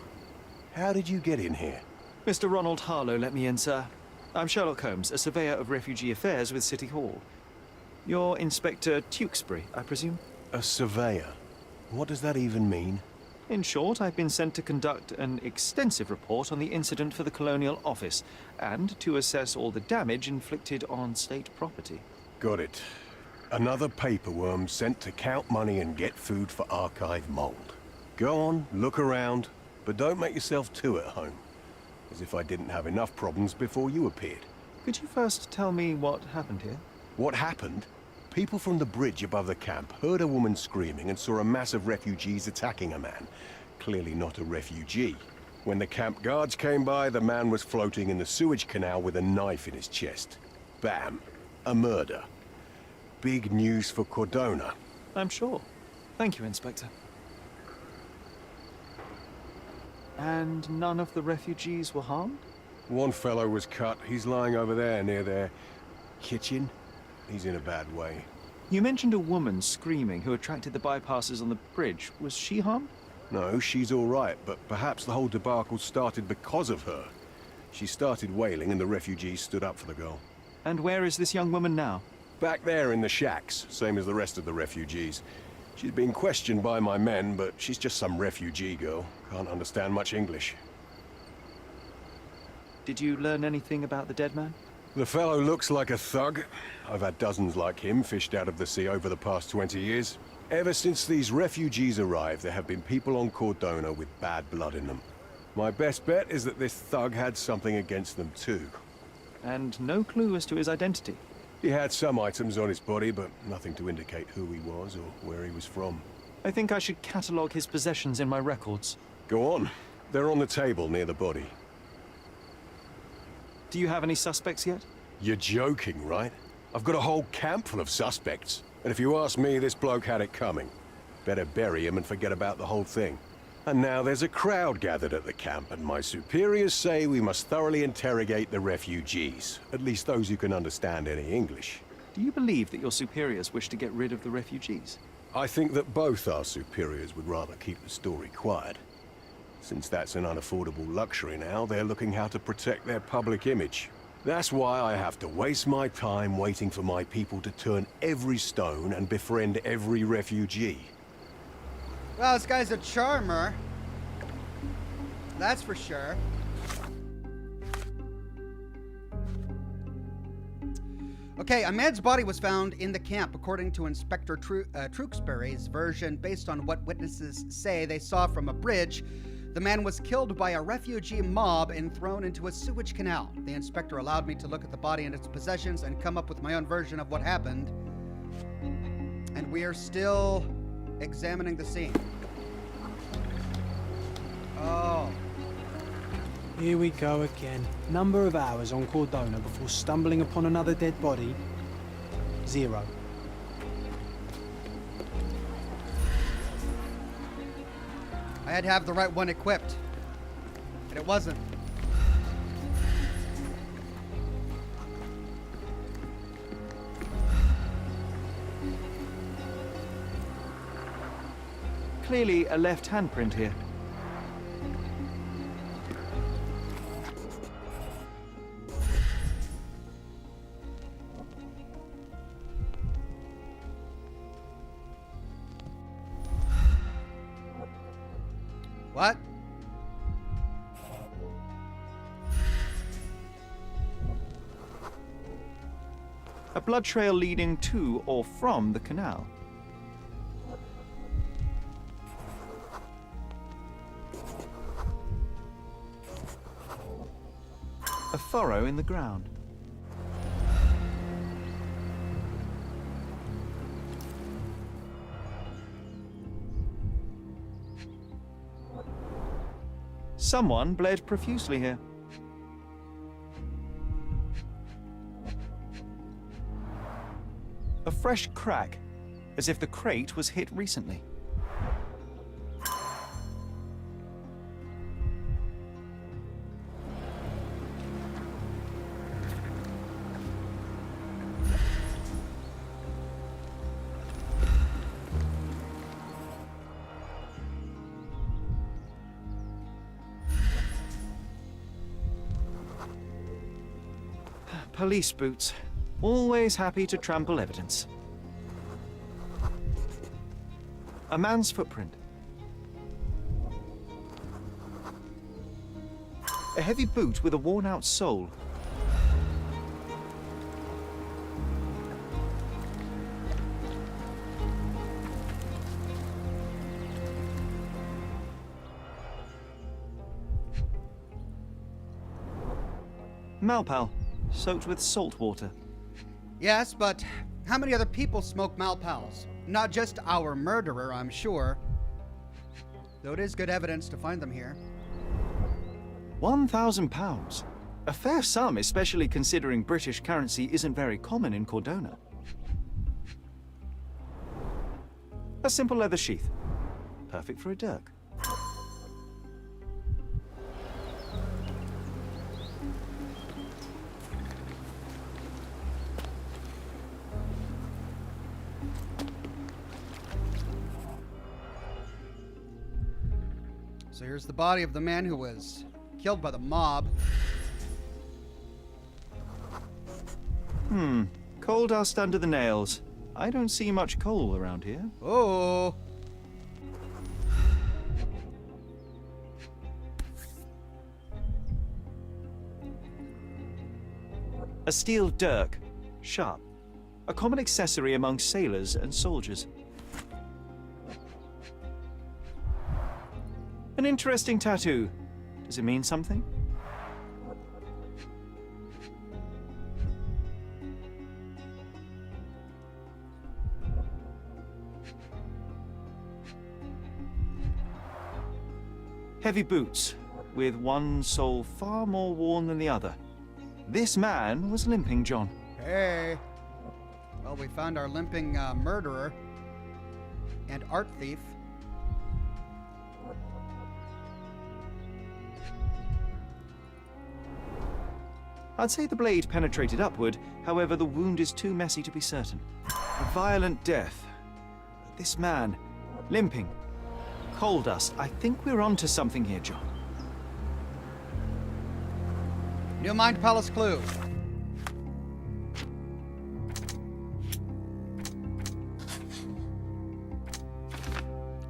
How did you get in here? Mr. Ronald Harlow let me in, sir. I'm Sherlock Holmes, a surveyor of refugee affairs with City Hall. You're Inspector Tewkesbury, I presume? A surveyor? What does that even mean? In short, I've been sent to conduct an extensive report on the incident for the Colonial Office and to assess all the damage inflicted on state property. Got it. Another paperworm sent to count money and get food for archive mold. Go on, look around, but don't make yourself too at home. As if I didn't have enough problems before you appeared. Could you first tell me what happened here? What happened? People from the bridge above the camp heard a woman screaming and saw a mass of refugees attacking a man. Clearly not a refugee. When the camp guards came by, the man was floating in the sewage canal with a knife in his chest. Bam. A murder. Big news for Cordona. I'm sure. Thank you, Inspector. And none of the refugees were harmed? One fellow was cut. He's lying over there near their kitchen. He's in a bad way. You mentioned a woman screaming who attracted the bypassers on the bridge. Was she harmed? No, she's all right, but perhaps the whole debacle started because of her. She started wailing and the refugees stood up for the girl. And where is this young woman now? Back there in the shacks, same as the rest of the refugees. She's been questioned by my men, but she's just some refugee girl. Can't understand much English. Did you learn anything about the dead man? The fellow looks like a thug. I've had dozens like him fished out of the sea over the past 20 years. Ever since these refugees arrived, there have been people on Cordona with bad blood in them. My best bet is that this thug had something against them too. And no clue as to his identity? He had some items on his body, but nothing to indicate who he was or where he was from. I think I should catalogue his possessions in my records. Go on. They're on the table near the body. Do you have any suspects yet? You're joking, right? I've got a whole camp full of suspects. And if you ask me, this bloke had it coming. Better bury him and forget about the whole thing. And now there's a crowd gathered at the camp, and my superiors say we must thoroughly interrogate the refugees. At least those who can understand any English. Do you believe that your superiors wish to get rid of the refugees? I think that both our superiors would rather keep the story quiet. Since that's an unaffordable luxury now, they're looking how to protect their public image. That's why I have to waste my time waiting for my people to turn every stone and befriend every refugee. Well, this guy's a charmer. That's for sure. Okay, a man's body was found in the camp, according to Inspector Tewkesbury's version, based on what witnesses say they saw from a bridge. The man was killed by a refugee mob and thrown into a sewage canal. The inspector allowed me to look at the body and its possessions and come up with my own version of what happened. And we are still examining the scene. Oh. Here we go again. Number of hours on Cordona before stumbling upon another dead body? 0. I had to have the right one equipped, and it wasn't. Clearly a left handprint here. What? A blood trail leading to or from the canal. A furrow in the ground. Someone bled profusely here. A fresh crack, as if the crate was hit recently. Police boots. Always happy to trample evidence. A man's footprint. A heavy boot with a worn-out sole. Malpal, soaked with salt water. Yes, but how many other people smoke Malpals? Not just our murderer, I'm sure. Though it is good evidence to find them here. £1,000. A fair sum, especially considering British currency isn't very common in Cordona. A simple leather sheath. Perfect for a dirk. So here's the body of the man who was killed by the mob. Coal dust under the nails. I don't see much coal around here. Oh. A steel dirk. Sharp. A common accessory among sailors and soldiers. An interesting tattoo. Does it mean something? Heavy boots, with one sole far more worn than the other. This man was limping, John. Hey. Well, we found our limping murderer and art thief. I'd say the blade penetrated upward, however the wound is too messy to be certain. A violent death. But this man, limping. Coal dust. I think we're onto something here, John. New Mind Palace clue.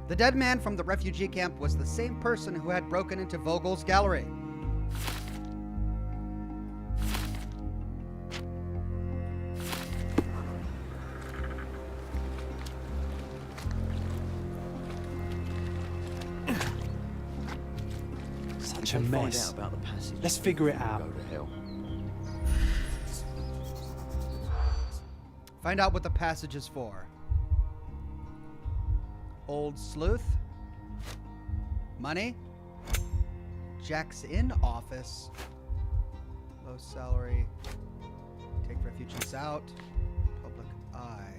The dead man from the refugee camp was the same person who had broken into Vogel's gallery. Such a they find mess. out about the passage, Let's figure it out. go to hell. Find out what the passage is for. Old sleuth. Money. Jack's in office. Low salary. Take refugees out. Public eye.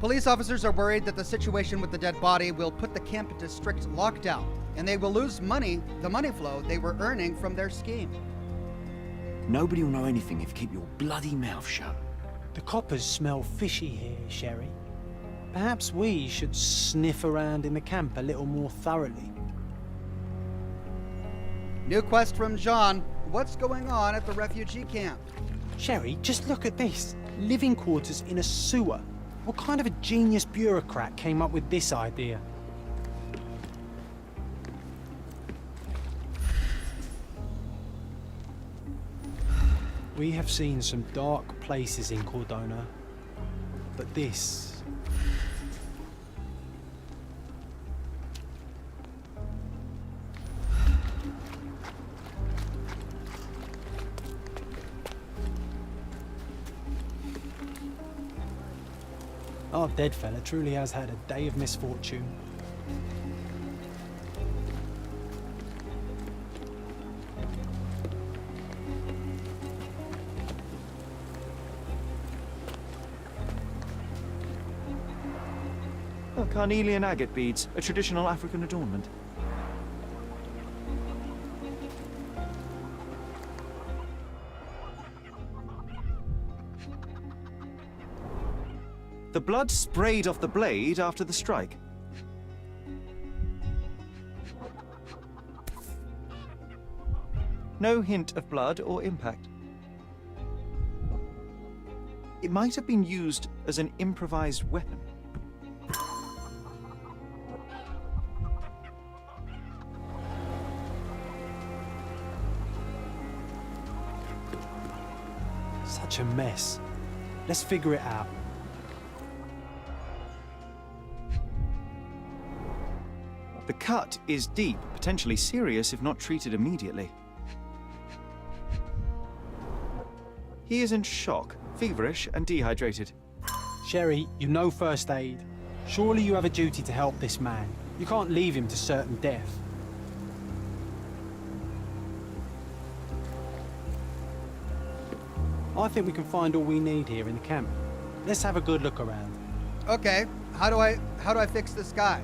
Police officers are worried that the situation with the dead body will put the camp into strict lockdown, and they will lose money, the money flow they were earning from their scheme. Nobody will know anything if you keep your bloody mouth shut. The coppers smell fishy here, Sherry. Perhaps we should sniff around in the camp a little more thoroughly. New quest from John. What's going on at the refugee camp? Sherry, just look at this. Living quarters in a sewer. What kind of a genius bureaucrat came up with this idea? We have seen some dark places in Cordona, but this... Our dead fella truly has had a day of misfortune. Oh, carnelian agate beads, a traditional African adornment. The blood sprayed off the blade after the strike. No hint of blood or impact. It might have been used as an improvised weapon. Such a mess. Let's figure it out. The cut is deep, potentially serious if not treated immediately. He is in shock, feverish and dehydrated. Sherry, you know first aid. Surely you have a duty to help this man. You can't leave him to certain death. I think we can find all we need here in the camp. Let's have a good look around. Okay, how do I fix this guy?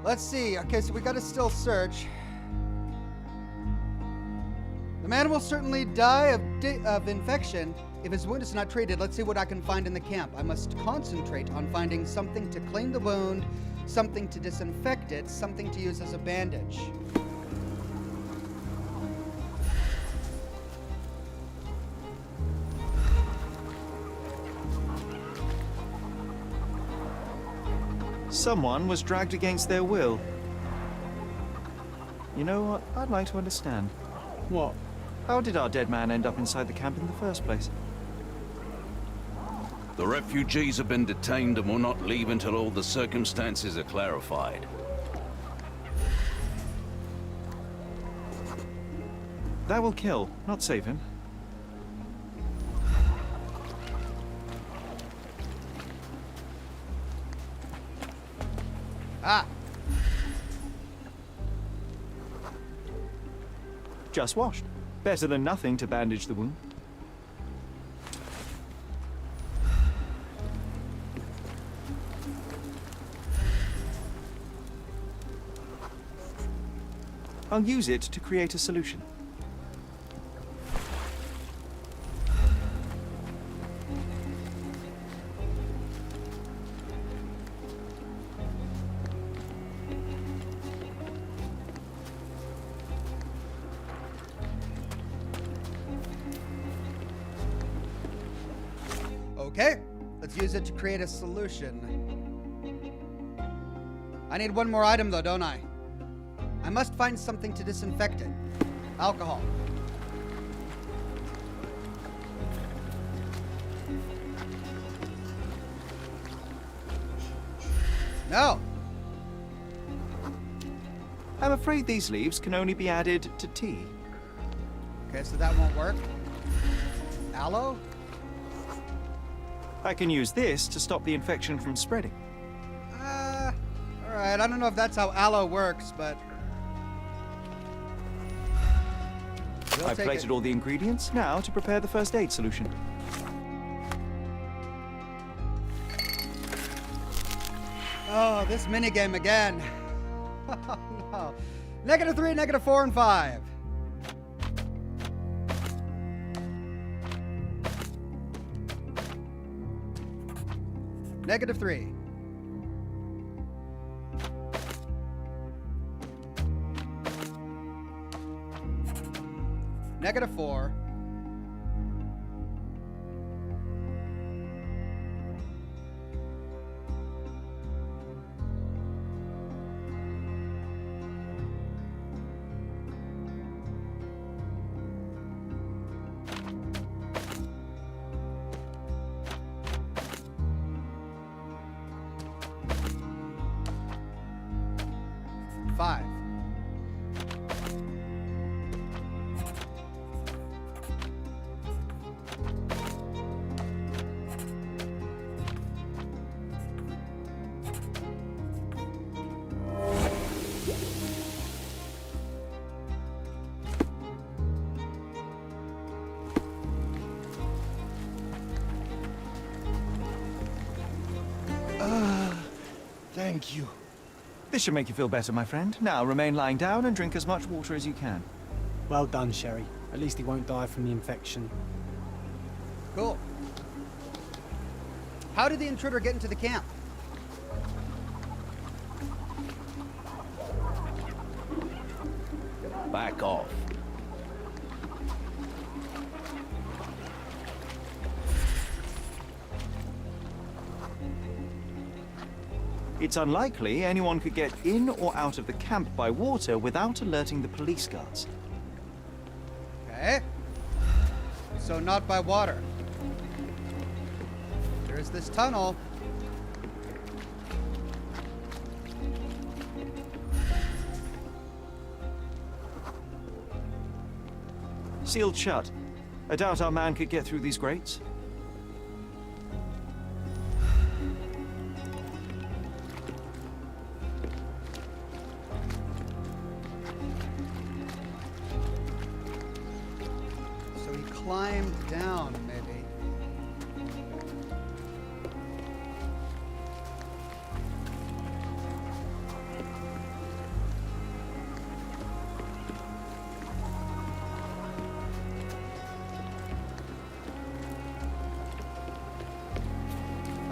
Let's see. Okay, so we got to still search. The man will certainly die of infection if his wound is not treated. Let's see what I can find in the camp. I must concentrate on finding something to clean the wound, something to disinfect it, something to use as a bandage. Someone was dragged against their will. You know what? I'd like to understand. What? How did our dead man end up inside the camp in the first place? The refugees have been detained and will not leave until all the circumstances are clarified. That will kill, not save him. Ah! Just washed. Better than nothing to bandage the wound. I'll use it to create a solution. Okay, let's use it to create a solution. I need one more item though, don't I? I must find something to disinfect it. Alcohol. No. I'm afraid these leaves can only be added to tea. Okay, so that won't work. Aloe? I can use this to stop the infection from spreading. Alright, I don't know if that's how aloe works, but... I've plated all the ingredients, now to prepare the first aid solution. Oh, this minigame again. Oh, no. -3, -4, and 5. -3. -4. Five. Thank you. This should make you feel better, my friend. Now remain lying down and drink as much water as you can. Well done, Sherry. At least he won't die from the infection. Cool. How did the intruder get into the camp? Back off. It's unlikely anyone could get in or out of the camp by water without alerting the police guards. Okay. So not by water. There's this tunnel. Sealed shut. I doubt our man could get through these grates. So he climbed down, maybe.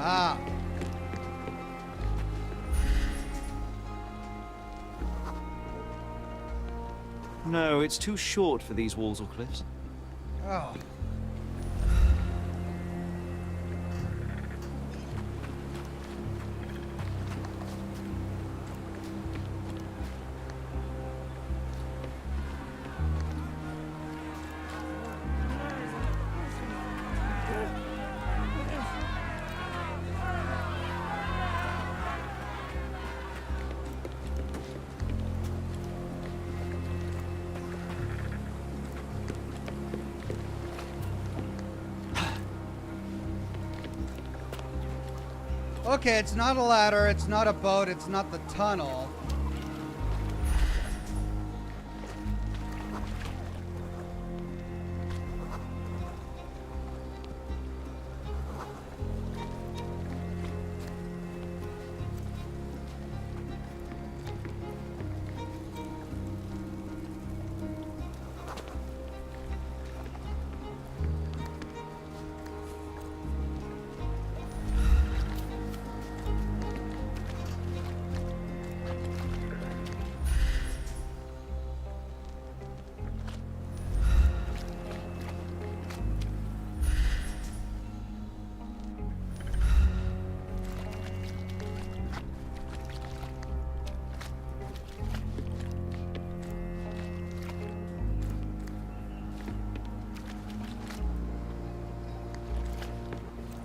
Ah. No, it's too short for these walls or cliffs. Oh. Okay, it's not a ladder, it's not a boat, it's not the tunnel.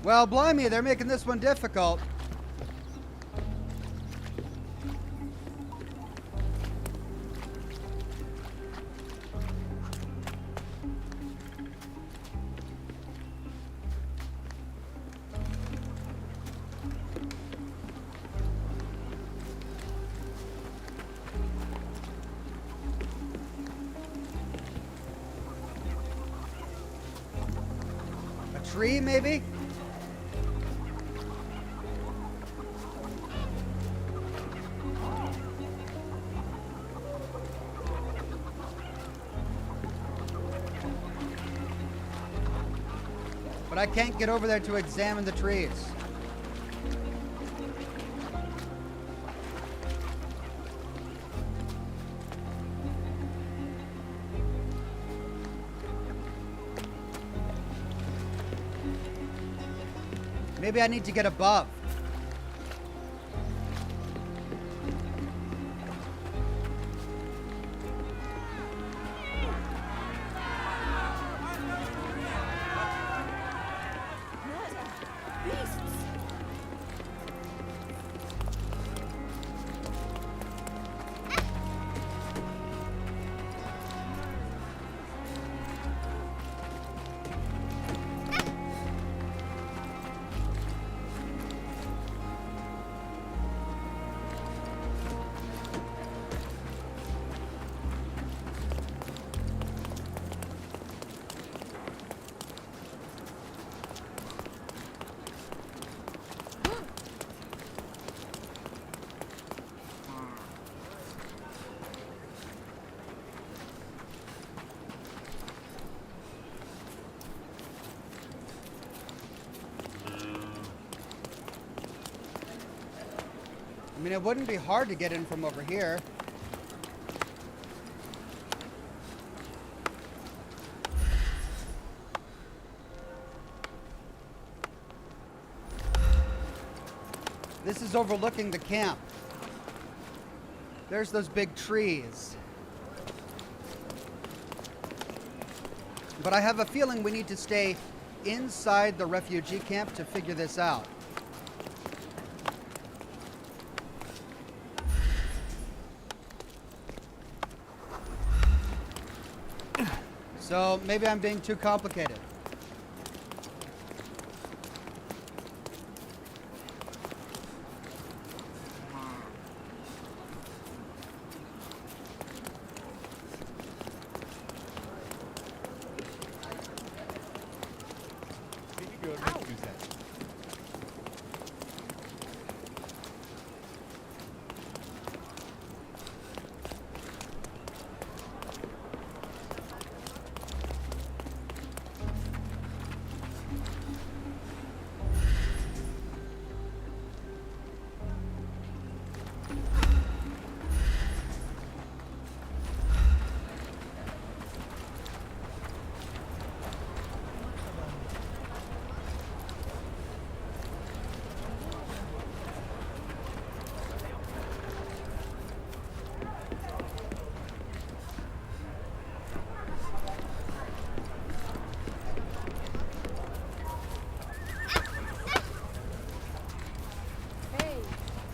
Well, blimey, they're making this one difficult. A tree, maybe? But I can't get over there to examine the trees. Maybe I need to get above. I mean, it wouldn't be hard to get in from over here. This is overlooking the camp. There's those big trees. But I have a feeling we need to stay inside the refugee camp to figure this out. So maybe I'm being too complicated.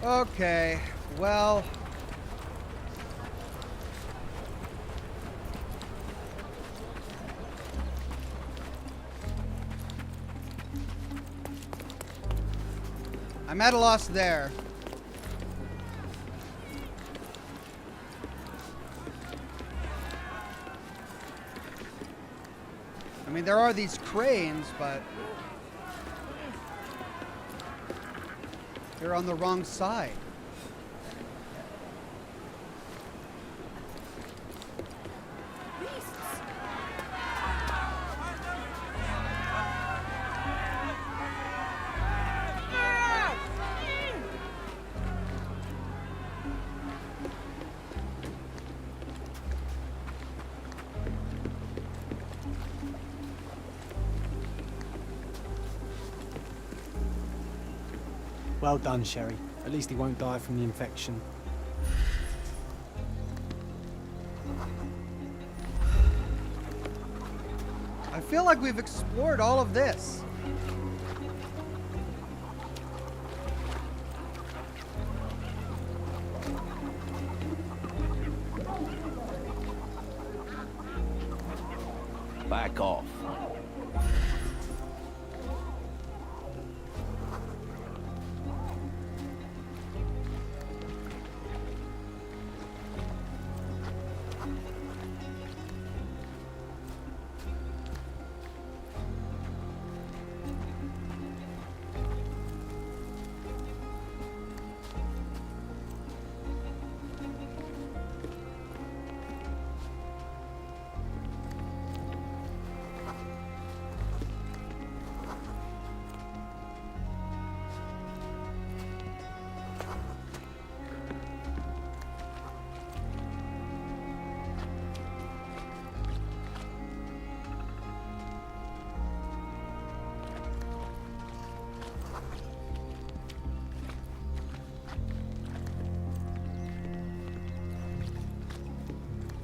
Okay, well... I'm at a loss there. I mean, there are these cranes, but... they're on the wrong side. Well done, Sherry. At least he won't die from the infection. I feel like we've explored all of this. back off.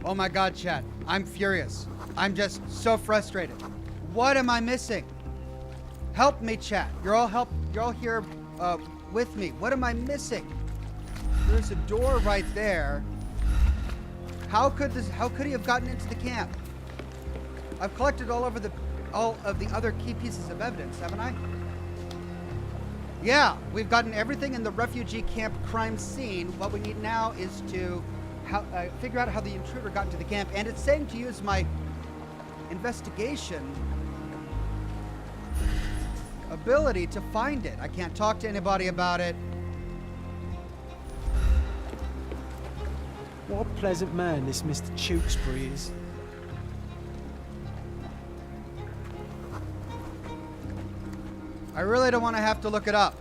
Oh my god, chat. I'm furious. I'm just so frustrated. What am I missing? Help me, chat. You're all here with me. What am I missing? There's a door right there. How could he have gotten into the camp? I've collected all of the other key pieces of evidence, haven't I? Yeah, we've gotten everything in the refugee camp crime scene. What we need now is to figure out how the intruder got into the camp, and it's saying to use my investigation ability to find it. I can't talk to anybody about it. What a pleasant man this Mr. Tewkesbury is. I really don't want to have to look it up.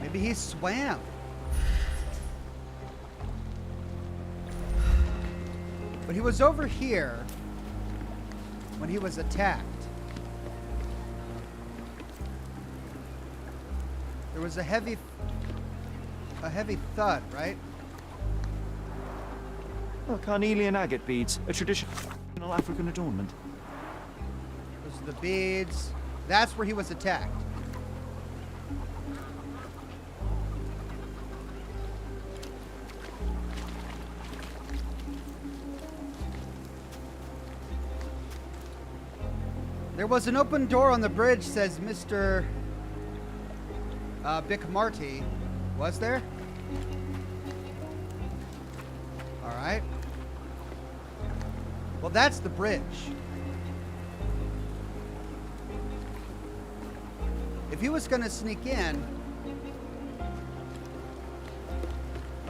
Maybe he swam. But he was over here when he was attacked. There was a heavy thud, right? Well, carnelian agate beads, a traditional African adornment. Those are the beads. That's where he was attacked. There was an open door on the bridge, says Mr. Bick Marty. Was there? All right. Well, that's the bridge. If he was going to sneak in...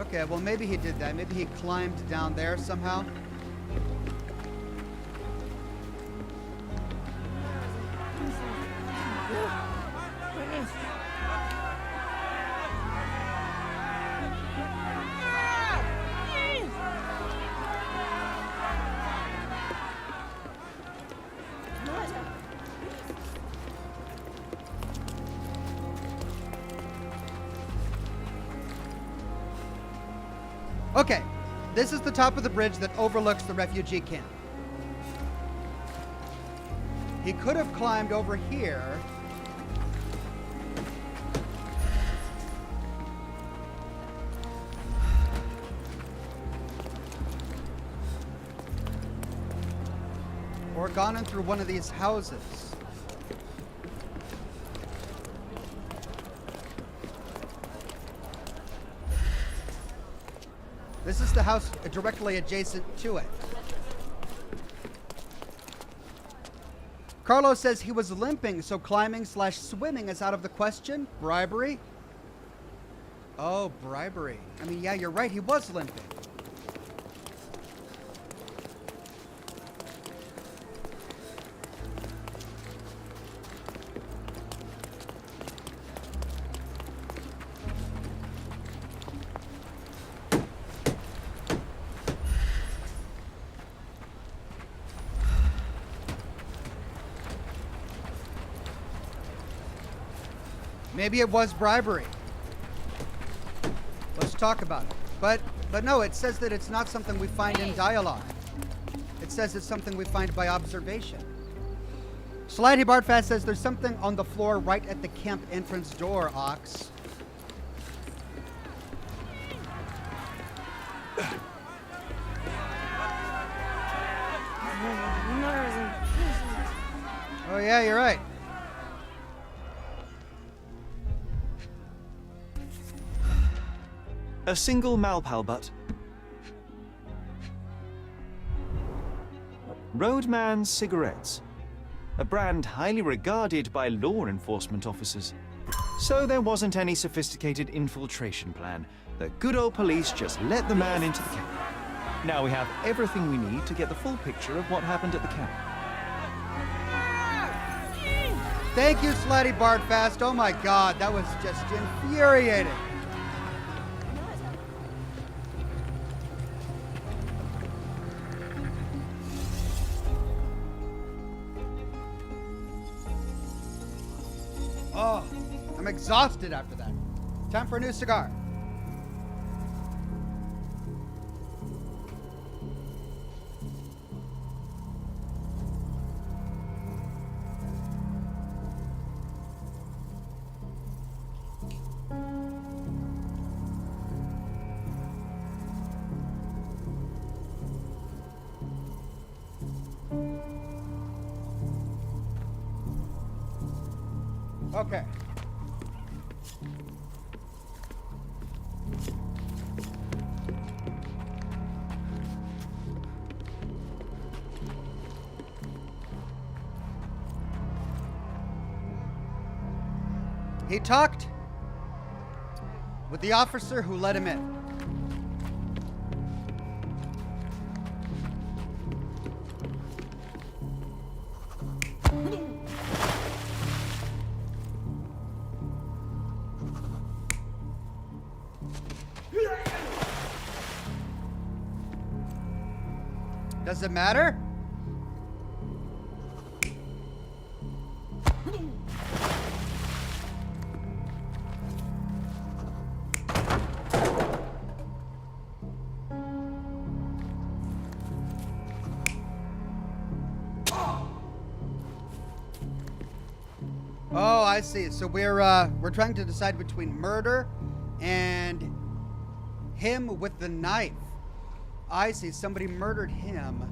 Okay, well, maybe he did that. Maybe he climbed down there somehow. Okay, this is the top of the bridge that overlooks the refugee camp. He could have climbed over here. Or gone in through one of these houses. This is the house directly adjacent to it. Carlos says he was limping, so climbing/swimming is out of the question. Bribery? Oh, bribery. I mean, yeah, you're right. He was limping. Maybe it was bribery. just talk about it. But no, it says that it's not something we find in dialogue. It says it's something we find by observation. Slidey Bardfast says there's something on the floor right at the camp entrance door, Ox. Oh yeah, you're right. A single Malpalbutt. Roadman cigarettes. A brand highly regarded by law enforcement officers. So there wasn't any sophisticated infiltration plan. The good old police just let the man into the camp. Now we have everything we need to get the full picture of what happened at the camp. Thank you, Slutty Bardfast. Oh my god, that was just infuriating. Oh, I'm exhausted after that. Time for a new cigar. Okay. He talked with the officer who let him in. Does it matter? Oh, I see. So we're trying to decide between murder and him with the knife. I see. Somebody murdered him.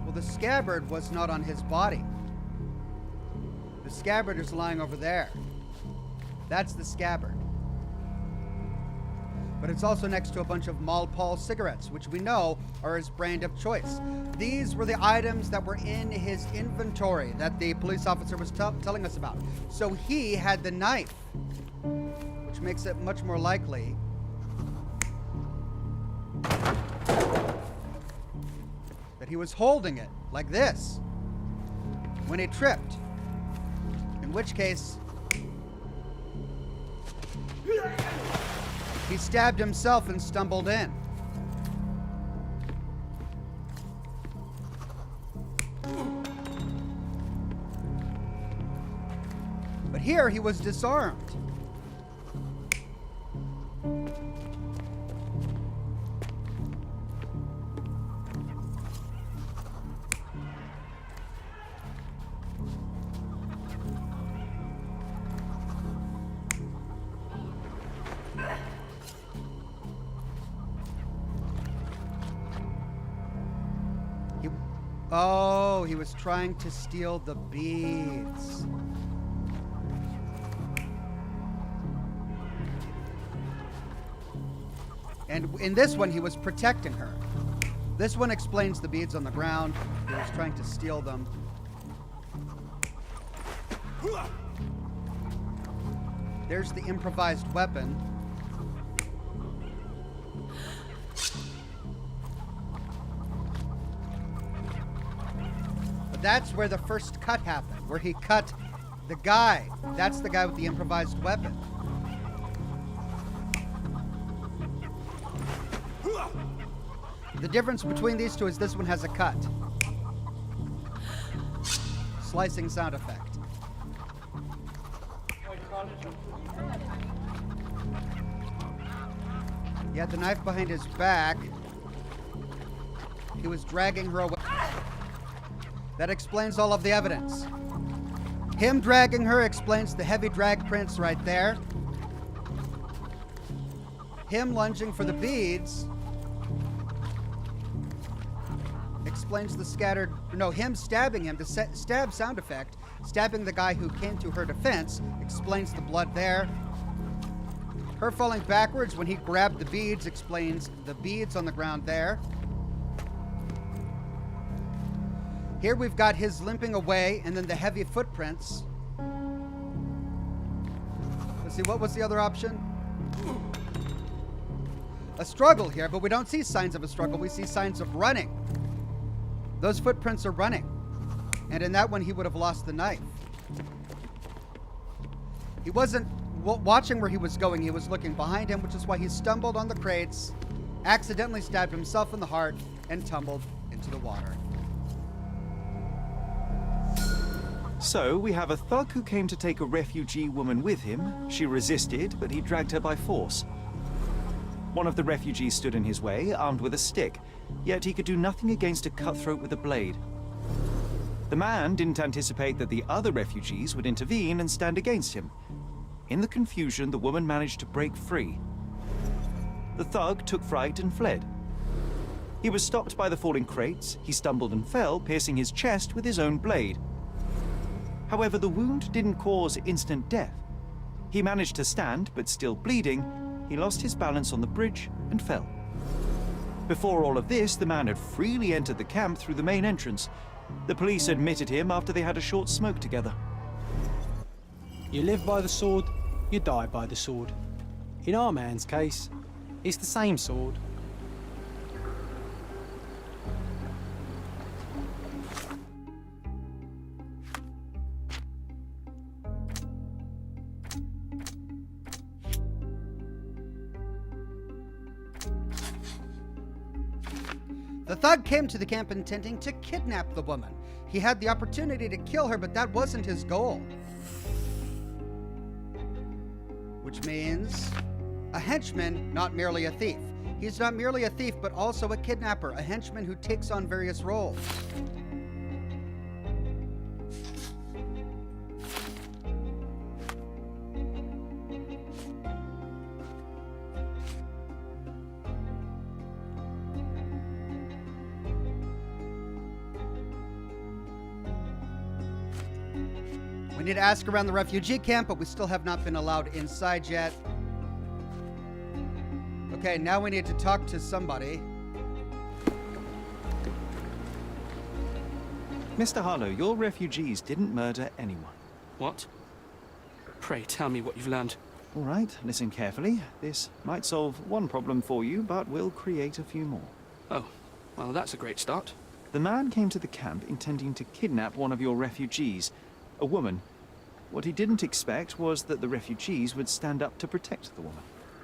Well, the scabbard was not on his body. The scabbard is lying over there. That's the scabbard. But it's also next to a bunch of Malpal cigarettes, which we know are his brand of choice. These were the items that were in his inventory that the police officer was telling us about. So he had the knife, which makes it much more likely that he was holding it like this when he tripped. In which case, he stabbed himself and stumbled in. But here he was disarmed. Oh, he was trying to steal the beads. And in this one, he was protecting her. This one explains the beads on the ground. He was trying to steal them. There's the improvised weapon. That's where the first cut happened, where he cut the guy. That's the guy with the improvised weapon. The difference between these two is this one has a cut. Slicing sound effect. He had the knife behind his back. He was dragging her away. That explains all of the evidence. Him dragging her explains the heavy drag prints right there. Him lunging for the beads explains the scattered... No, him stabbing him, the stab sound effect, stabbing the guy who came to her defense, explains the blood there. Her falling backwards when he grabbed the beads explains the beads on the ground there. Here we've got his limping away and then the heavy footprints. Let's see, what was the other option? A struggle here, but we don't see signs of a struggle. We see signs of running. Those footprints are running. And in that one, he would have lost the knife. He wasn't watching where he was going. He was looking behind him, which is why he stumbled on the crates, accidentally stabbed himself in the heart, and tumbled into the water. So, we have a thug who came to take a refugee woman with him. She resisted, but he dragged her by force. One of the refugees stood in his way, armed with a stick, yet he could do nothing against a cutthroat with a blade. The man didn't anticipate that the other refugees would intervene and stand against him. In the confusion, the woman managed to break free. The thug took fright and fled. He was stopped by the falling crates. He stumbled and fell, piercing his chest with his own blade. However, the wound didn't cause instant death. He managed to stand, but still bleeding, he lost his balance on the bridge and fell. Before all of this, the man had freely entered the camp through the main entrance. The police admitted him after they had a short smoke together. You live by the sword, you die by the sword. In our man's case, it's the same sword. The thug came to the camp intending to kidnap the woman. He had the opportunity to kill her, but that wasn't his goal. Which means a henchman, not merely a thief. He's not merely a thief, but also a kidnapper, a henchman who takes on various roles. We need to ask around the refugee camp, but we still have not been allowed inside yet. Okay, now we need to talk to somebody. Mr. Harlow, your refugees didn't murder anyone. What? Pray tell me what you've learned. All right, listen carefully. This might solve one problem for you, but will create a few more. Oh, well, that's a great start. The man came to the camp intending to kidnap one of your refugees, a woman. What he didn't expect was that the refugees would stand up to protect the woman.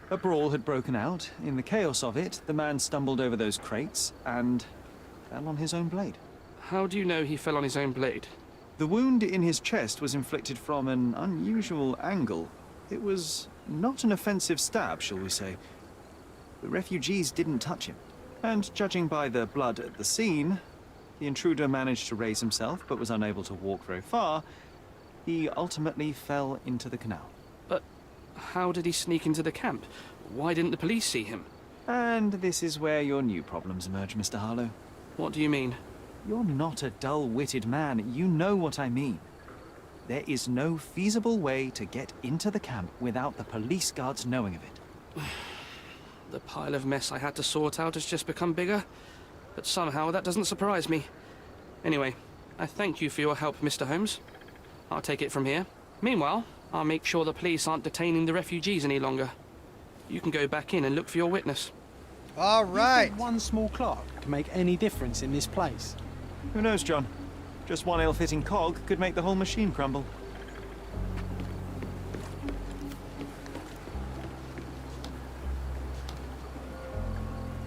A brawl had broken out. In the chaos of it, the man stumbled over those crates and fell on his own blade. How do you know he fell on his own blade? The wound in his chest was inflicted from an unusual angle. It was not an offensive stab, shall we say. The refugees didn't touch him. And judging by the blood at the scene, the intruder managed to raise himself but was unable to walk very far. He ultimately fell into the canal. But how did he sneak into the camp? Why didn't the police see him? And this is where your new problems emerge, Mr. Harlow. What do you mean? You're not a dull-witted man. You know what I mean. There is no feasible way to get into the camp without the police guards knowing of it. The pile of mess I had to sort out has just become bigger, but somehow that doesn't surprise me. Anyway, I thank you for your help, Mr. Holmes. I'll take it from here. Meanwhile, I'll make sure the police aren't detaining the refugees any longer. You can go back in and look for your witness. All right. You think one small clock can make any difference in this place? Who knows, John? Just one ill-fitting cog could make the whole machine crumble.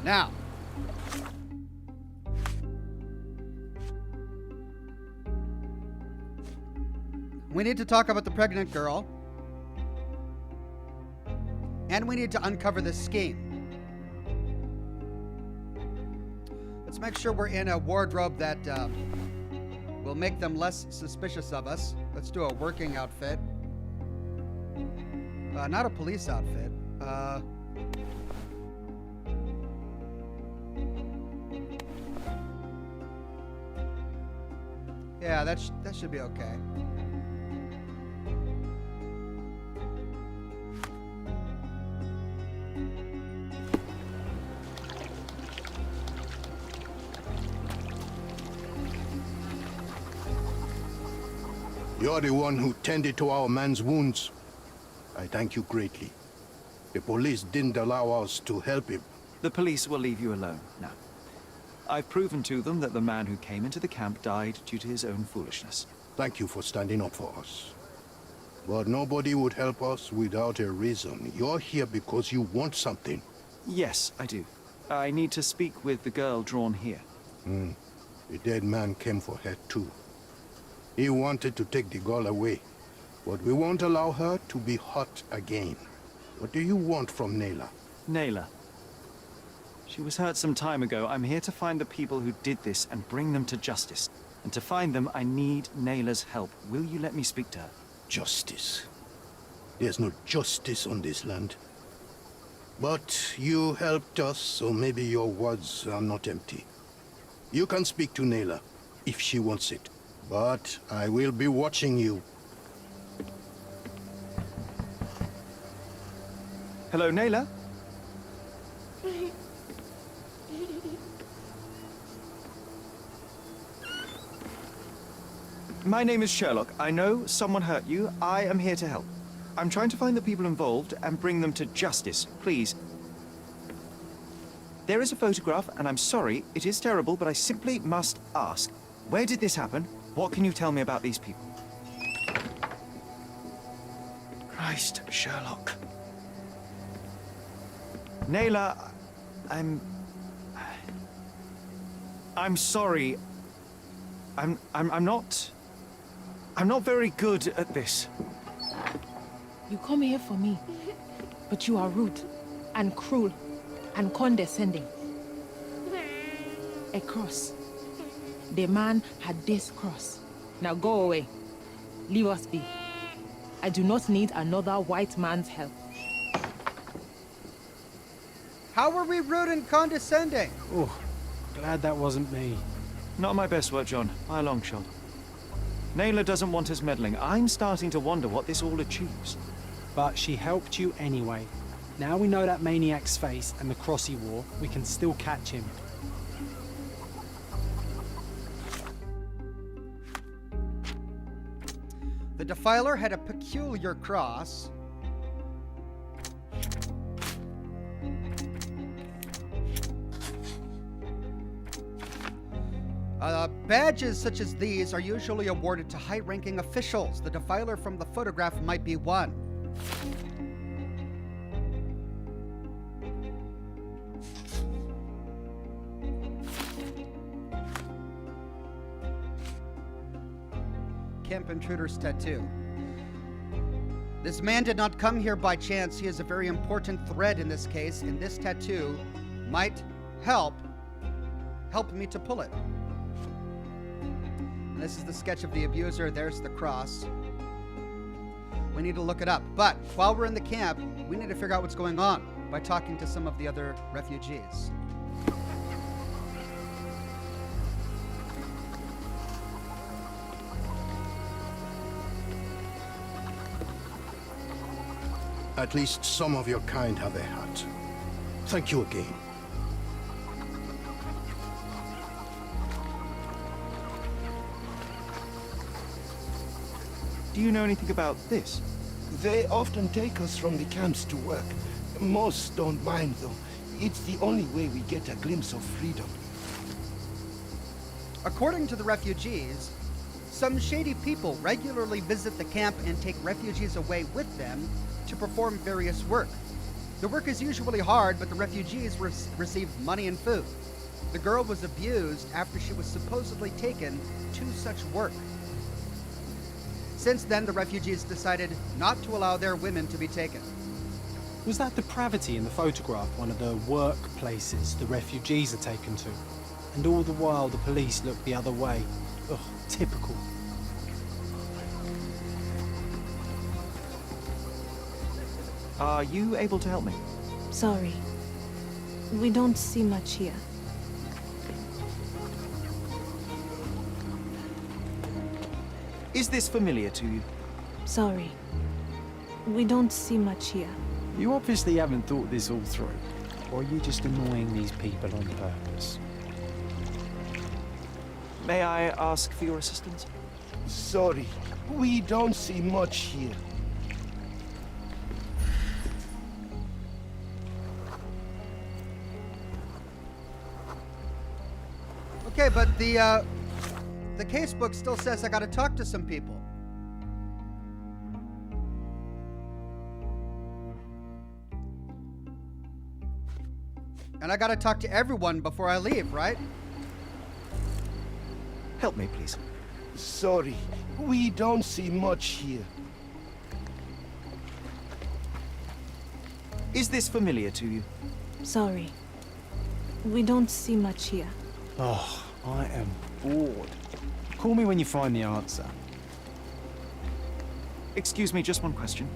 Now, we need to talk about the pregnant girl. And we need to uncover this scheme. Let's make sure we're in a wardrobe that will make them less suspicious of us. Let's do a working outfit. Not a police outfit. Yeah, that should be okay. You're the one who tended to our man's wounds. I thank you greatly. The police didn't allow us to help him. The police will leave you alone now. I've proven to them that the man who came into the camp died due to his own foolishness. Thank you for standing up for us. But nobody would help us without a reason. You're here because you want something. Yes, I do. I need to speak with the girl drawn here. The dead man came for her too. He wanted to take the girl away, but we won't allow her to be hurt again. What do you want from Nayla? Nayla. She was hurt some time ago. I'm here to find the people who did this and bring them to justice. And to find them, I need Nayla's help. Will you let me speak to her? Justice. There's no justice on this land. But you helped us, so maybe your words are not empty. You can speak to Nayla, if she wants it. But I will be watching you. Hello, Nayla? My name is Sherlock. I know someone hurt you. I am here to help. I'm trying to find the people involved and bring them to justice. Please. There is a photograph, and I'm sorry, it is terrible, but I simply must ask. Where did this happen? What can you tell me about these people? Christ, Sherlock. Nayla, I'm sorry. I'm not very good at this. You come here for me, but you are rude and cruel and condescending. A cross. The man had this cross. Now go away. Leave us be. I do not need another white man's help. How were we rude and condescending? Oh, glad that wasn't me. Not my best work, John, by a long shot. Nayla doesn't want us meddling. I'm starting to wonder what this all achieves. But she helped you anyway. Now we know that maniac's face and the cross he wore, we can still catch him. The Defiler had a peculiar cross. Badges such as these are usually awarded to high-ranking officials. The Defiler from the photograph might be one. Camp Intruder's tattoo. This man did not come here by chance. He is a very important thread in this case, and this tattoo might help me to pull it. And this is the sketch of the abuser. There's the cross. We need to look it up. But while we're in the camp, we need to figure out what's going on by talking to some of the other refugees. At least some of your kind have a heart. Thank you again. Do you know anything about this? They often take us from the camps to work. Most don't mind, though. It's the only way we get a glimpse of freedom. According to the refugees, some shady people regularly visit the camp and take refugees away with them to perform various work. The work is usually hard, but the refugees receive money and food. The girl was abused after she was supposedly taken to such work. Since then, the refugees decided not to allow their women to be taken. Was that depravity in the photograph one of the workplaces the refugees are taken to? And all the while the police look the other way. Ugh, typical. Are you able to help me? Sorry. We don't see much here. Is this familiar to you? Sorry. We don't see much here. You obviously haven't thought this all through. Or are you just annoying these people on purpose? May I ask for your assistance? Sorry, we don't see much here. Okay, but the casebook still says I gotta talk to some people. And I gotta talk to everyone before I leave, right? Help me, please. Sorry, we don't see much here. Is this familiar to you? Sorry. We don't see much here. Oh, I am bored. Call me when you find the answer. Excuse me, just one question.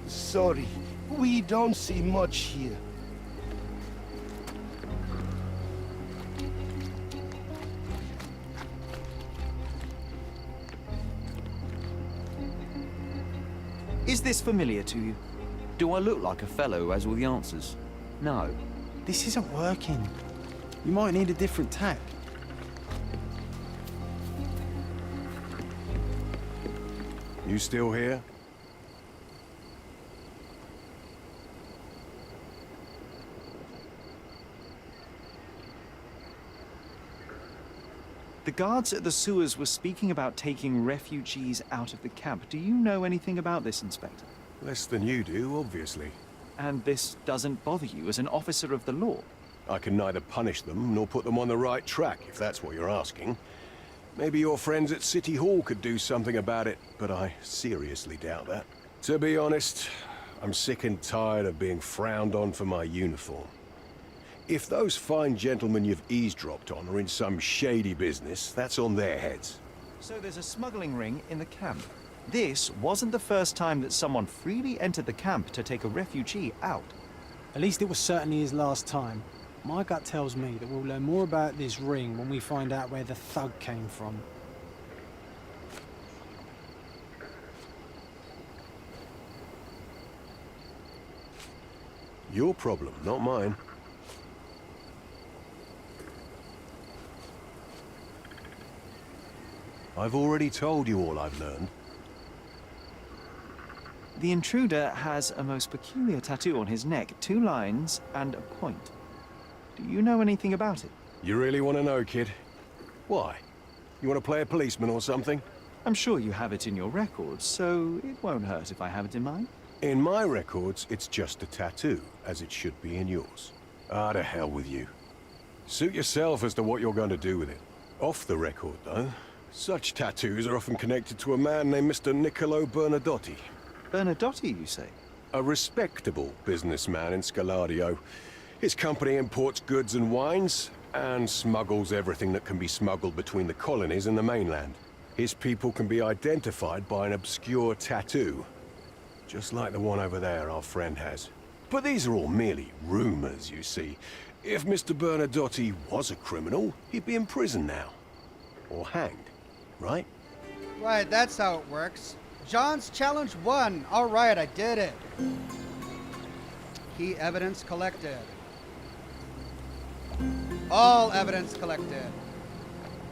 Sorry, we don't see much here. Is this familiar to you? Do I look like a fellow who has all the answers? No. This isn't working. You might need a different tack. You still here? The guards at the sewers were speaking about taking refugees out of the camp. Do you know anything about this, Inspector? Less than you do, obviously. And this doesn't bother you as an officer of the law? I can neither punish them nor put them on the right track, if that's what you're asking. Maybe your friends at City Hall could do something about it, but I seriously doubt that. To be honest, I'm sick and tired of being frowned on for my uniform. If those fine gentlemen you've eavesdropped on are in some shady business, that's on their heads. So there's a smuggling ring in the camp. This wasn't the first time that someone freely entered the camp to take a refugee out. At least it was certainly his last time. My gut tells me that we'll learn more about this ring when we find out where the thug came from. Your problem, not mine. I've already told you all I've learned. The intruder has a most peculiar tattoo on his neck, 2 lines and a point. Do you know anything about it? You really want to know, kid? Why? You want to play a policeman or something? I'm sure you have it in your records, so it won't hurt if I have it in mine. In my records, it's just a tattoo, as it should be in yours. Ah, to hell with you. Suit yourself as to what you're going to do with it. Off the record, though, such tattoos are often connected to a man named Mr. Niccolo Bernadotti. Bernadotti, you say? A respectable businessman in Scaladio. His company imports goods and wines, and smuggles everything that can be smuggled between the colonies and the mainland. His people can be identified by an obscure tattoo, just like the one over there our friend has. But these are all merely rumors, you see. If Mr. Bernadotti was a criminal, he'd be in prison now. Or hanged, right? Right, that's how it works. John's challenge 1. All right, I did it. Key evidence collected. All evidence collected.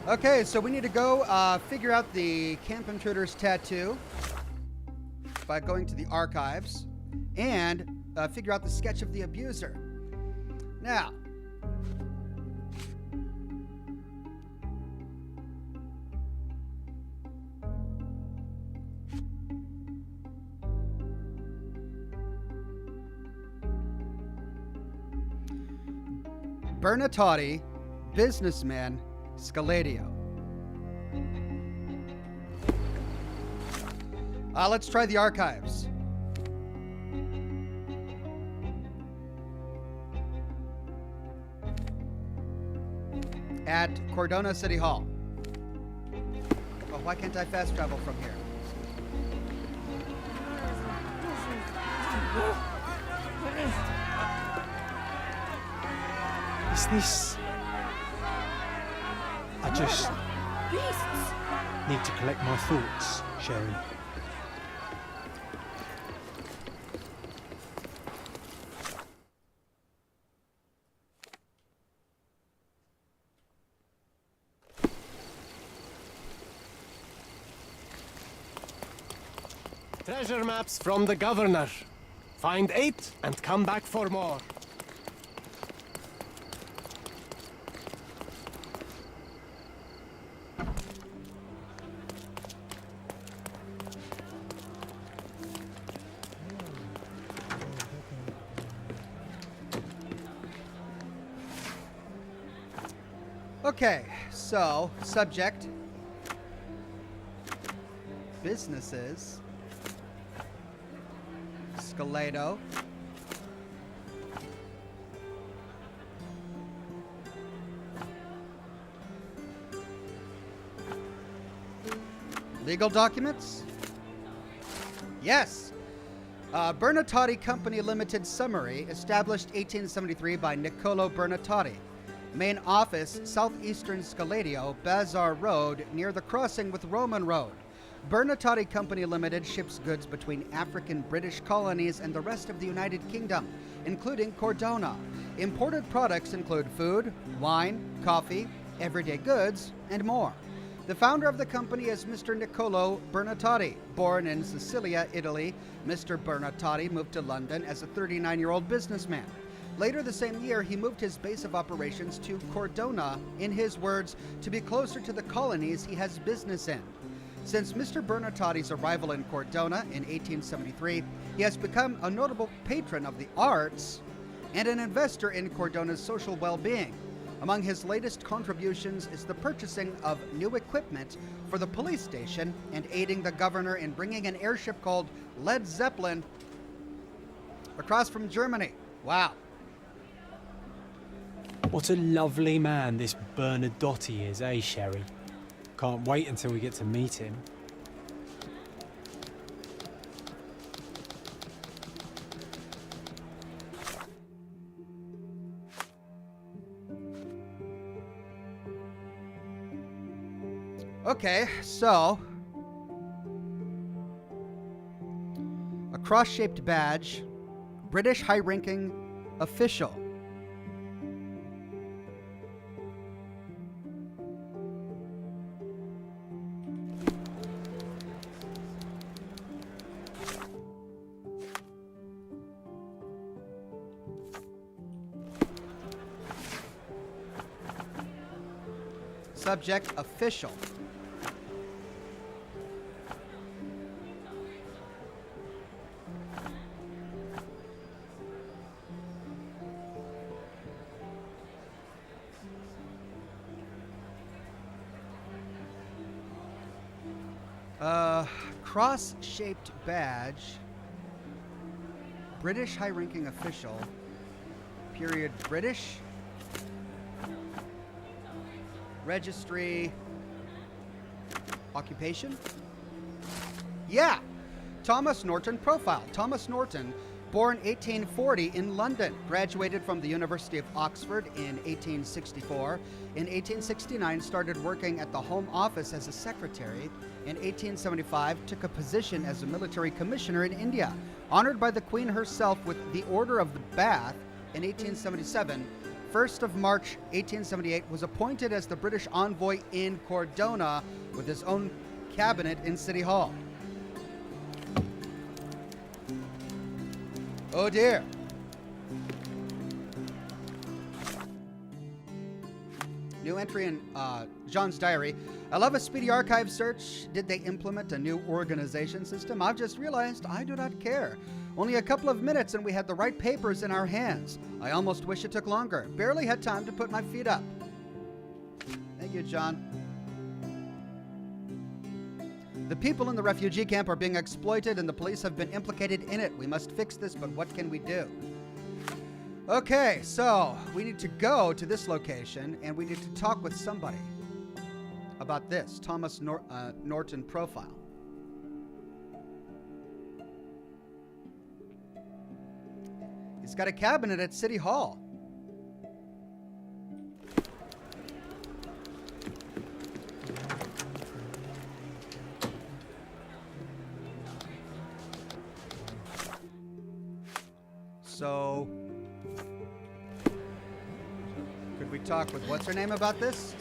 Okay, so we need to go figure out the camp intruder's tattoo by going to the archives and figure out the sketch of the abuser. Now, Bernadotti, businessman, Scaladio. Let's try the archives. at Cordona City Hall. Oh, why can't I fast travel from here? Is this... I just need to collect my thoughts, Sherry. Treasure maps from the governor. Find 8 and come back for more. Okay, so, subject. Businesses. Scalado. Legal documents? Yes. Bernatotti Company Limited Summary, established 1873 by Niccolo Bernatotti. Main office, southeastern Scaladio, Bazaar Road, near the crossing with Roman Road. Bernatotti Company Limited ships goods between African British colonies and the rest of the United Kingdom, including Cordona. Imported products include food, wine, coffee, everyday goods, and more. The founder of the company is Mr. Niccolo Bernatotti. Born in Sicilia, Italy, Mr. Bernatotti moved to London as a 39-year-old businessman. Later the same year, he moved his base of operations to Cordona, in his words, to be closer to the colonies he has business in. Since Mr. Bernatotti's arrival in Cordona in 1873, he has become a notable patron of the arts and an investor in Cordona's social well-being. Among his latest contributions is the purchasing of new equipment for the police station and aiding the governor in bringing an airship called Led Zeppelin across from Germany. Wow. What a lovely man this Bernadotte is, eh, Sherry? Can't wait until we get to meet him. Okay, so a cross-shaped badge, British high-ranking official. Subject official. Cross-shaped badge, British high-ranking official, period British, registry, occupation? Yeah! Thomas Norton profile. Thomas Norton, born 1840 in London, graduated from the University of Oxford in 1864. In 1869, started working at the Home Office as a secretary. In 1875, took a position as a military commissioner in India. Honored by the Queen herself with the Order of the Bath in 1877, 1st of March 1878 was appointed as the British envoy in Cordona with his own cabinet in City Hall. Oh dear. New entry in John's diary. I love a speedy archive search. Did they implement a new organization system? I've just realized I do not care. Only a couple of minutes and we had the right papers in our hands. I almost wish it took longer. Barely had time to put my feet up. Thank you, John. The people in the refugee camp are being exploited and the police have been implicated in it. We must fix this, but what can we do? Okay, so we need to go to this location and we need to talk with somebody about this Thomas Norton profile. He's got a cabinet at City Hall. So, could we talk with what's her name about this?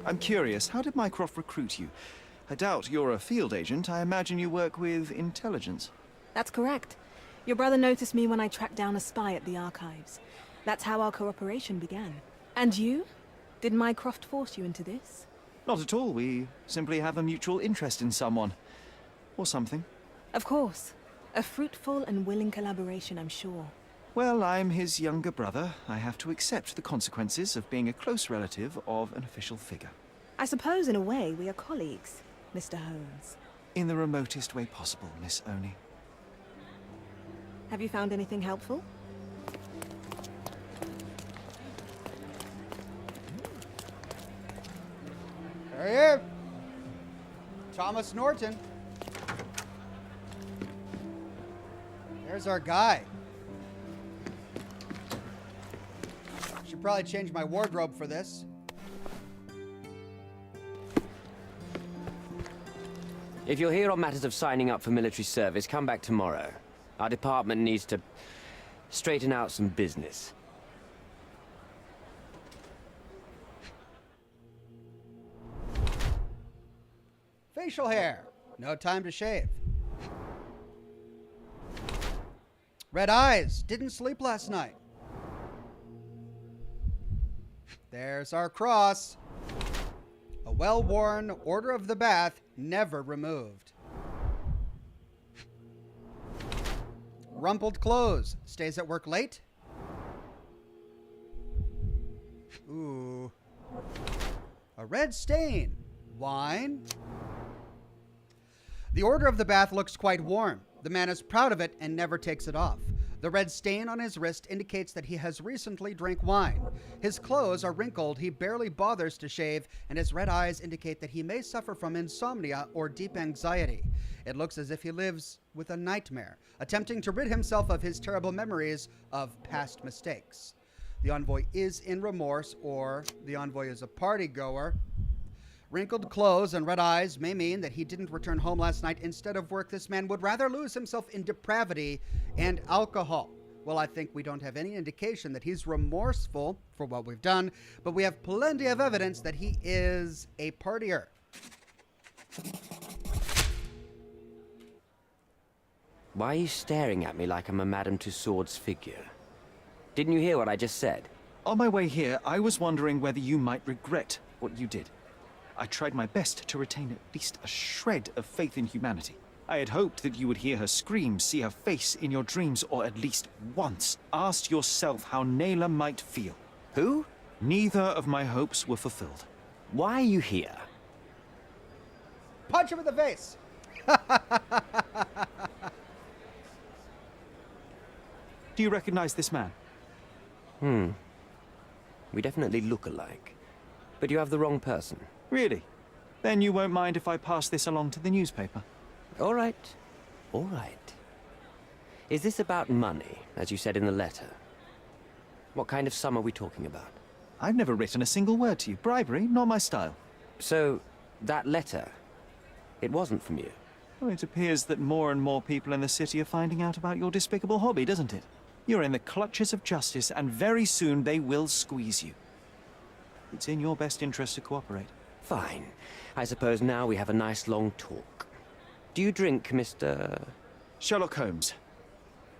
I'm curious, how did Mycroft recruit you? I doubt you're a field agent. I imagine you work with intelligence. That's correct. Your brother noticed me when I tracked down a spy at the archives. That's how our cooperation began. And you? Did Mycroft force you into this? Not at all. We simply have a mutual interest in someone. Or something. Of course. A fruitful and willing collaboration, I'm sure. Well, I'm his younger brother. I have to accept the consequences of being a close relative of an official figure. I suppose, in a way, we are colleagues, Mr. Holmes. In the remotest way possible, Miss Oni. Have you found anything helpful? There he is. Thomas Norton. There's our guy. Should probably change my wardrobe for this. If you're here on matters of signing up for military service, come back tomorrow. Our department needs to straighten out some business. Facial hair. No time to shave. Red eyes. Didn't sleep last night. There's our cross. A well-worn Order of the Bath, never removed. Rumpled clothes. Stays at work late. Ooh. A red stain. Wine. The Order of the Bath looks quite warm. The man is proud of it and never takes it off. The red stain on his wrist indicates that he has recently drank wine. His clothes are wrinkled, he barely bothers to shave, and his red eyes indicate that he may suffer from insomnia or deep anxiety. It looks as if he lives with a nightmare, attempting to rid himself of his terrible memories of past mistakes. The envoy is in remorse, or the envoy is a party goer. Wrinkled clothes and red eyes may mean that he didn't return home last night instead of work. This man would rather lose himself in depravity and alcohol. Well, I think we don't have any indication that he's remorseful for what we've done, but we have plenty of evidence that he is a partier. Why are you staring at me like I'm a Madame Tussauds figure? Didn't you hear what I just said? On my way here, I was wondering whether you might regret what you did. I tried my best to retain at least a shred of faith in humanity. I had hoped that you would hear her scream, see her face in your dreams, or at least once ask yourself how Naylor might feel. Who? Neither of my hopes were fulfilled. Why are you here? Punch him in the face! Do you recognize this man? We definitely look alike. But you have the wrong person. Really? Then you won't mind if I pass this along to the newspaper? All right. All right. Is this about money, as you said in the letter? What kind of sum are we talking about? I've never written a single word to you. Bribery, not my style. So, that letter, it wasn't from you? Well, it appears that more and more people in the city are finding out about your despicable hobby, doesn't it? You're in the clutches of justice, and very soon they will squeeze you. It's in your best interest to cooperate. Fine. I suppose now we have a nice long talk. Do you drink, Mr. Sherlock Holmes.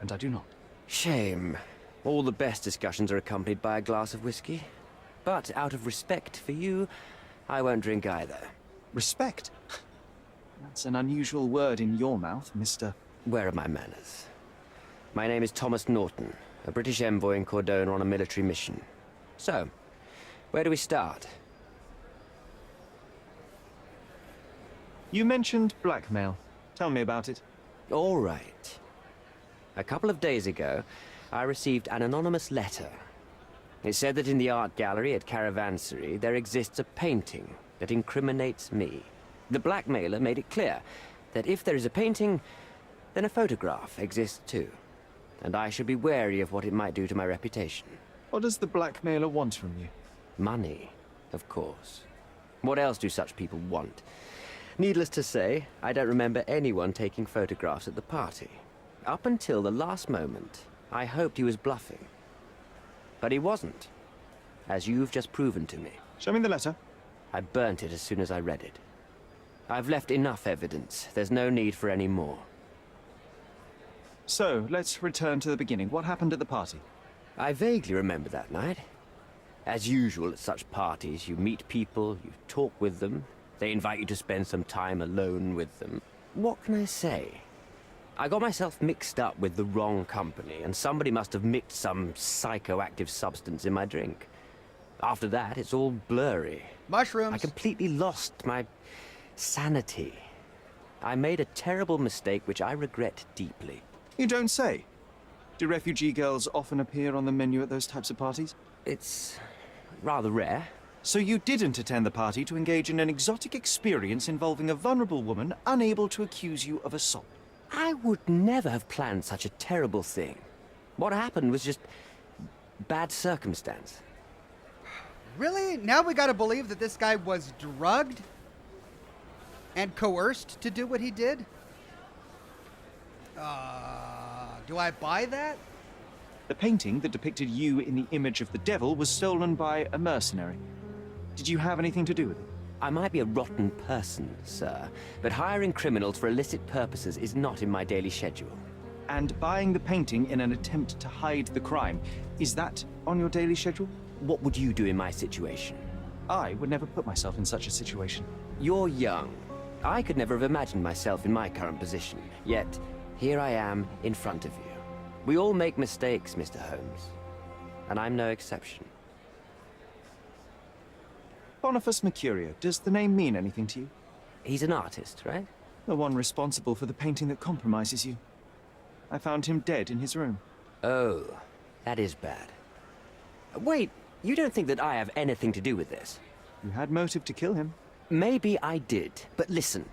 And I do not. Shame. All the best discussions are accompanied by a glass of whiskey. But out of respect for you, I won't drink either. Respect? That's an unusual word in your mouth, Mr. Where are my manners? My name is Thomas Norton, a British envoy in Cordona on a military mission. So, where do we start? You mentioned blackmail. Tell me about it. All right. A couple of days ago, I received an anonymous letter. It said that in the art gallery at Caravansary there exists a painting that incriminates me. The blackmailer made it clear that if there is a painting, then a photograph exists too. And I should be wary of what it might do to my reputation. What does the blackmailer want from you? Money, of course. What else do such people want? Needless to say, I don't remember anyone taking photographs at the party. Up until the last moment, I hoped he was bluffing. But he wasn't, as you've just proven to me. Show me the letter. I burnt it as soon as I read it. I've left enough evidence. There's no need for any more. So, let's return to the beginning. What happened at the party? I vaguely remember that night. As usual at such parties, you meet people, you talk with them, they invite you to spend some time alone with them. What can I say? I got myself mixed up with the wrong company, and somebody must have mixed some psychoactive substance in my drink. After that, it's all blurry. Mushrooms. I completely lost my sanity. I made a terrible mistake which I regret deeply. You don't say. Do refugee girls often appear on the menu at those types of parties? It's rather rare. So you didn't attend the party to engage in an exotic experience involving a vulnerable woman unable to accuse you of assault? I would never have planned such a terrible thing. What happened was just bad circumstance. Really? Now we gotta believe that this guy was drugged and coerced to do what he did? Do I buy that? The painting that depicted you in the image of the devil was stolen by a mercenary. Did you have anything to do with it? I might be a rotten person, sir, but hiring criminals for illicit purposes is not in my daily schedule. And buying the painting in an attempt to hide the crime, is that on your daily schedule? What would you do in my situation? I would never put myself in such a situation. You're young. I could never have imagined myself in my current position. Yet, here I am in front of you. We all make mistakes, Mr. Holmes. And I'm no exception. Boniface Mercurio, does the name mean anything to you? He's an artist, right? The one responsible for the painting that compromises you. I found him dead in his room. Oh, that is bad. Wait, you don't think that I have anything to do with this? You had motive to kill him. Maybe I did, but listen.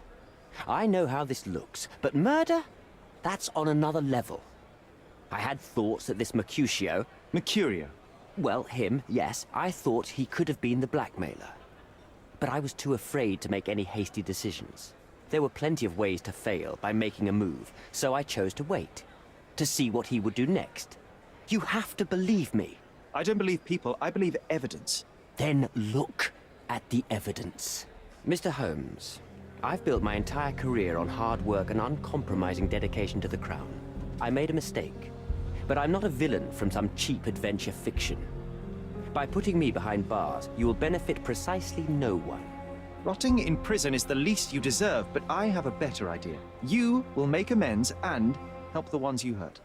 I know how this looks, but murder? That's on another level. I had thoughts that this Mercutio... Mercurio? Well, him, yes. I thought he could have been the blackmailer. But I was too afraid to make any hasty decisions. There were plenty of ways to fail by making a move, so I chose to wait. To see what he would do next. You have to believe me. I don't believe people, I believe evidence. Then look at the evidence. Mr. Holmes, I've built my entire career on hard work and uncompromising dedication to the Crown. I made a mistake, but I'm not a villain from some cheap adventure fiction. By putting me behind bars, you will benefit precisely no one. Rotting in prison is the least you deserve, but I have a better idea. You will make amends and help the ones you hurt.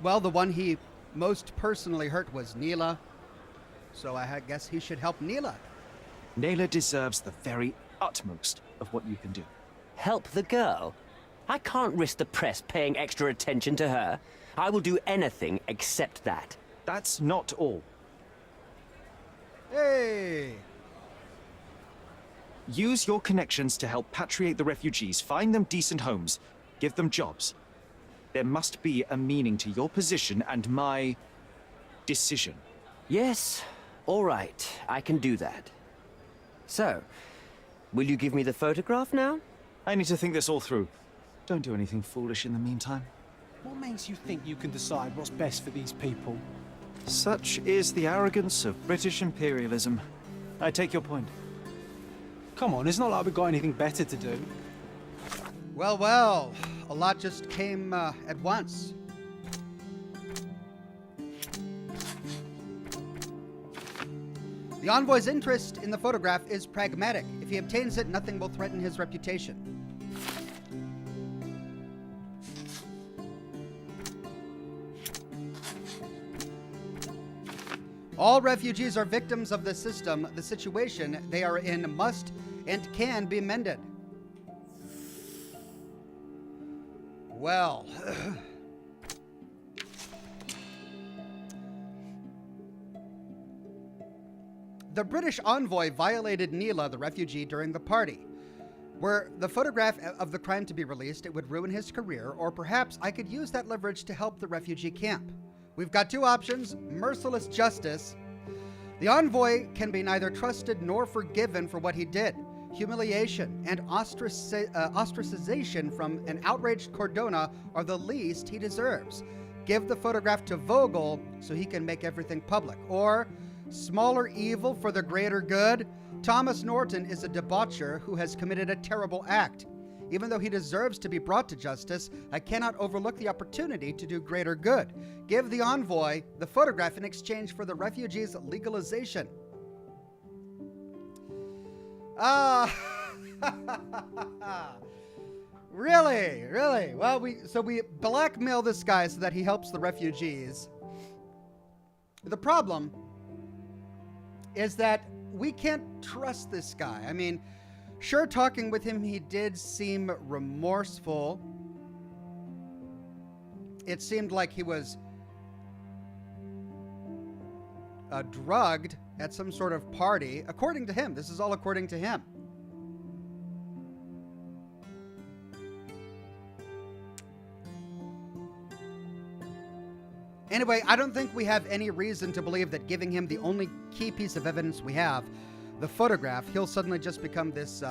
Well, the one he most personally hurt was Neela. So I guess he should help Neela. Neela deserves the very utmost of what you can do. Help the girl? I can't risk the press paying extra attention to her. I will do anything except that. That's not all. Hey! Use your connections to help patriate the refugees, find them decent homes, give them jobs. There must be a meaning to your position and my decision. Yes, all right, I can do that. So, will you give me the photograph now? I need to think this all through. Don't do anything foolish in the meantime. What makes you think you can decide what's best for these people? Such is the arrogance of British imperialism. I take your point. Come on, it's not like we've got anything better to do. Well, well, a lot just came at once. The envoy's interest in the photograph is pragmatic. If he obtains it, nothing will threaten his reputation. All refugees are victims of the system. The situation they are in must and can be mended. Well... The British envoy violated Neela, the refugee, during the party. Were the photograph of the crime to be released, it would ruin his career, or perhaps I could use that leverage to help the refugee camp. We've got two options: merciless justice. The envoy can be neither trusted nor forgiven for what he did. Humiliation and ostracization from an outraged Cordona are the least he deserves. Give the photograph to Vogel so he can make everything public. Or... smaller evil for the greater good. Thomas Norton is a debaucher who has committed a terrible act. Even though he deserves to be brought to justice, I cannot overlook the opportunity to do greater good. Give the envoy the photograph in exchange for the refugees' legalization. Really? Really? Well, we blackmail this guy so that he helps the refugees. The problem is that we can't trust this guy. I mean, sure, talking with him, he did seem remorseful. It seemed like he was drugged at some sort of party. According to him. This is all according to him. Anyway, I don't think we have any reason to believe that giving him the only key piece of evidence we have, the photograph, he'll suddenly just become this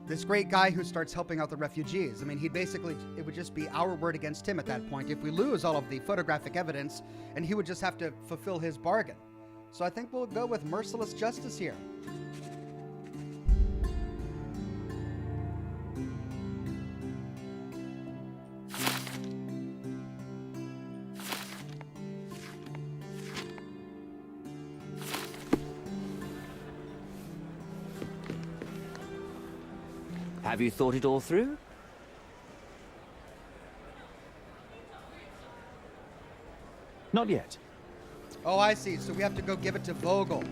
this great guy who starts helping out the refugees. I mean, it would just be our word against him at that point if we lose all of the photographic evidence, and he would just have to fulfill his bargain. So I think we'll go with merciless justice here. Have you thought it all through? Not yet. Oh, I see. So we have to go give it to Vogel.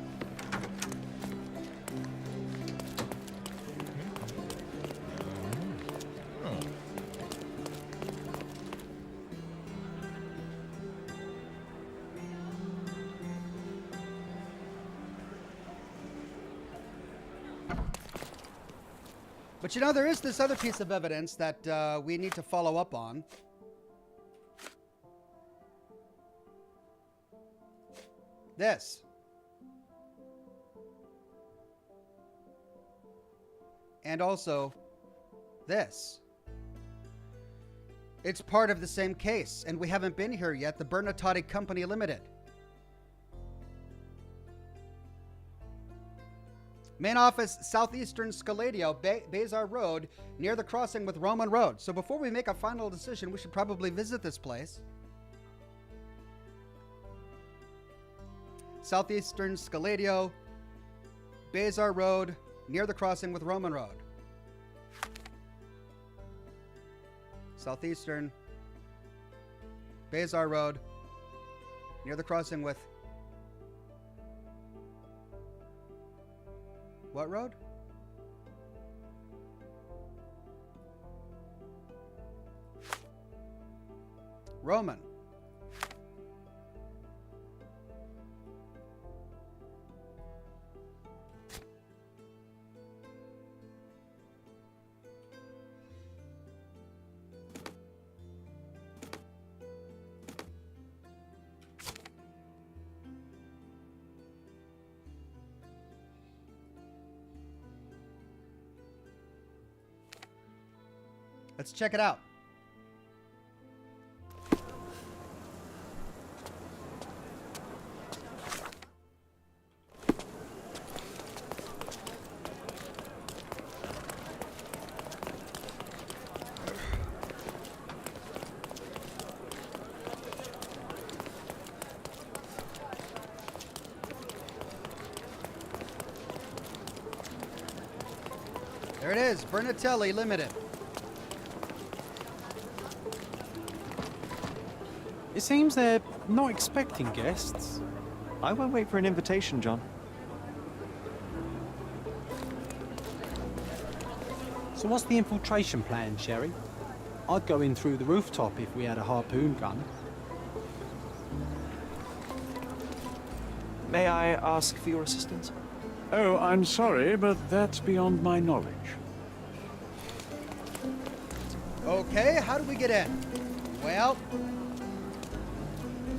But you know, there is this other piece of evidence that we need to follow up on. This. And also this. It's part of the same case, and we haven't been here yet. The Bernatati Company Limited. Main office, Southeastern Scaladio, Bazar Road, near the crossing with Roman Road. So before we make a final decision, we should probably visit this place. Southeastern Scaladio, Bazar Road, near the crossing with Roman Road. Southeastern, Bazar Road, near the crossing with... What road? Roman. Let's check it out. There it is, Bernatelli Limited. It seems they're Not expecting guests. I won't wait for an invitation, John. So what's the infiltration plan, Sherry? I'd go in through the rooftop if we had a harpoon gun. May I ask for your assistance? Oh, I'm sorry, but that's beyond my knowledge. Okay, how do we get in? Well,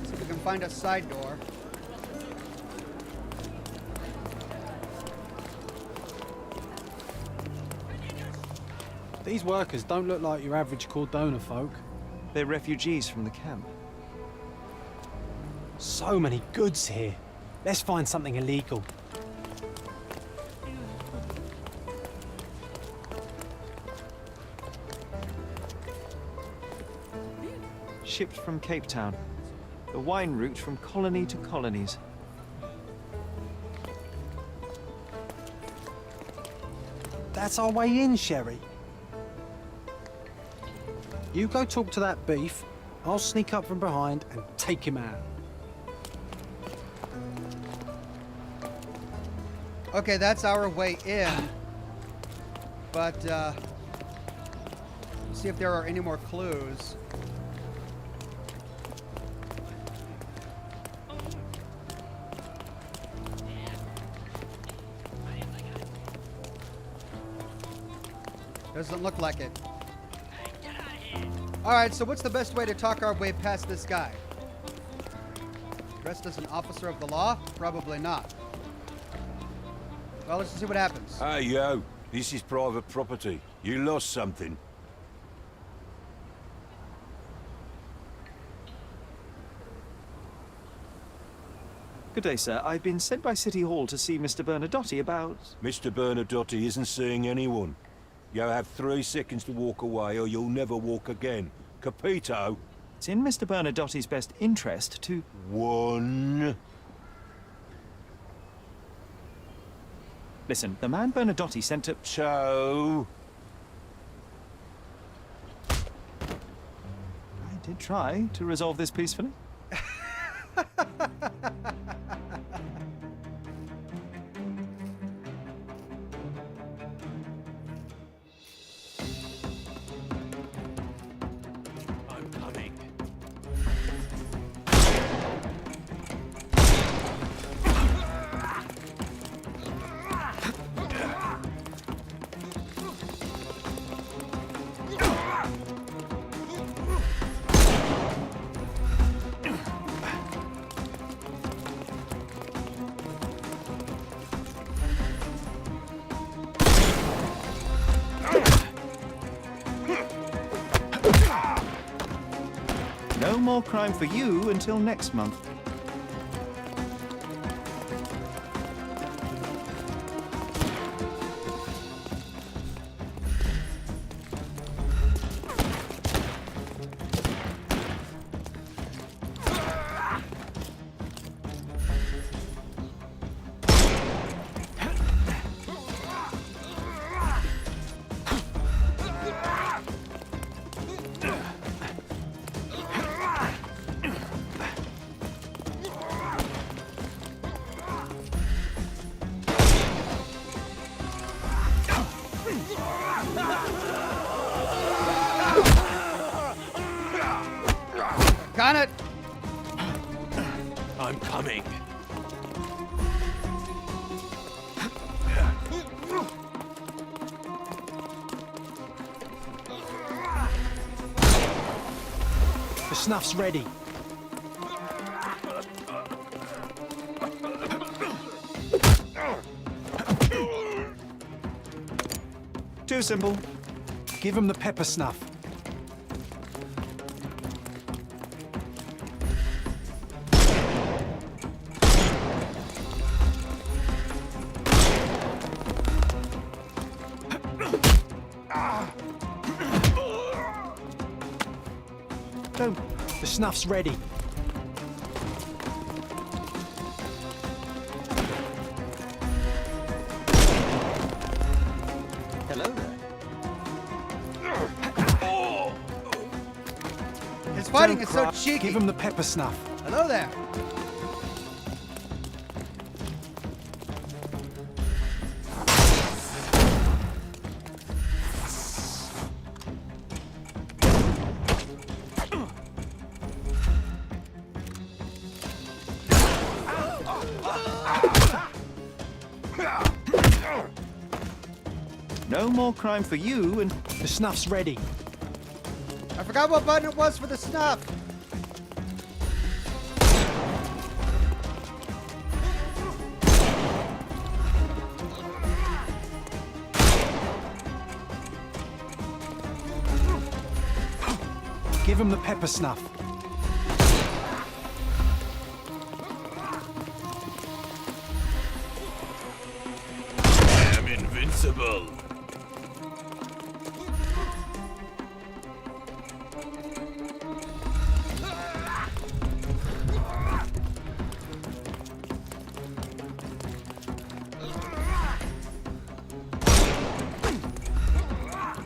see if we can find a side door. These workers don't look like your average Cordona folk. They're refugees from the camp. So many goods here. Let's find something illegal. Shipped from Cape Town. The wine route from colony to colonies. That's our way in, Sherry. You go talk to that beef. I'll sneak up from behind and take him out. Okay, that's our way in. But, let's see if there are any more clues. Doesn't look like it. Alright, so what's the best way to talk our way past this guy? Dressed as an officer of the law? Probably not. Well, let's see what happens. Hey, yo. This is private property. You lost something. Good day, sir. I've been sent by City Hall to see Mr. Bernadotte about... Mr. Bernadotte isn't seeing anyone. You have 3 seconds to walk away or you'll never walk again. Capito? It's in Mr. Bernadotte's best interest to... 1... Listen, the man Bernadotte sent to... 2... I did try to resolve this peacefully. No more crime for you until next month. Got it! I'm coming. The snuff's ready. Too simple. Give him the pepper snuff. The snuff's ready. Hello there. His fighting is so cheeky. Give him the pepper snuff. Hello there. No more crime for you, and the snuff's ready. I forgot what button it was for the snuff. Give him the pepper snuff. I am invincible.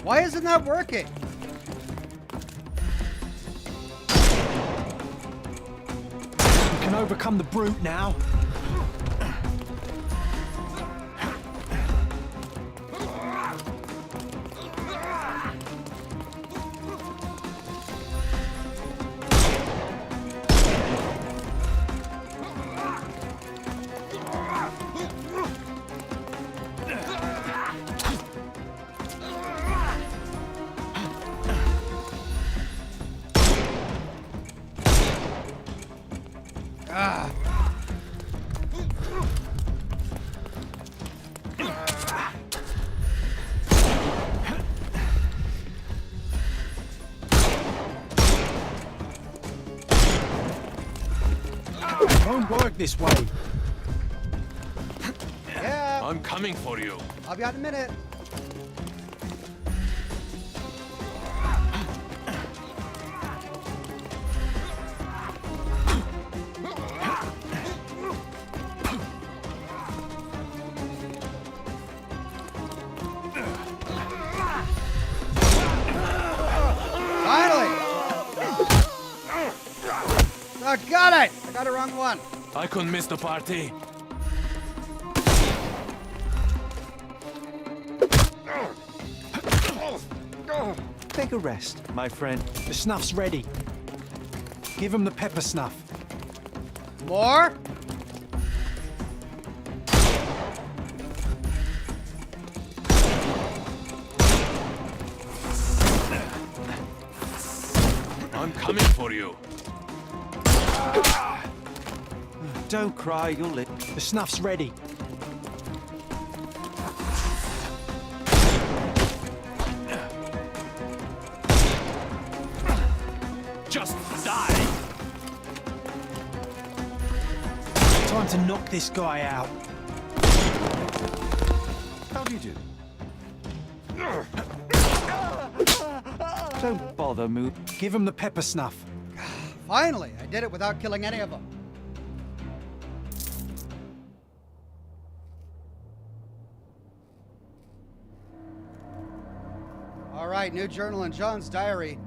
Why isn't that working? You can overcome the brute now. Ah. It won't work this way. Yeah. I'm coming for you. I'll be out in a minute. I got it! I got the wrong one. I couldn't miss the party. take a rest, my friend. The snuff's ready. Give him the pepper snuff. More? I'm coming for you. Don't cry, you'll live. The snuff's ready. Just die! Time to knock this guy out. How do you do? Don't bother, Moo. Give him the pepper snuff. Finally, I did it without killing any of them. All right, new journal in John's diary.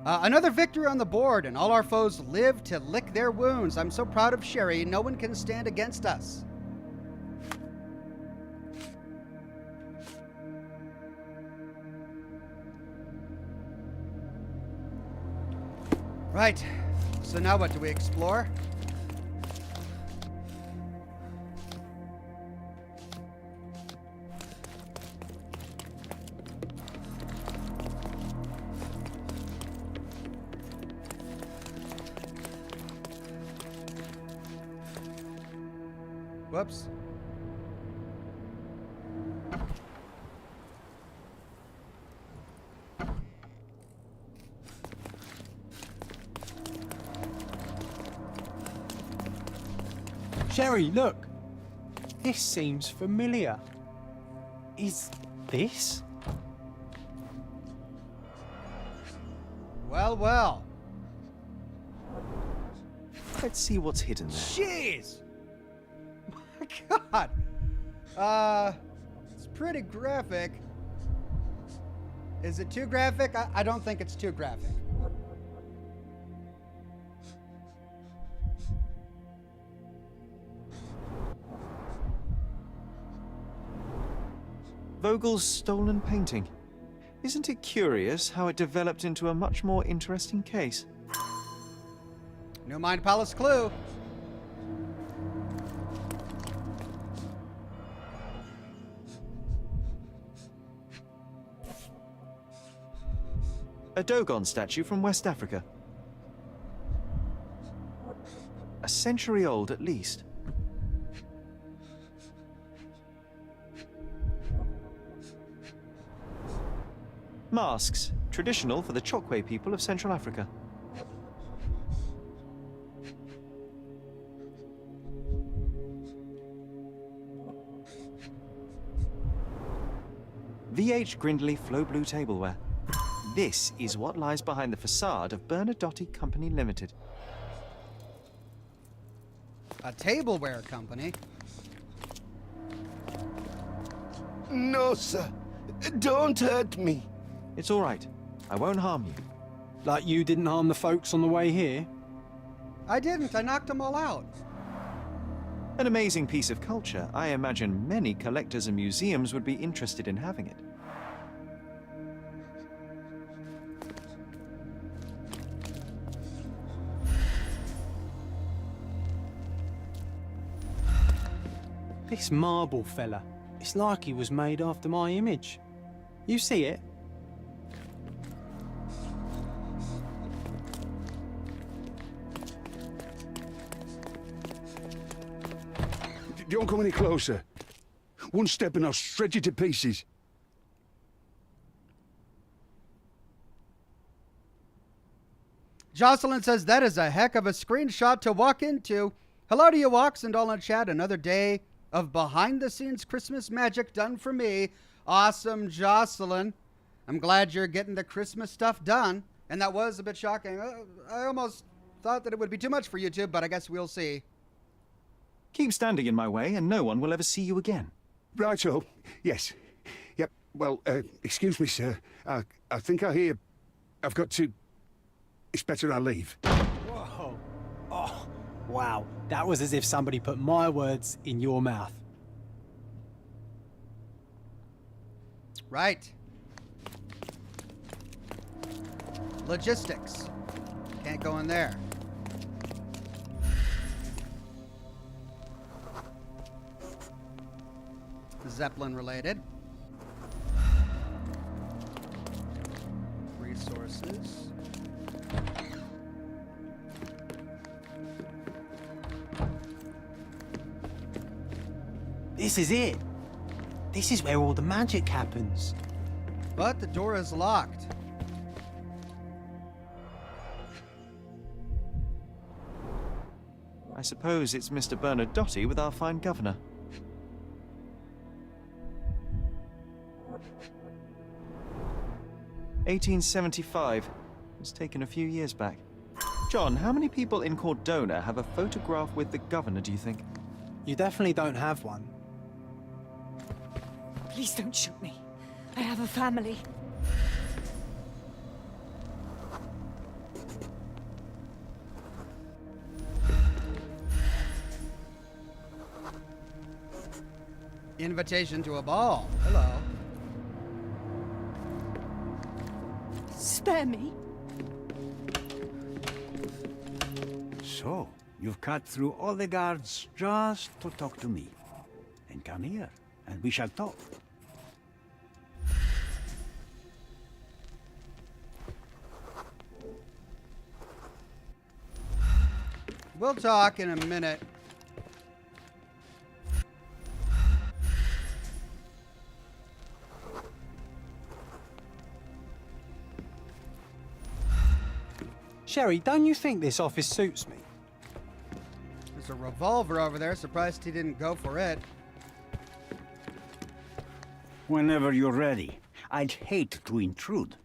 Another victory on the board, and all our foes live to lick their wounds. I'm so proud of Sherry. No one can stand against us. Right. So now what do we explore? Whoops. Sherry, look. This seems familiar. Is this? Well, well. Let's see what's hidden there. Jeez! My God. It's pretty graphic. Is it too graphic? I don't think it's too graphic. Vogel's stolen painting. Isn't it curious how it developed into a much more interesting case? New Mind Palace clue. A Dogon statue from West Africa. A century old at least. Masks, traditional for the Chokwe people of Central Africa. VH Grindley Flow Blue tableware. This is what lies behind the facade of Bernadotte Company Limited. A tableware company? No, sir. Don't hurt me. It's all right. I won't harm you. Like you didn't harm the folks on the way here? I didn't. I knocked them all out. An amazing piece of culture. I imagine many collectors and museums would be interested in having it. This marble fella, it's like he was made after my image. You see it? Don't come any closer. One step and I'll shred you to pieces. Jocelyn says, that is a heck of a screenshot to walk into. Hello to you, Walks and all in chat. Another day of behind-the-scenes Christmas magic done for me. Awesome, Jocelyn. I'm glad you're getting the Christmas stuff done. And that was a bit shocking. I almost thought that it would be too much for YouTube, but I guess we'll see. Keep standing in my way and no one will ever see you again. Righto. Yes. Yep. Well, excuse me, sir. I think I hear... I've got to... It's better I leave. Whoa. Oh, wow. That was as if somebody put my words in your mouth. Right. Logistics. Can't go in there. Zeppelin related. Resources. This is it. This is where all the magic happens. But the door is locked. I suppose it's Mr. Bernadotte with our fine governor. "1875. It was taken a few years back. John, how many people in Cordona have a photograph with the governor, do you think? You definitely don't have one. Please don't shoot me. I have a family. Invitation to a ball. Hello. Spare me. So, you've cut through all the guards just to talk to me. Then come here, and we shall talk. We'll talk in a minute. Sherry, don't you think this office suits me? There's a revolver over there. Surprised he didn't go for it. Whenever you're ready. I'd hate to intrude.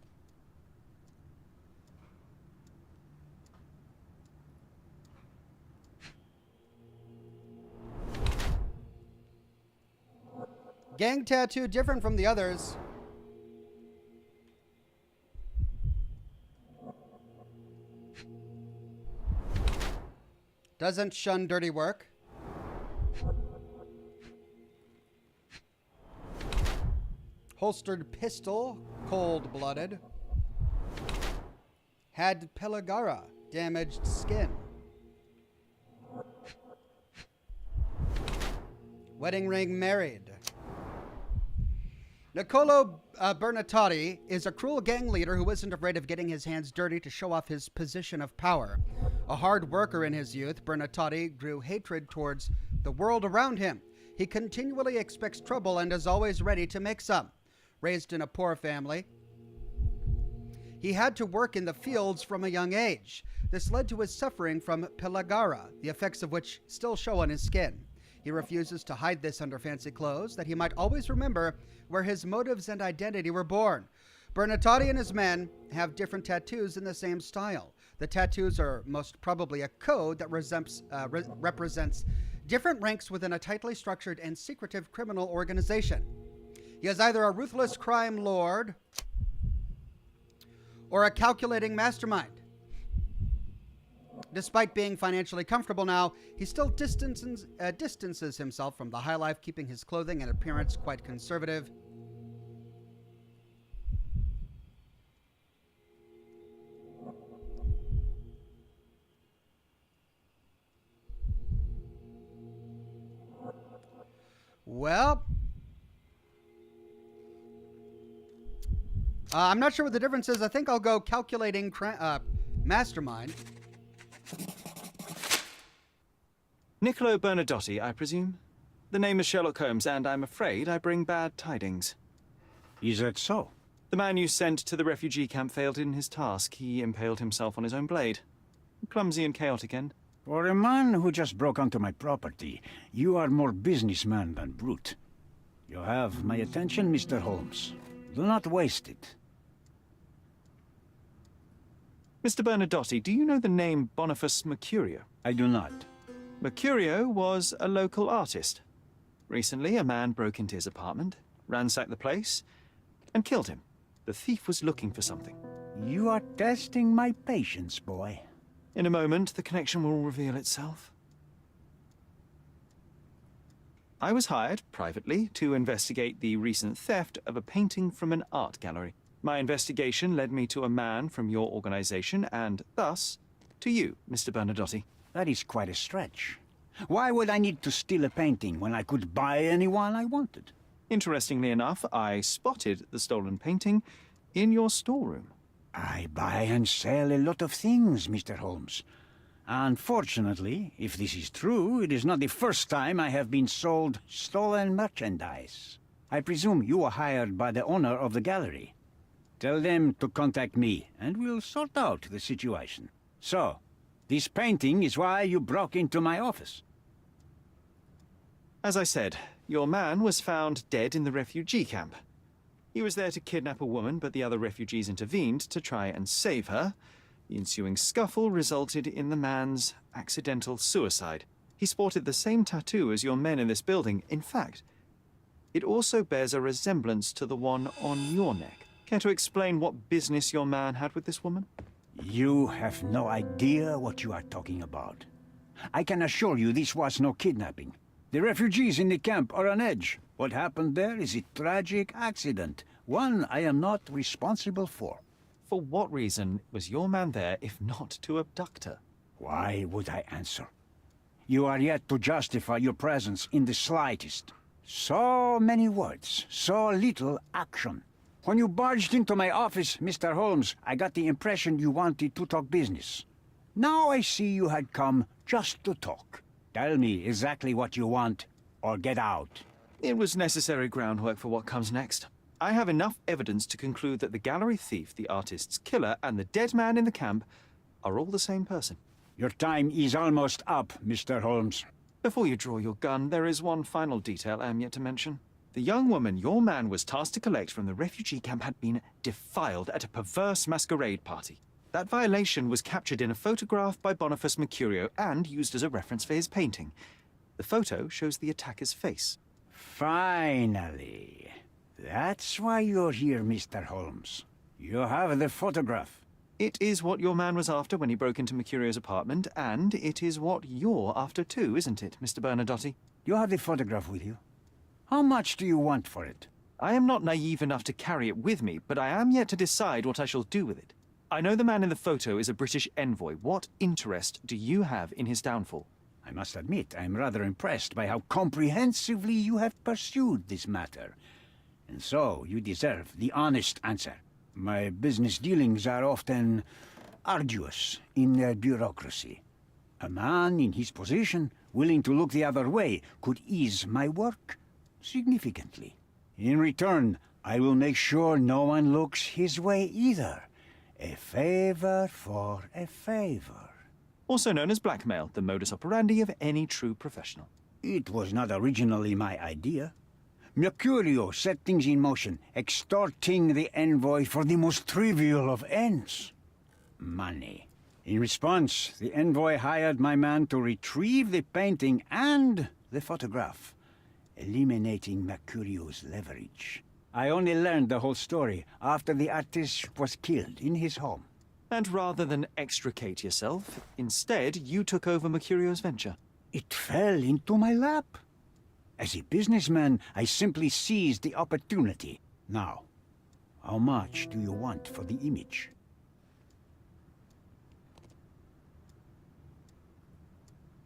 Gang tattoo different from the others. Doesn't shun dirty work. Holstered pistol, cold-blooded. Had Pelagara, damaged skin. Wedding ring, married. Niccolo Bernatotti is a cruel gang leader who isn't afraid of getting his hands dirty to show off his position of power. A hard worker in his youth, Bernatotti grew hatred towards the world around him. He continually expects trouble and is always ready to make some. Raised in a poor family, he had to work in the fields from a young age. This led to his suffering from Pelagara, the effects of which still show on his skin. He refuses to hide this under fancy clothes, that he might always remember where his motives and identity were born. Bernatotti and his men have different tattoos in the same style. The tattoos are most probably a code that represents different ranks within a tightly structured and secretive criminal organization. He is either a ruthless crime lord or a calculating mastermind. Despite being financially comfortable now, he still distances himself from the high life, keeping his clothing and appearance quite conservative. Well, I'm not sure what the difference is. I think I'll go calculating mastermind. Niccolo Bernadotti, I presume? The name is Sherlock Holmes, and I'm afraid I bring bad tidings. Is that so? The man you sent to the refugee camp failed in his task. He impaled himself on his own blade. Clumsy and chaotic end. For a man who just broke onto my property, you are more businessman than brute. You have my attention, Mr. Holmes. Do not waste it. Mr. Bernadotti, do you know the name Boniface Mercurio? I do not. Mercurio was a local artist. Recently, a man broke into his apartment, ransacked the place, and killed him. The thief was looking for something. You are testing my patience, boy. In a moment, the connection will reveal itself. I was hired, privately, to investigate the recent theft of a painting from an art gallery. My investigation led me to a man from your organization, and thus, to you, Mr. Bernadotti. That is quite a stretch. Why would I need to steal a painting when I could buy anyone I wanted? Interestingly enough, I spotted the stolen painting in your storeroom. I buy and sell a lot of things, Mr. Holmes. Unfortunately, if this is true, it is not the first time I have been sold stolen merchandise. I presume you were hired by the owner of the gallery. Tell them to contact me, and we'll sort out the situation. So, this painting is why you broke into my office. As I said, your man was found dead in the refugee camp. He was there to kidnap a woman, but the other refugees intervened to try and save her. The ensuing scuffle resulted in the man's accidental suicide. He sported the same tattoo as your men in this building. In fact, it also bears a resemblance to the one on your neck. Care to explain what business your man had with this woman? You have no idea what you are talking about. I can assure you this was no kidnapping. The refugees in the camp are on edge. What happened there is a tragic accident, one I am not responsible for. For what reason was your man there if not to abduct her? Why would I answer? You are yet to justify your presence in the slightest. So many words, so little action. When you barged into my office, Mr. Holmes, I got the impression you wanted to talk business. Now I see you had come just to talk. Tell me exactly what you want, or get out. It was necessary groundwork for what comes next. I have enough evidence to conclude that the gallery thief, the artist's killer, and the dead man in the camp are all the same person. Your time is almost up, Mr. Holmes. Before you draw your gun, there is one final detail I am yet to mention. The young woman your man was tasked to collect from the refugee camp had been defiled at a perverse masquerade party. That violation was captured in a photograph by Boniface Mercurio and used as a reference for his painting. The photo shows the attacker's face. Finally. That's why you're here, Mr. Holmes. You have the photograph. It is what your man was after when he broke into Mercurio's apartment, and it is what you're after too, isn't it, Mr. Bernadotte? You have the photograph with you. How much do you want for it? I am not naive enough to carry it with me, but I am yet to decide what I shall do with it. I know the man in the photo is a British envoy. What interest do you have in his downfall? I must admit, I am rather impressed by how comprehensively you have pursued this matter. And so, you deserve the honest answer. My business dealings are often arduous in their bureaucracy. A man in his position, willing to look the other way, could ease my work significantly. In return, I will make sure no one looks his way either. A favor for a favor. Also known as blackmail, the modus operandi of any true professional. It was not originally my idea. Mercurio set things in motion, extorting the envoy for the most trivial of ends. Money. In response, the envoy hired my man to retrieve the painting and the photograph, eliminating Mercurio's leverage. I only learned the whole story after the artist was killed in his home. And rather than extricate yourself, instead you took over Mercurio's venture. It fell into my lap. As a businessman, I simply seized the opportunity. Now, how much do you want for the image?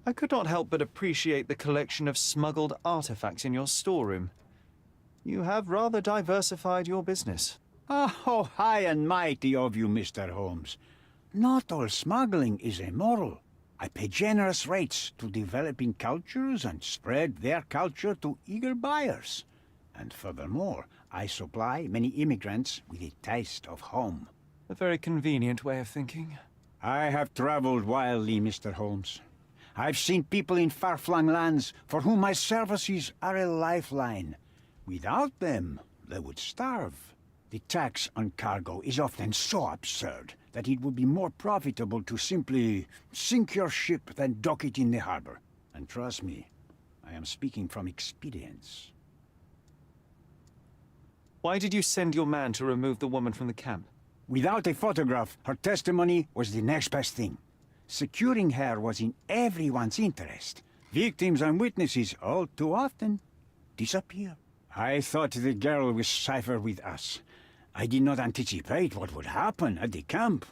I could not help but appreciate the collection of smuggled artifacts in your storeroom. You have rather diversified your business. Oh, high and mighty of you, Mr. Holmes. Not all smuggling is immoral. I pay generous rates to developing cultures and spread their culture to eager buyers. And furthermore, I supply many immigrants with a taste of home. A very convenient way of thinking. I have traveled wildly, Mr. Holmes. I've seen people in far-flung lands for whom my services are a lifeline. Without them, they would starve. The tax on cargo is often so absurd that it would be more profitable to simply sink your ship than dock it in the harbor. And trust me, I am speaking from experience. Why did you send your man to remove the woman from the camp? Without a photograph, her testimony was the next best thing. Securing her was in everyone's interest. Victims and witnesses all too often disappear. I thought the girl was safer with us. I did not anticipate what would happen at the camp.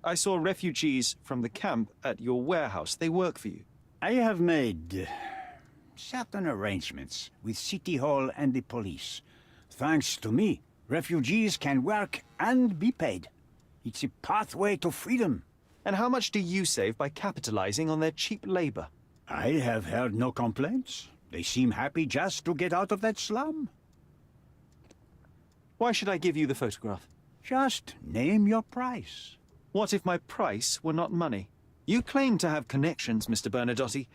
I saw refugees from the camp at your warehouse. They work for you. I have made certain arrangements with City Hall and the police. Thanks to me, refugees can work and be paid. It's a pathway to freedom. And how much do you save by capitalizing on their cheap labor? I have heard no complaints. They seem happy just to get out of that slum. Why should I give you the photograph? Just name your price. What if my price were not money? You claim to have connections, Mr. Bernadotte.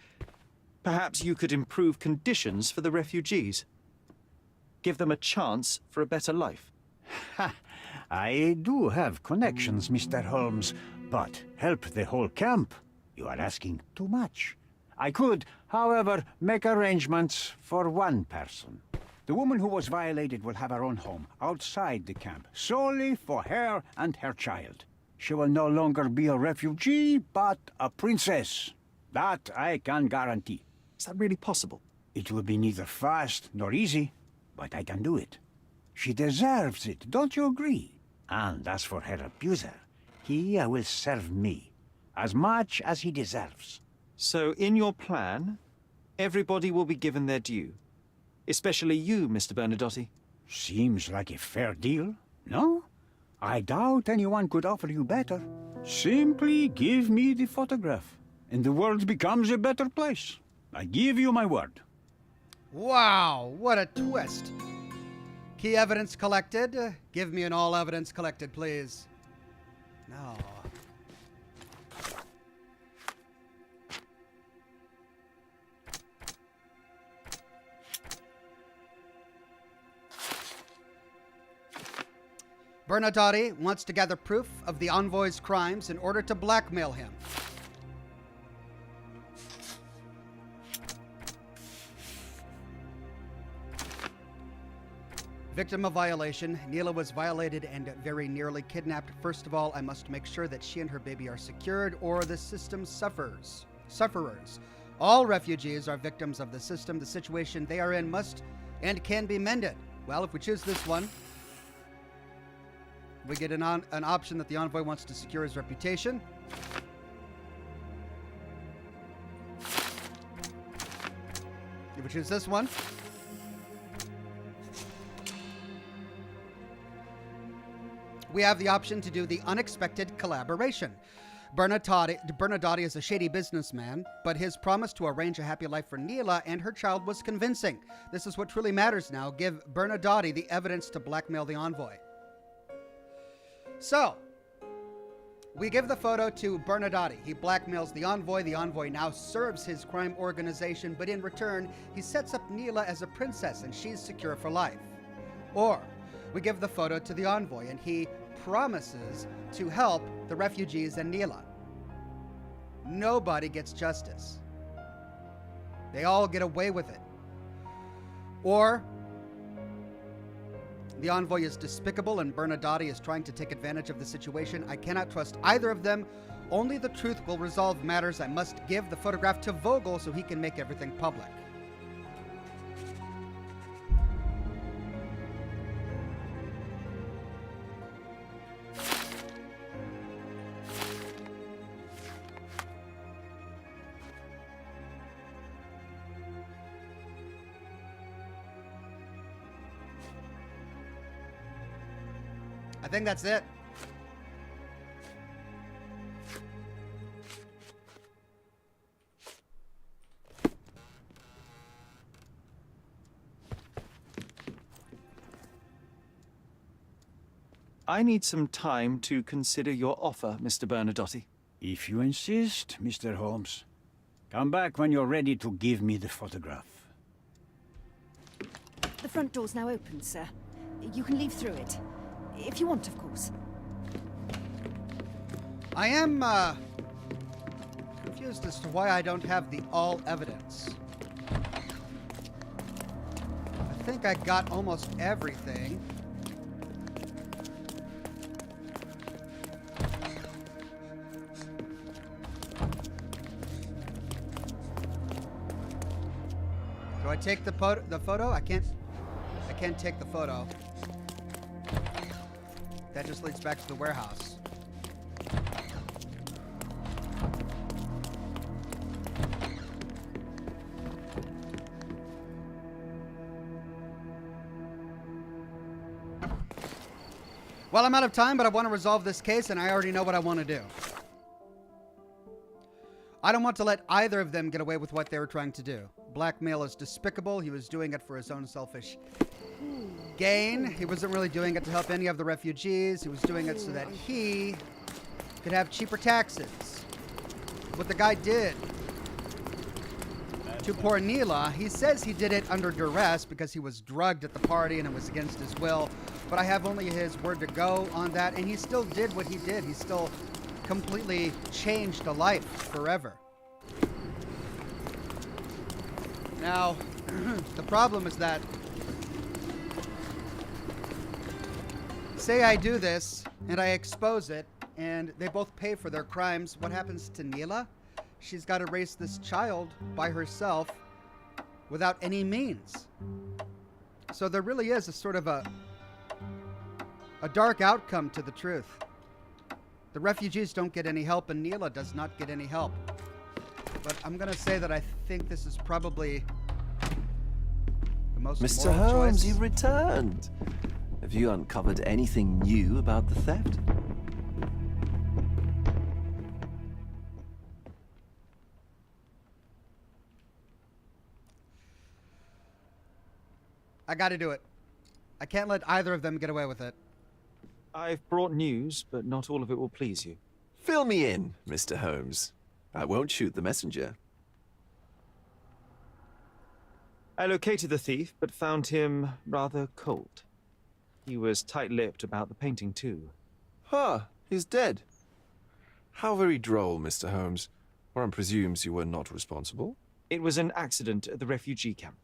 Perhaps you could improve conditions for the refugees. Give them a chance for a better life. Ha! I do have connections, Mr. Holmes, but help the whole camp? You are asking too much. I could, however, make arrangements for one person. The woman who was violated will have her own home, outside the camp, solely for her and her child. She will no longer be a refugee, but a princess. That I can guarantee. Is that really possible? It will be neither fast nor easy, but I can do it. She deserves it, don't you agree? And as for her abuser, he will serve me, as much as he deserves. So, in your plan, everybody will be given their due. Especially you, Mr. Bernadotte. Seems like a fair deal, no? I doubt anyone could offer you better. Simply give me the photograph, and the world becomes a better place. I give you my word. Wow, what a twist. Key evidence collected. Give me an all evidence collected, please. No. Bernadotte wants to gather proof of the envoy's crimes in order to blackmail him. Victim of violation. Neela was violated and very nearly kidnapped. First of all, I must make sure that she and her baby are secured, or the system suffers. Sufferers. All refugees are victims of the system. The situation they are in must and can be mended. Well, if we choose this one, we get an option that the envoy wants to secure his reputation. If we choose this one, we have the option to do the unexpected collaboration. Bernadotti is a shady businessman, but his promise to arrange a happy life for Neela and her child was convincing. This is what truly matters now. Give Bernadotti the evidence to blackmail the envoy. So, we give the photo to Bernadotti. He blackmails the envoy. The envoy now serves his crime organization, but in return, he sets up Neela as a princess and she's secure for life. Or, we give the photo to the envoy and he promises to help the refugees and Neela. Nobody gets justice. They all get away with it. Or the envoy is despicable and Bernadotti is trying to take advantage of the situation. I cannot trust either of them. Only the truth will resolve matters. I must give the photograph to Vogel so he can make everything public. I think that's it. I need some time to consider your offer, Mr. Bernadotti. If you insist, Mr. Holmes. Come back when you're ready to give me the photograph. The front door's now open, sir. You can leave through it. If you want, of course. I am, confused as to why I don't have the all evidence. I think I got almost everything. Do I take the photo? I can't take the photo. That just leads back to the warehouse. Well, I'm out of time, but I want to resolve this case, and I already know what I want to do. I don't want to let either of them get away with what they were trying to do. Blackmail is despicable. He was doing it for his own selfish gain. He wasn't really doing it to help any of the refugees. He was doing it so that he could have cheaper taxes. What the guy did to poor Neela, he says he did it under duress because he was drugged at the party and it was against his will. But I have only his word to go on that, and he still did what he did. He still completely changed a life forever. Now, the problem is that, say I do this, and I expose it, and they both pay for their crimes, what happens to Neela? She's got to raise this child by herself without any means. So there really is a sort of a dark outcome to the truth. The refugees don't get any help, and Neela does not get any help. But I'm going to say that I think this is probably the most Mr. moral Holmes, choice. you returned. Have you uncovered anything new about the theft? I got to do it. I can't let either of them get away with it. I've brought news, but not all of it will please you. Fill me in, Mr. Holmes. I won't shoot the messenger. I located the thief, but found him rather cold. He was tight-lipped about the painting, too. Huh, he's dead. How very droll, Mr. Holmes. Warren presumes you were not responsible. It was an accident at the refugee camp.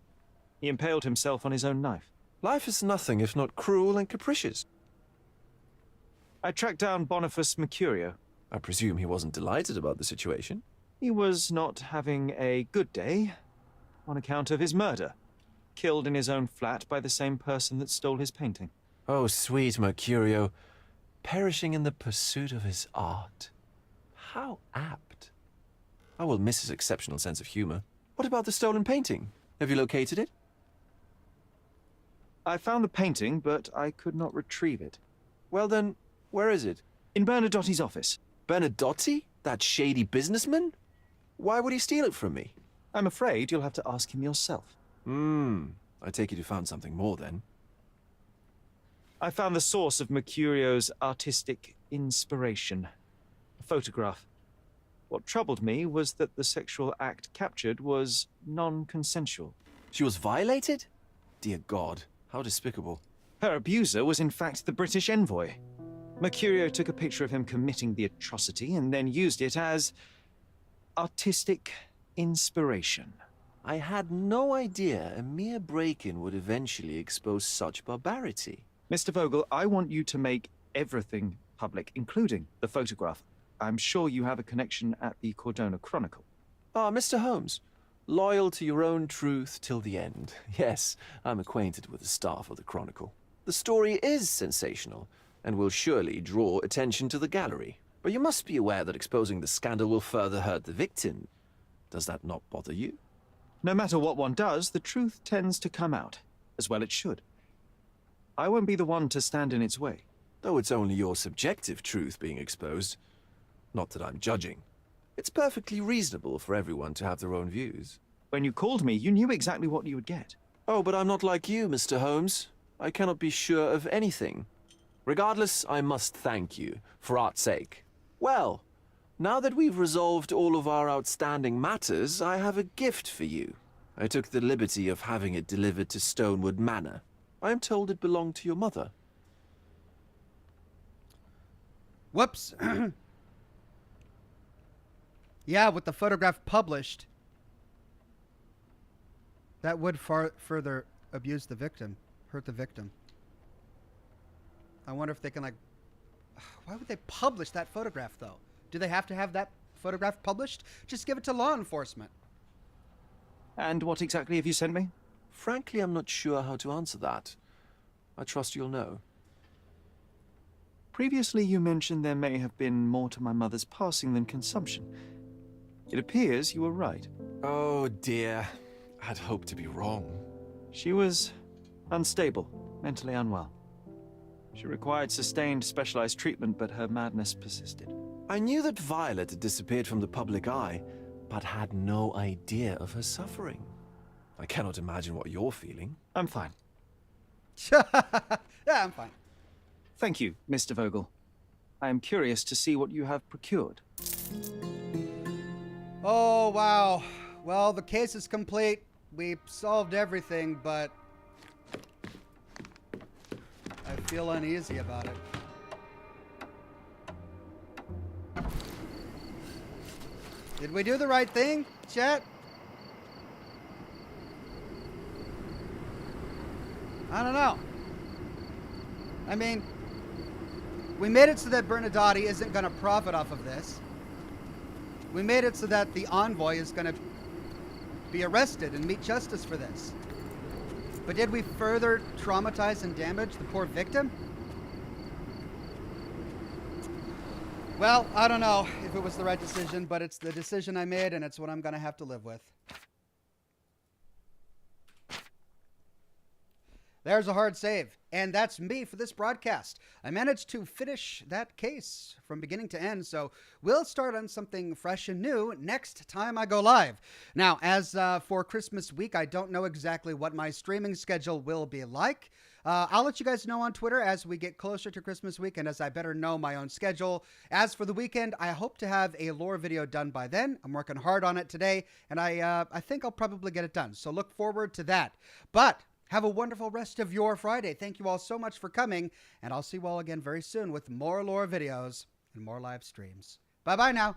He impaled himself on his own knife. Life is nothing if not cruel and capricious. I tracked down Boniface Mercurio. I presume he wasn't delighted about the situation. He was not having a good day on account of his murder. Killed in his own flat by the same person that stole his painting. Oh, sweet Mercurio, perishing in the pursuit of his art. How apt. I will miss his exceptional sense of humor. What about the stolen painting? Have you located it? I found the painting, but I could not retrieve it. Well then, where is it? In Bernadotti's office. Bernadotti? That shady businessman? Why would he steal it from me? I'm afraid you'll have to ask him yourself. I take it you found something more then. I found the source of Mercurio's artistic inspiration. A photograph. What troubled me was that the sexual act captured was non-consensual. She was violated? Dear God, how despicable. Her abuser was in fact the British envoy. Mercurio took a picture of him committing the atrocity and then used it as artistic inspiration. I had no idea a mere break-in would eventually expose such barbarity. Mr. Vogel, I want you to make everything public, including the photograph. I'm sure you have a connection at the Cordona Chronicle. Ah, Mr. Holmes. Loyal to your own truth till the end. Yes, I'm acquainted with the staff of the Chronicle. The story is sensational, and will surely draw attention to the gallery. But you must be aware that exposing the scandal will further hurt the victim. Does that not bother you? No matter what one does, the truth tends to come out, as well it should. I won't be the one to stand in its way. Though it's only your subjective truth being exposed. Not that I'm judging. It's perfectly reasonable for everyone to have their own views. When you called me, you knew exactly what you would get. Oh, but I'm not like you, Mr. Holmes. I cannot be sure of anything. Regardless, I must thank you, for art's sake. Well, now that we've resolved all of our outstanding matters, I have a gift for you. I took the liberty of having it delivered to Stonewood Manor. I am told it belonged to your mother. Whoops. Yeah, with the photograph published, that would further abuse the victim, hurt the victim. I wonder if they can, like, why would they publish that photograph, though? Do they have to have that photograph published? Just give it to law enforcement. And what exactly have you sent me? Frankly, I'm not sure how to answer that. I trust you'll know. Previously, you mentioned there may have been more to my mother's passing than consumption. It appears you were right. Oh, dear. I'd hoped to be wrong. She was unstable, mentally unwell. She required sustained, specialized treatment, but her madness persisted. I knew that Violet had disappeared from the public eye, but had no idea of her suffering. I cannot imagine what you're feeling. I'm fine. Yeah, I'm fine. Thank you, Mr. Vogel. I am curious to see what you have procured. Oh, wow. Well, the case is complete. We solved everything, but I feel uneasy about it. Did we do the right thing, chat? I don't know. I mean, we made it so that Bernadotti isn't going to profit off of this. We made it so that the envoy is going to be arrested and meet justice for this. But did we further traumatize and damage the poor victim? Well, I don't know if it was the right decision, but it's the decision I made, and it's what I'm going to have to live with. There's a hard save. And that's me for this broadcast. I managed to finish that case from beginning to end, so we'll start on something fresh and new next time I go live. Now, as for Christmas week, I don't know exactly what my streaming schedule will be like. I'll let you guys know on Twitter as we get closer to Christmas week and as I better know my own schedule. As for the weekend, I hope to have a lore video done by then. I'm working hard on it today, and I think I'll probably get it done. So look forward to that. But have a wonderful rest of your Friday. Thank you all so much for coming, and I'll see you all again very soon with more lore videos and more live streams. Bye-bye now.